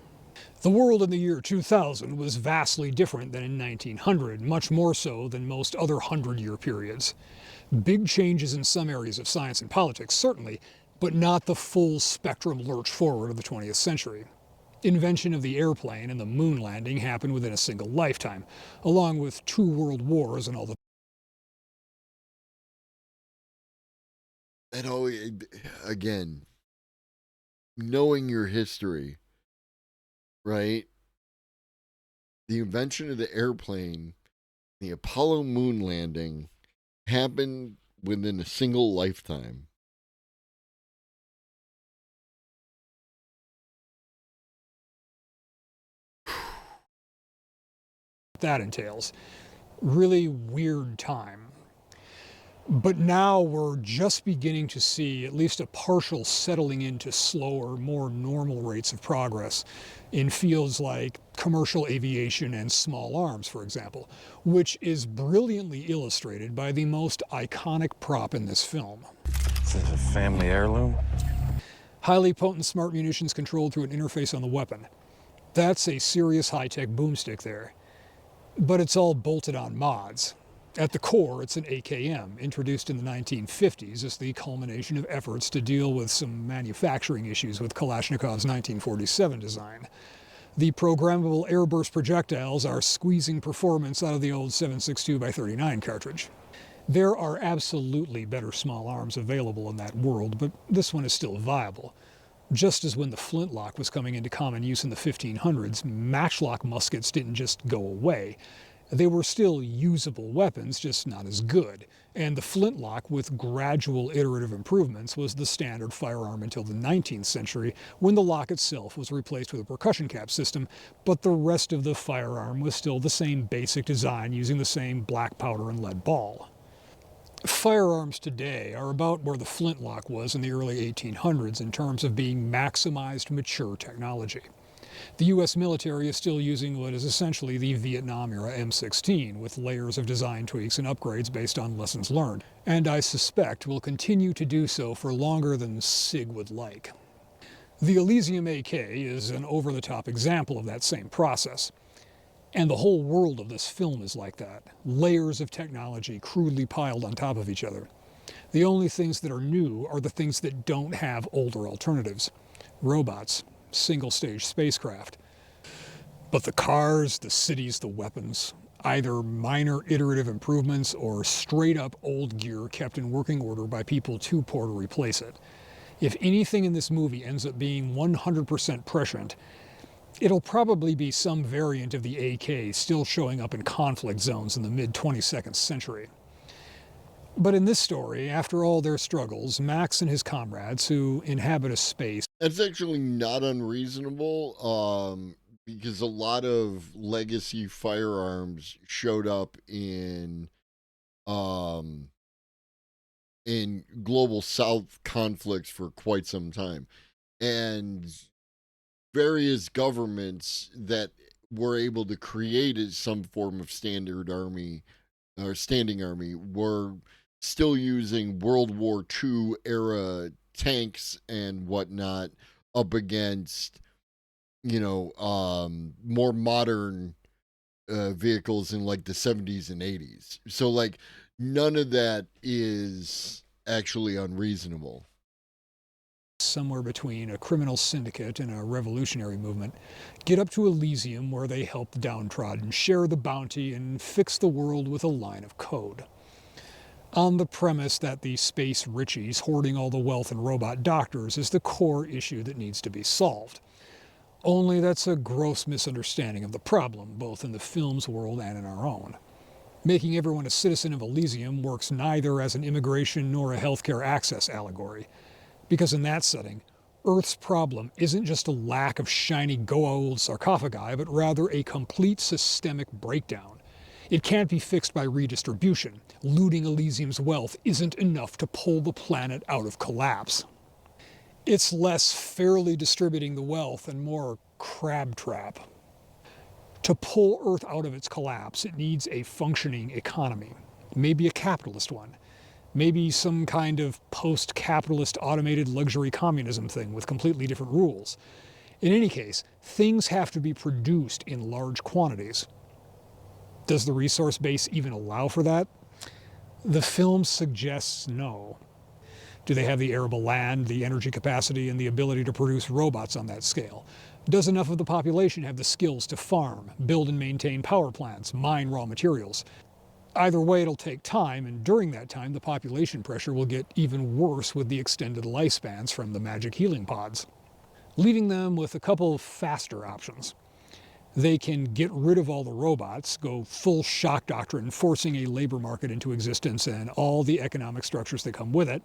The world in the year 2000 was vastly different than in 1900, much more so than most other 100-year periods. Big changes in some areas of science and politics, certainly, but not the full spectrum lurch forward of the 20th century. Invention of the airplane and the moon landing happened within a single lifetime, along with 2 world wars and all the... And again, knowing your history, right? The invention of the airplane, the Apollo moon landing happened within a single lifetime. That entails. Really weird time. But now we're just beginning to see at least a partial settling into slower, more normal rates of progress in fields like commercial aviation and small arms, for example, which is brilliantly illustrated by the most iconic prop in this film. Is this a family heirloom? Highly potent smart munitions controlled through an interface on the weapon. That's a serious high-tech boomstick there. But it's all bolted on mods. At the core, it's an AKM, introduced in the 1950s as the culmination of efforts to deal with some manufacturing issues with Kalashnikov's 1947 design. The programmable airburst projectiles are squeezing performance out of the old 7.62x39 cartridge. There are absolutely better small arms available in that world, but this one is still viable. Just as when the flintlock was coming into common use in the 1500s, matchlock muskets didn't just go away. They were still usable weapons, just not as good. And the flintlock, with gradual iterative improvements, was the standard firearm until the 19th century, when the lock itself was replaced with a percussion cap system, but the rest of the firearm was still the same basic design using the same black powder and lead ball. Firearms today are about where the flintlock was in the early 1800s in terms of being maximized mature technology. The US military is still using what is essentially the Vietnam-era M16, with layers of design tweaks and upgrades based on lessons learned, and I suspect will continue to do so for longer than SIG would like. The Elysium AK is an over-the-top example of that same process. And the whole world of this film is like that. Layers of technology crudely piled on top of each other. The only things that are new are the things that don't have older alternatives. Robots, single-stage spacecraft. But the cars, the cities, the weapons, either minor iterative improvements or straight-up old gear kept in working order by people too poor to replace it. If anything in this movie ends up being 100% prescient, it'll probably be some variant of the AK still showing up in conflict zones in the mid-22nd century. But in this story, after all their struggles, Max and his comrades, who inhabit a space... That's actually not unreasonable, because a lot of legacy firearms showed up in Global South conflicts for quite some time. And various governments that were able to create some form of standard army or standing army were still using World War II era tanks and whatnot up against, more modern vehicles in like the 70s and 80s. So like none of that is actually unreasonable. Somewhere between a criminal syndicate and a revolutionary movement, get up to Elysium where they help the downtrodden, share the bounty, and fix the world with a line of code. On the premise that the space richies hoarding all the wealth and robot doctors is the core issue that needs to be solved. Only that's a gross misunderstanding of the problem, both in the film's world and in our own. Making everyone a citizen of Elysium works neither as an immigration nor a healthcare access allegory. Because in that setting, Earth's problem isn't just a lack of shiny go-old sarcophagi, but rather a complete systemic breakdown. It can't be fixed by redistribution. Looting Elysium's wealth isn't enough to pull the planet out of collapse. It's less fairly distributing the wealth and more crab trap. To pull Earth out of its collapse, it needs a functioning economy, maybe a capitalist one. Maybe some kind of post-capitalist automated luxury communism thing with completely different rules. In any case, things have to be produced in large quantities. Does the resource base even allow for that? The film suggests no. Do they have the arable land, the energy capacity, and the ability to produce robots on that scale? Does enough of the population have the skills to farm, build and maintain power plants, mine raw materials? Either way, it'll take time, and during that time, the population pressure will get even worse with the extended lifespans from the magic healing pods, leaving them with a couple of faster options. They can get rid of all the robots, go full shock doctrine, forcing a labor market into existence and all the economic structures that come with it.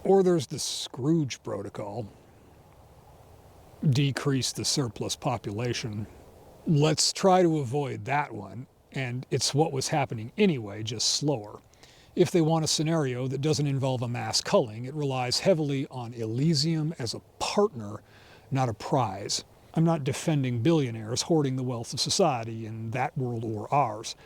Or there's the Scrooge protocol. Decrease the surplus population. Let's try to avoid that one, and it's what was happening anyway, just slower. If they want a scenario that doesn't involve a mass culling, it relies heavily on Elysium as a partner, not a prize. I'm not defending billionaires hoarding the wealth of society in that world or ours.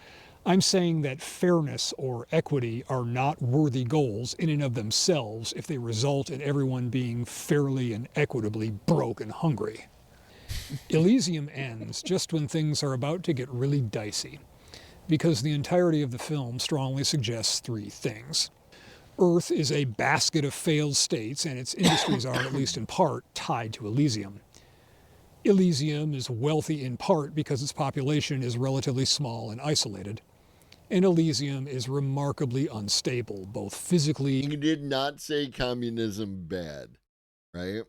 I'm saying that fairness or equity are not worthy goals in and of themselves if they result in everyone being fairly and equitably broke and hungry. Elysium ends just when things are about to get really dicey, because the entirety of the film strongly suggests three things. Earth is a basket of failed states, and its industries are, at least in part, tied to Elysium. Elysium is wealthy in part because its population is relatively small and isolated. And Elysium is remarkably unstable, both physically... He did not say communism bad, right?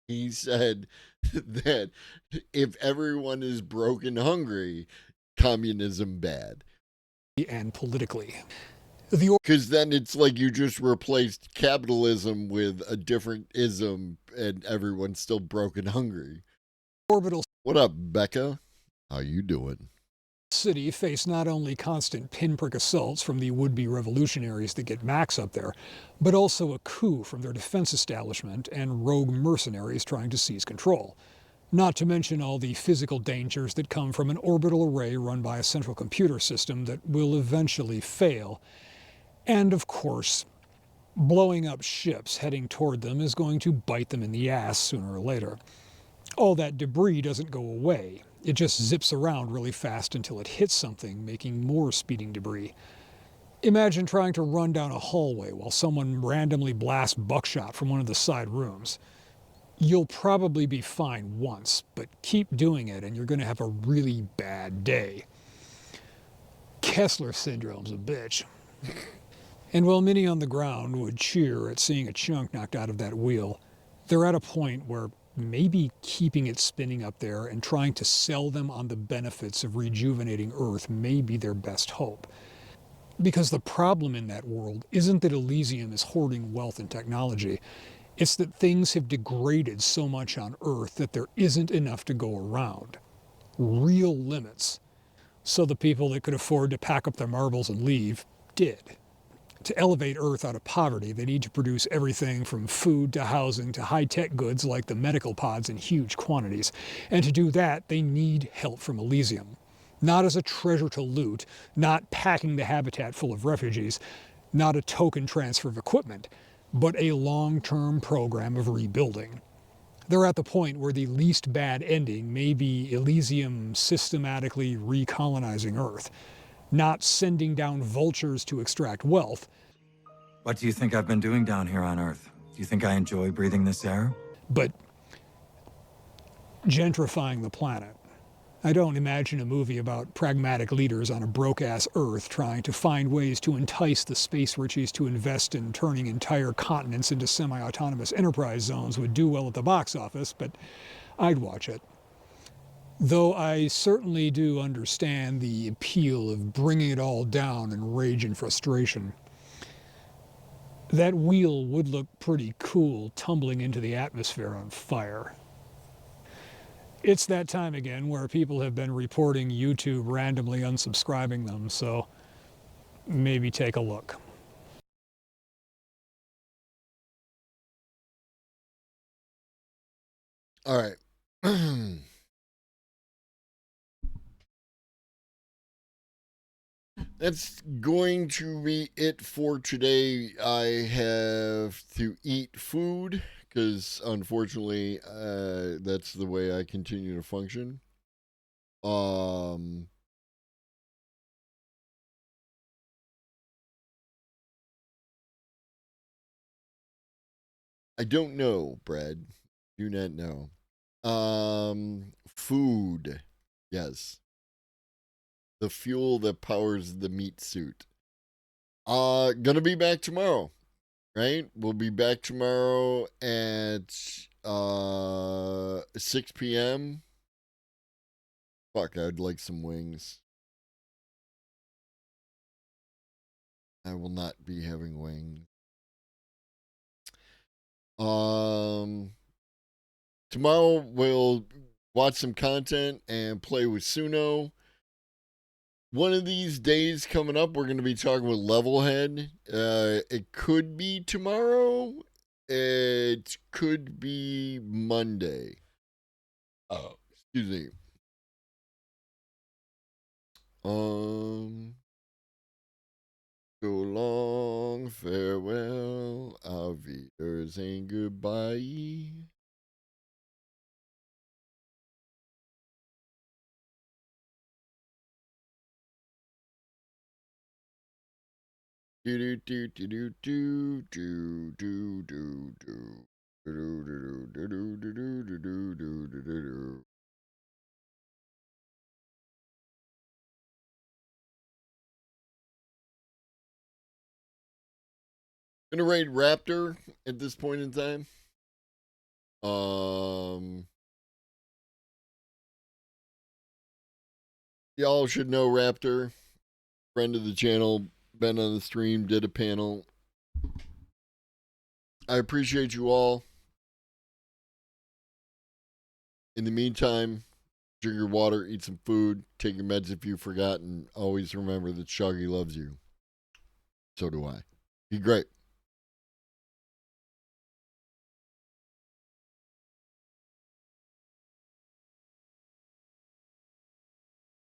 He said that if everyone is broke and hungry, communism bad. And politically. Because then it's like you just replaced capitalism with a different ism and everyone's still broke and hungry. Orbital. What up, Becca? How you doing? City face not only constant pinprick assaults from the would-be revolutionaries that get Max up there, but also a coup from their defense establishment and rogue mercenaries trying to seize control. Not to mention all the physical dangers that come from an orbital array run by a central computer system that will eventually fail. And of course, blowing up ships heading toward them is going to bite them in the ass sooner or later. All that debris doesn't go away. It just zips around really fast until it hits something, making more speeding debris. Imagine trying to run down a hallway while someone randomly blasts buckshot from one of the side rooms. You'll probably be fine once, but keep doing it and you're going to have a really bad day. Kessler syndrome's a bitch. And while many on the ground would cheer at seeing a chunk knocked out of that wheel, they're at a point where maybe keeping it spinning up there and trying to sell them on the benefits of rejuvenating Earth may be their best hope. Because the problem in that world isn't that Elysium is hoarding wealth and technology, it's that things have degraded so much on Earth that there isn't enough to go around. Real limits. So the people that could afford to pack up their marbles and leave did. To elevate Earth out of poverty, they need to produce everything from food to housing to high-tech goods like the medical pods in huge quantities. And to do that, they need help from Elysium. Not as a treasure to loot, not packing the habitat full of refugees, not a token transfer of equipment, but a long-term program of rebuilding. They're at the point where the least bad ending may be Elysium systematically recolonizing Earth. Not sending down vultures to extract wealth. What do you think I've been doing down here on Earth? Do you think I enjoy breathing this air? But gentrifying the planet. I don't imagine a movie about pragmatic leaders on a broke-ass Earth trying to find ways to entice the space richies to invest in turning entire continents into semi-autonomous enterprise zones would do well at the box office, but I'd watch it. Though I certainly do understand the appeal of bringing it all down in rage and frustration. That wheel would look pretty cool tumbling into the atmosphere on fire. It's that time again where people have been reporting YouTube randomly unsubscribing them, so maybe take a look. All right. That's going to be it for today. I have to eat food because unfortunately, that's the way I continue to function. I don't know, Brad. Do not know. Food. Yes. The fuel that powers the meat suit. Gonna be back tomorrow, right? We'll be back tomorrow at 6 p.m. Fuck, I'd like some wings. I will not be having wings. Tomorrow we'll watch some content and play with Suno. One of these days coming up, we're going to be talking with Levelhead. It could be tomorrow. It could be Monday. Oh, excuse me. So long, farewell, auf Wiedersehen, goodbye. Do do do do do do do do do do do do do do do do do do do. Gonna raid Raptor at this point in time. Y'all should know Raptor, friend of the channel, been on the stream, did a panel. I appreciate you all. In the meantime, drink your water, eat some food, take your meds if you've forgotten. Always remember that Shoggy loves you. So do I. Be great.